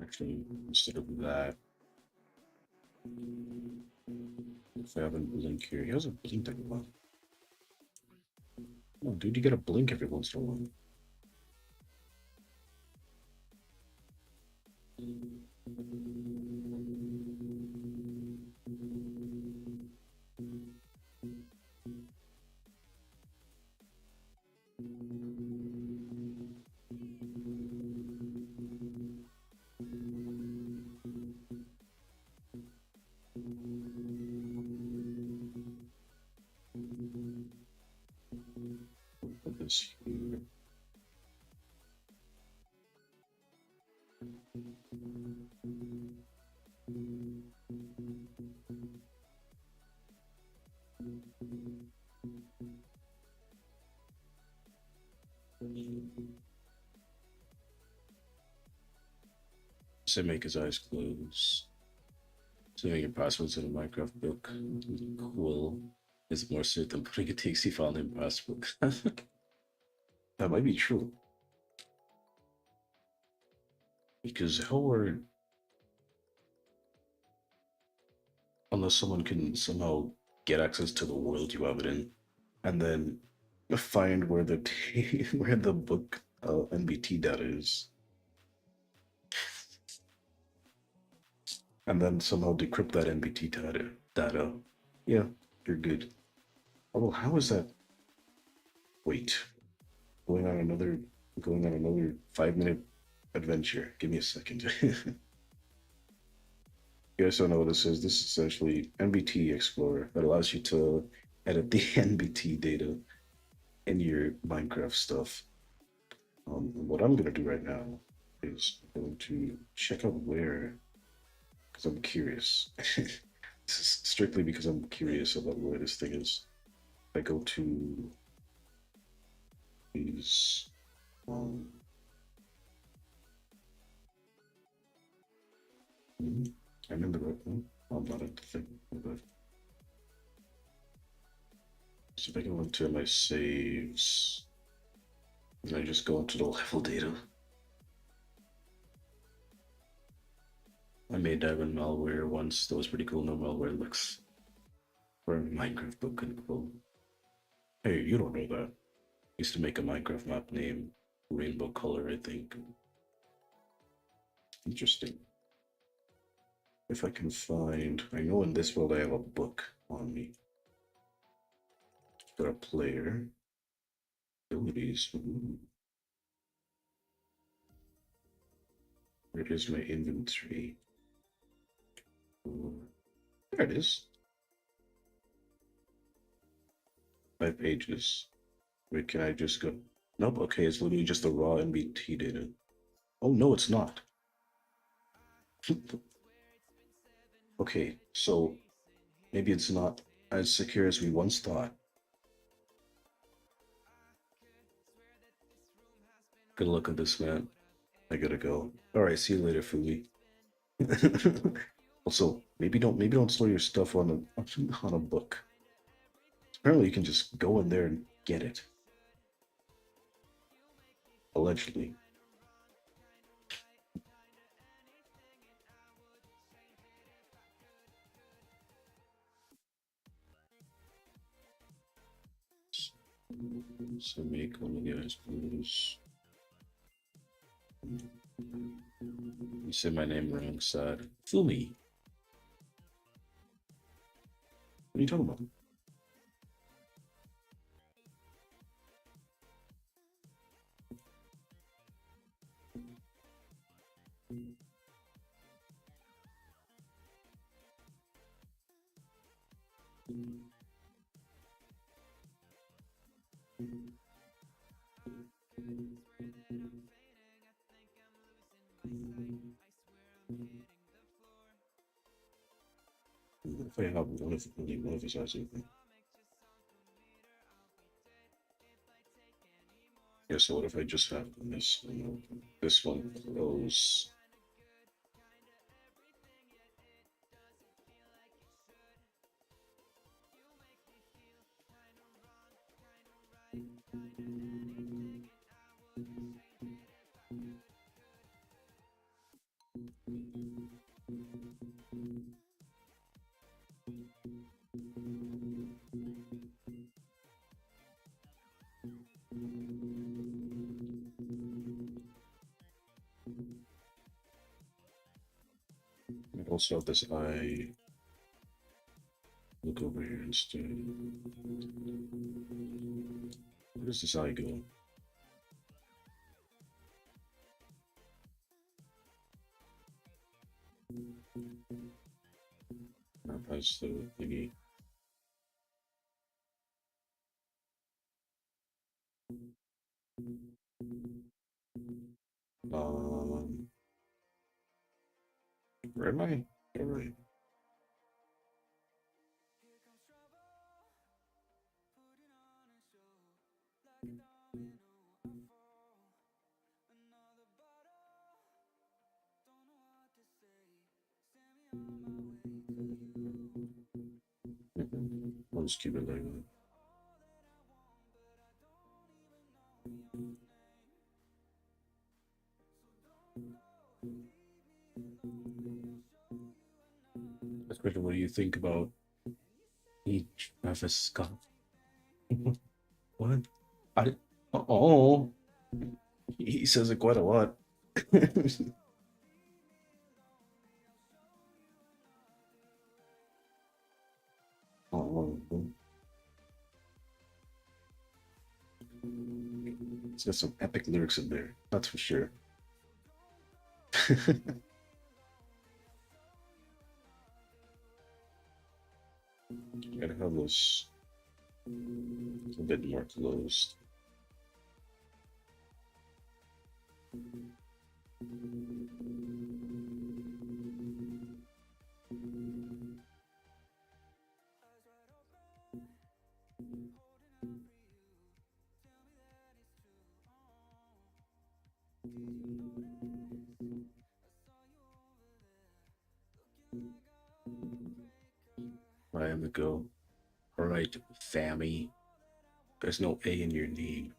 Actually, instead of that, if I have a blink here, he hasn't blinked in a while. Oh, dude, you gotta blink every once in a while. Put this here. So make his eyes close. Saving your passwords in a Minecraft book. Cool. Is more suit than putting a TXT file in passbook. That might be true. Because how are, unless someone can somehow get access to the world you have it in, and then find where the where the book NBT data is, and then somehow decrypt that NBT data. Yeah, you're good. Although, how is that? Wait, going on another going on another 5 minute adventure. Give me a second. You guys don't know what this is. This is essentially NBT Explorer that allows you to edit the NBT data in your Minecraft stuff. What I'm gonna do right now is I'm going to check out where, because I'm curious. This is strictly because I'm curious about where this thing is. I go to these. Um, I'm in the right one. I'm not at the thing. But so if I go into my saves, and I just go into the level data. I made diamond malware once. That was pretty cool. No malware looks for a Minecraft book and cool. Hey, you don't know that. Used to make a Minecraft map name Rainbow Color, I think. Interesting. If I can find, I know in this world I have a book on me. Got a player. Abilities. Ooh. Where is my inventory? Ooh. There it is. 5 pages. Wait, can I just go? Nope. Okay, it's literally just the raw NBT data. Oh no, it's not. Okay, so maybe it's not as secure as we once thought. Good luck on this, man. I gotta go. All right, see you later, Fuli. Also, maybe don't store your stuff on a book. Apparently, you can just go in there and get it. Allegedly. So make one of the eyes blues. You said my name wrong side. Fumi. What are you talking about? If I have only one of his eyes open. Yeah, so what if I just have this one open? This one close. I also have this eye. Look over here instead. Where does this eye go? That's the thingy. Um, where am I? All right. just keep it like that. Especially what do you think about each Travis Scott? What? I oh, he says it quite a lot. Oh, he's got some epic lyrics in there, that's for sure. Gotta have those a bit more closed. I am the go. All right, fammy. There's no A in your name.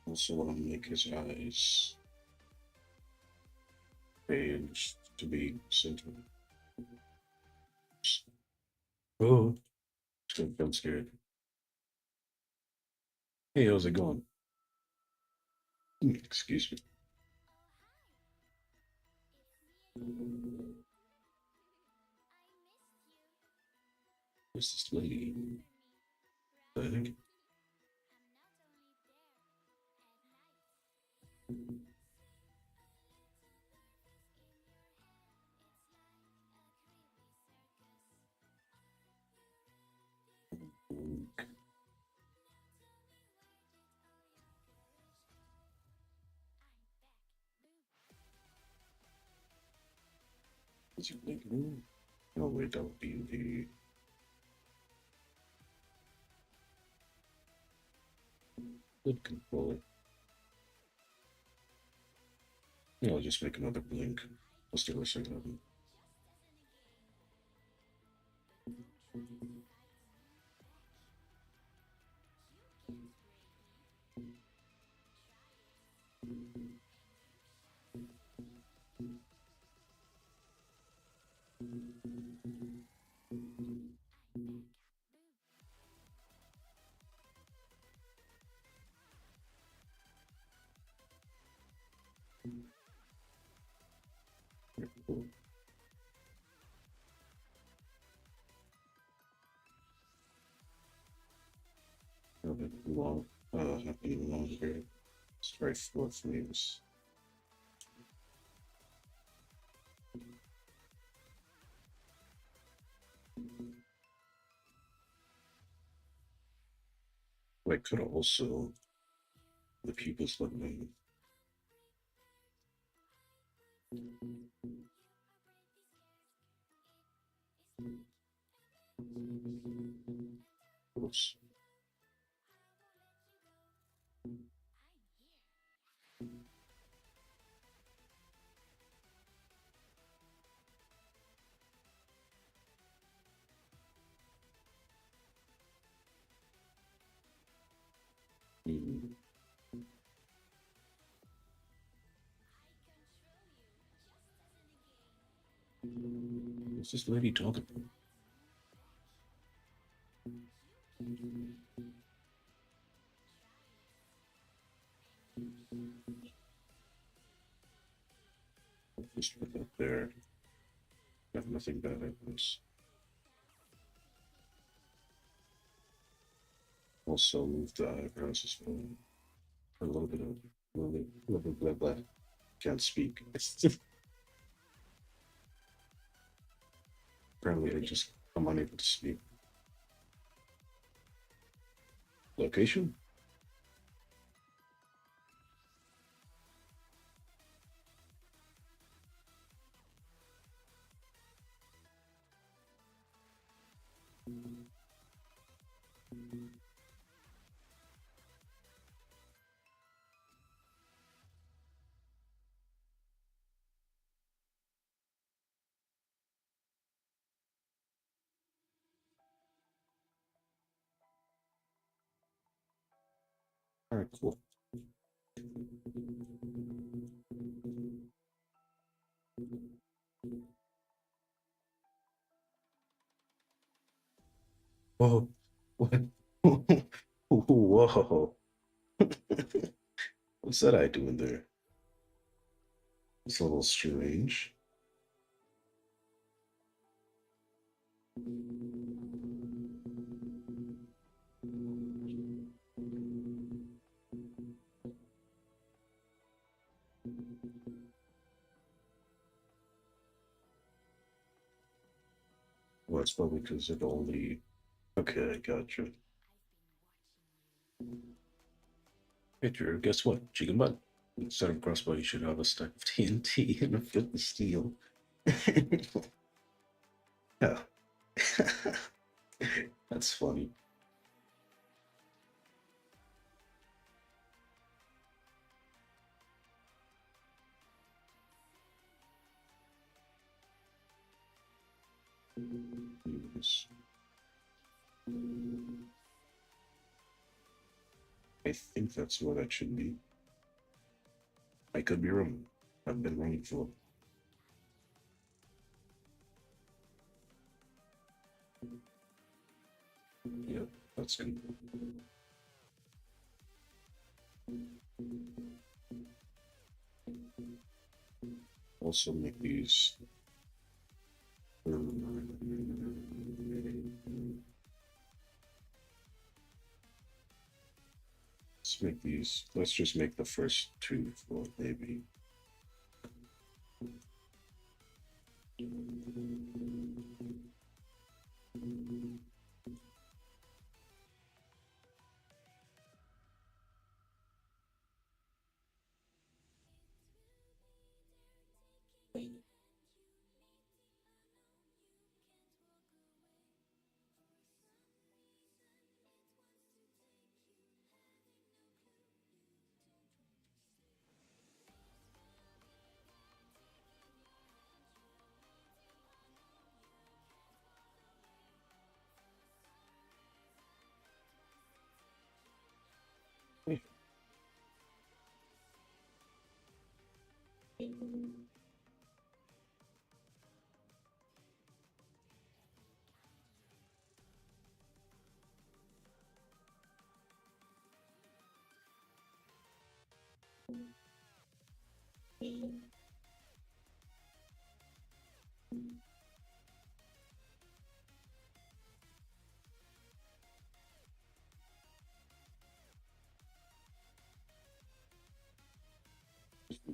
Also want to make his eyes beige to be centered. Oh, I'm scared. Hey, how's it going? Excuse me. What's this lady? I think. Is it like, no, wait, that would be the good controller. Yeah, I'll just make another blink. Let's do a second of it. Cool. A bit long, happy longer. Straight four frames. I could also the pupils let me. Oops. Mm. What's this lady talking about? Just put that there. Got nothing bad happens. also move the eyebrows as well. A little bit of a little bit blah blah. Can't speak. Apparently, I'm unable to speak. Location? All right, cool. Whoa, what? Whoa, what's that I doing there? It's a little strange. Well, it's probably because it only. Okay, I got you. Hey, Drew, guess what? Chicken butt. Instead of crossbow, you should have a stack of TNT and a flip of steel. Yeah. That's funny. Yes. I think that's what it should be. I could be wrong. I've been wrong before. Yeah, that's good. Also make these. Let's make these. Let's just make the first two for maybe.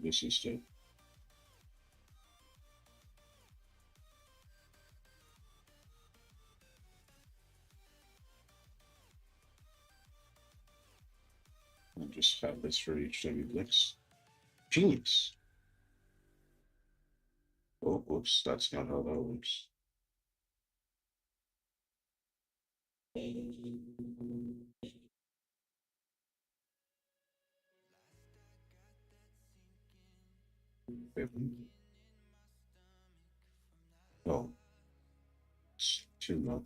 This instead. I'll just have this for each time you blinks. Genius. Oh, whoops, that's not how that works. Oh, it's too much.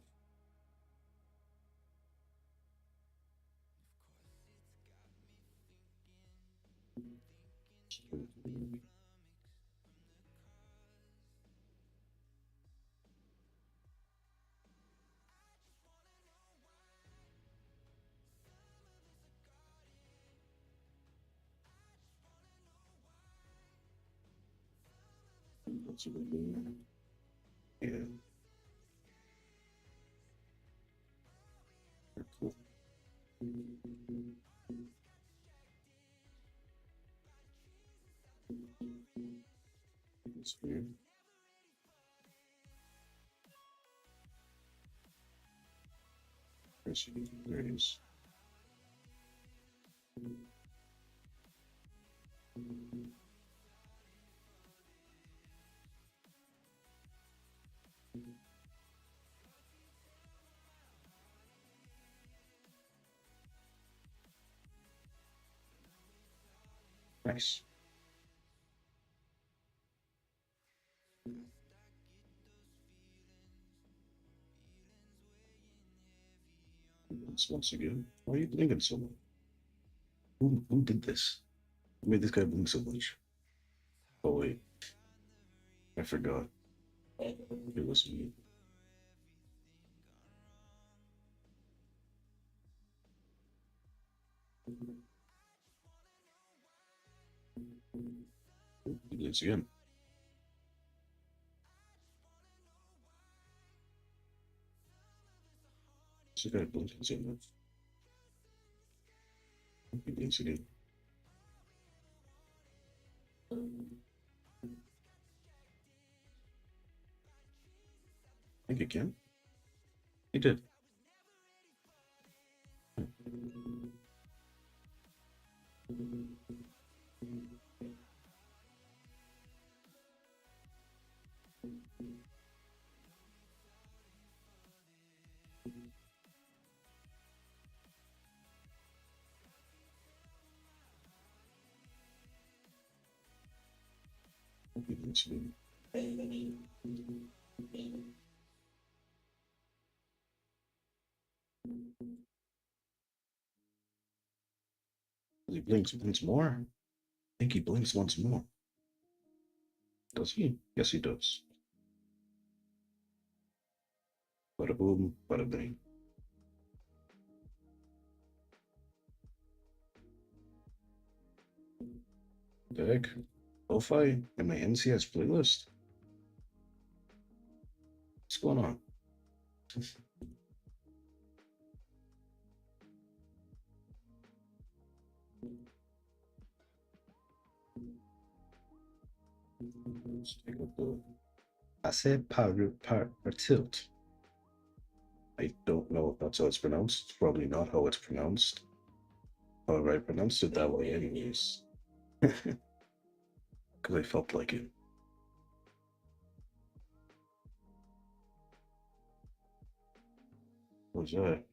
That's a good thing. Yeah, cool. It's weird. There it is. Nice. Once again. Why are you blinking so much? Who did this? Who made this guy blink so much? Oh wait, I forgot. It was me. He blinks again. This guy blinking so much. He blinks again. Think again? He did. He blinks again. He blinks once more. I think he blinks once more. Does he? Yes, he does. Bada boom, bada bing. The heck? Lo-fi in my NCS playlist? What's going on? Let's take up the Passe par tilt. I don't know if that's how it's pronounced. It's probably not how it's pronounced. However, I pronounced it that way anyways. Because I felt like it. What was that?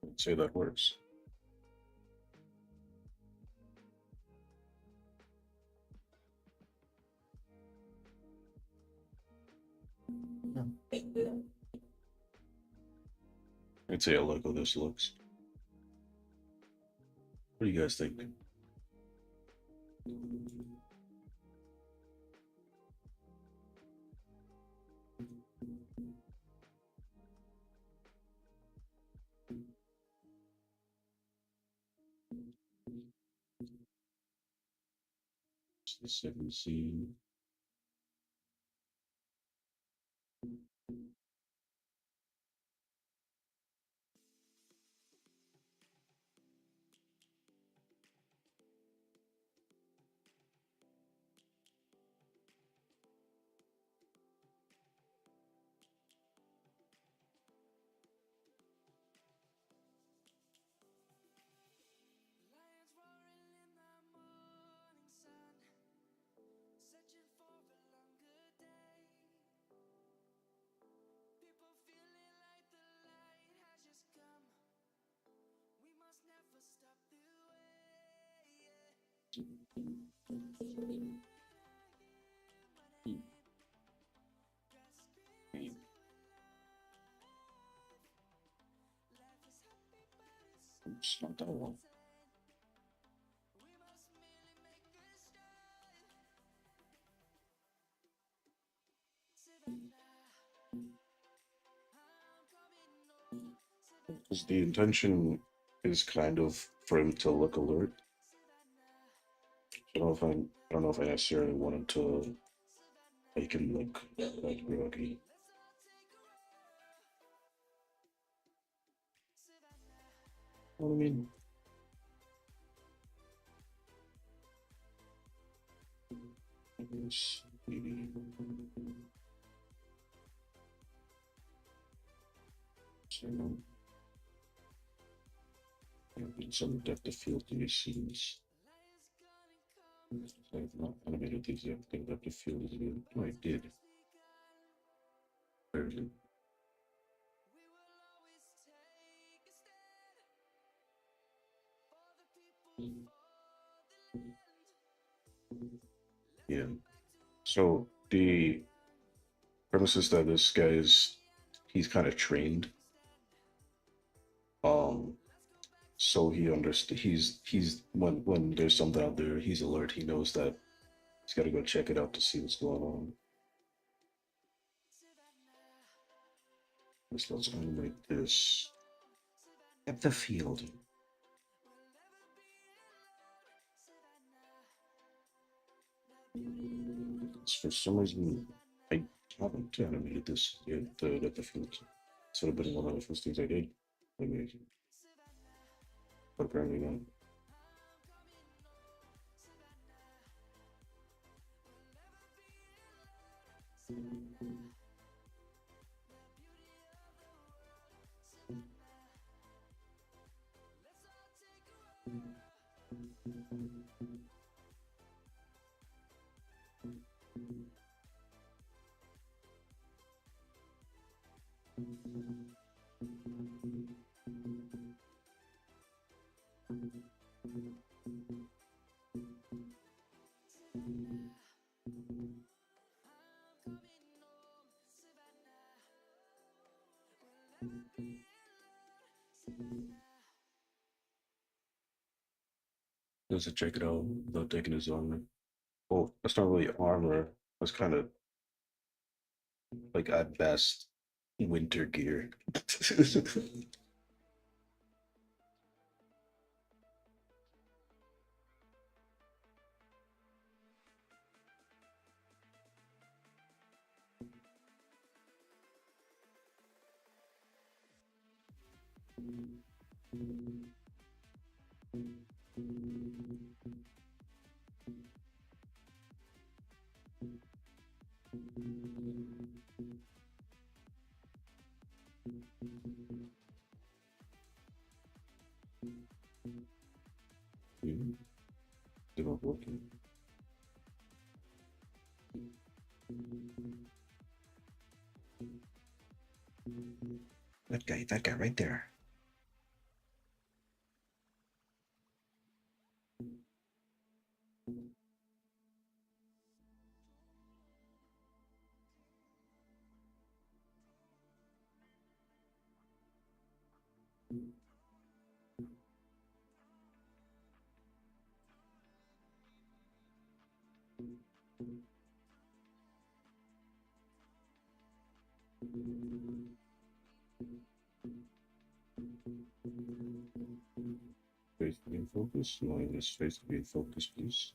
I'd say that works. I'd say I like how this looks. What do you guys think? It's the 17. Oops, not that one. Because the intention is kind of for him to look alert. I don't know if I necessarily wanted to make him look like groggy. Well, I mean, I guess maybe some, some depth of field in these scenes. I've not animated these yet. The depth of field is good. Oh, I did. Barely. Yeah. So the premise is that this guy is he's kind of trained. Um, so he understands. He's when there's something out there, he's alert. He knows that he's got to go check it out to see what's going on. Let's animate this at the field. For some reason, I haven't animated this yet. At the field. This would have been one of the first things I did. Maybe, but apparently not. Does it check it out without taking his armor? Well, that's not really armor. That's kind of like at best winter gear. They're not working. That guy right there. Face to be in focus. No, this face to be in focus, please.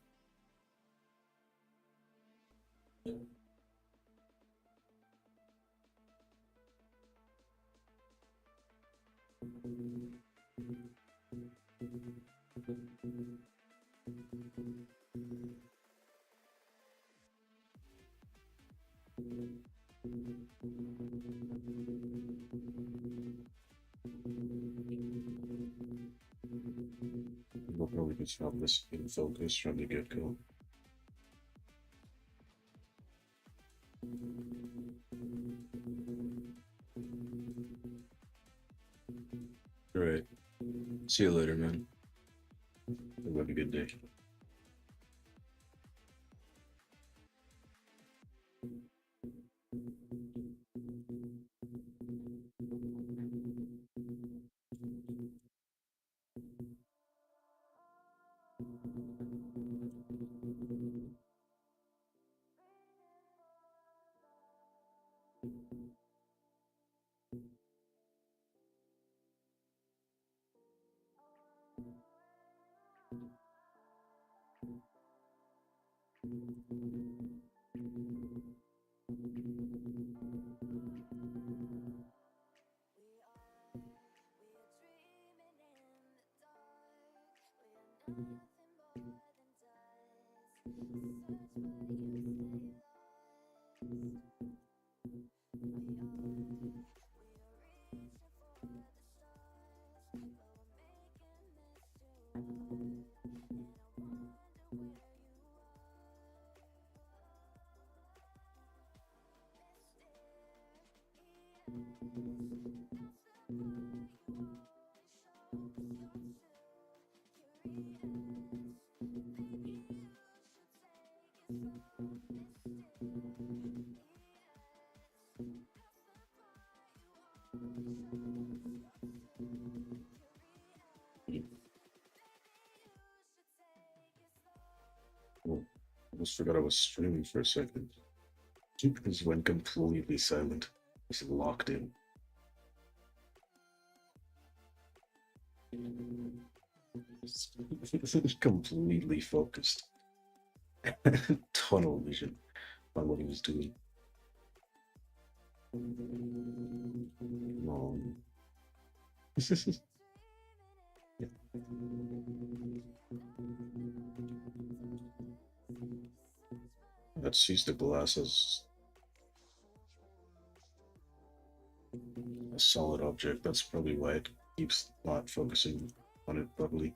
We'll probably just have this in focus from the get go. All right. See you later, man. Have a good day. Oh, I almost forgot I was streaming for a second. It just went completely silent. It's locked in. Completely focused. Tunnel vision on what he was doing. Um, let's use the glass as a solid object. That's probably why it keeps not focusing on it properly.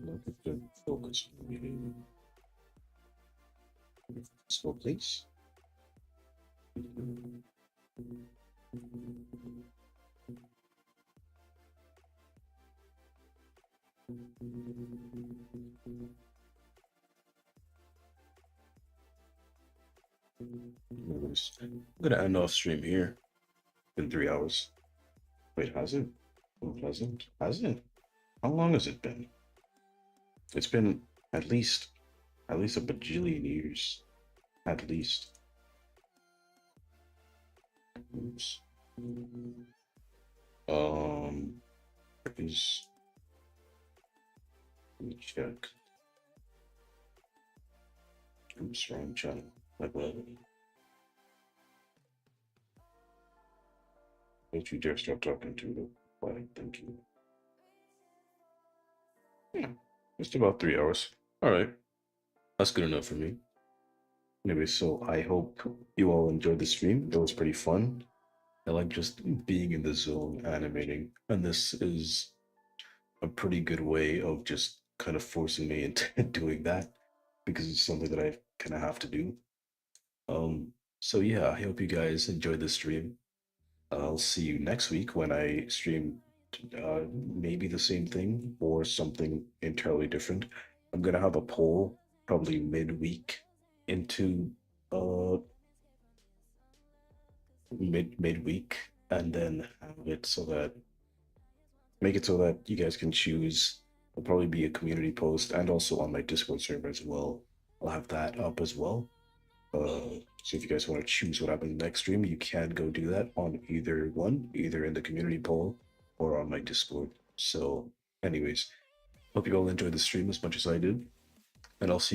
Look at the focus. Slow place. I'm gonna end off stream here in 3 hours. Wait, has it? Oh, it hasn't? Has it? How long has it been? It's been at least a bajillion years. At least. Oops. Um is let me check. I'm sorry, I'm trying to like what? Don't you dare start talking to the why, thank you. Yeah. Just about 3 hours. Alright. That's good enough for me. Anyway, so I hope you all enjoyed the stream. It was pretty fun. I like just being in the zone animating. And this is a pretty good way of just kind of forcing me into doing that because it's something that I kind of have to do. Um, so yeah, I hope you guys enjoyed the stream. I'll see you next week when I stream maybe the same thing or something entirely different. I'm gonna have a poll probably midweek into uh midweek and then have it so that make it so that you guys can choose. It'll probably be a community post and also on my Discord server as well. I'll have that up as well. So if you guys want to choose what happens next stream, you can go do that on either one, either in the community poll or on my Discord. So, anyways, hope you all enjoyed the stream as much as I did, and I'll see you.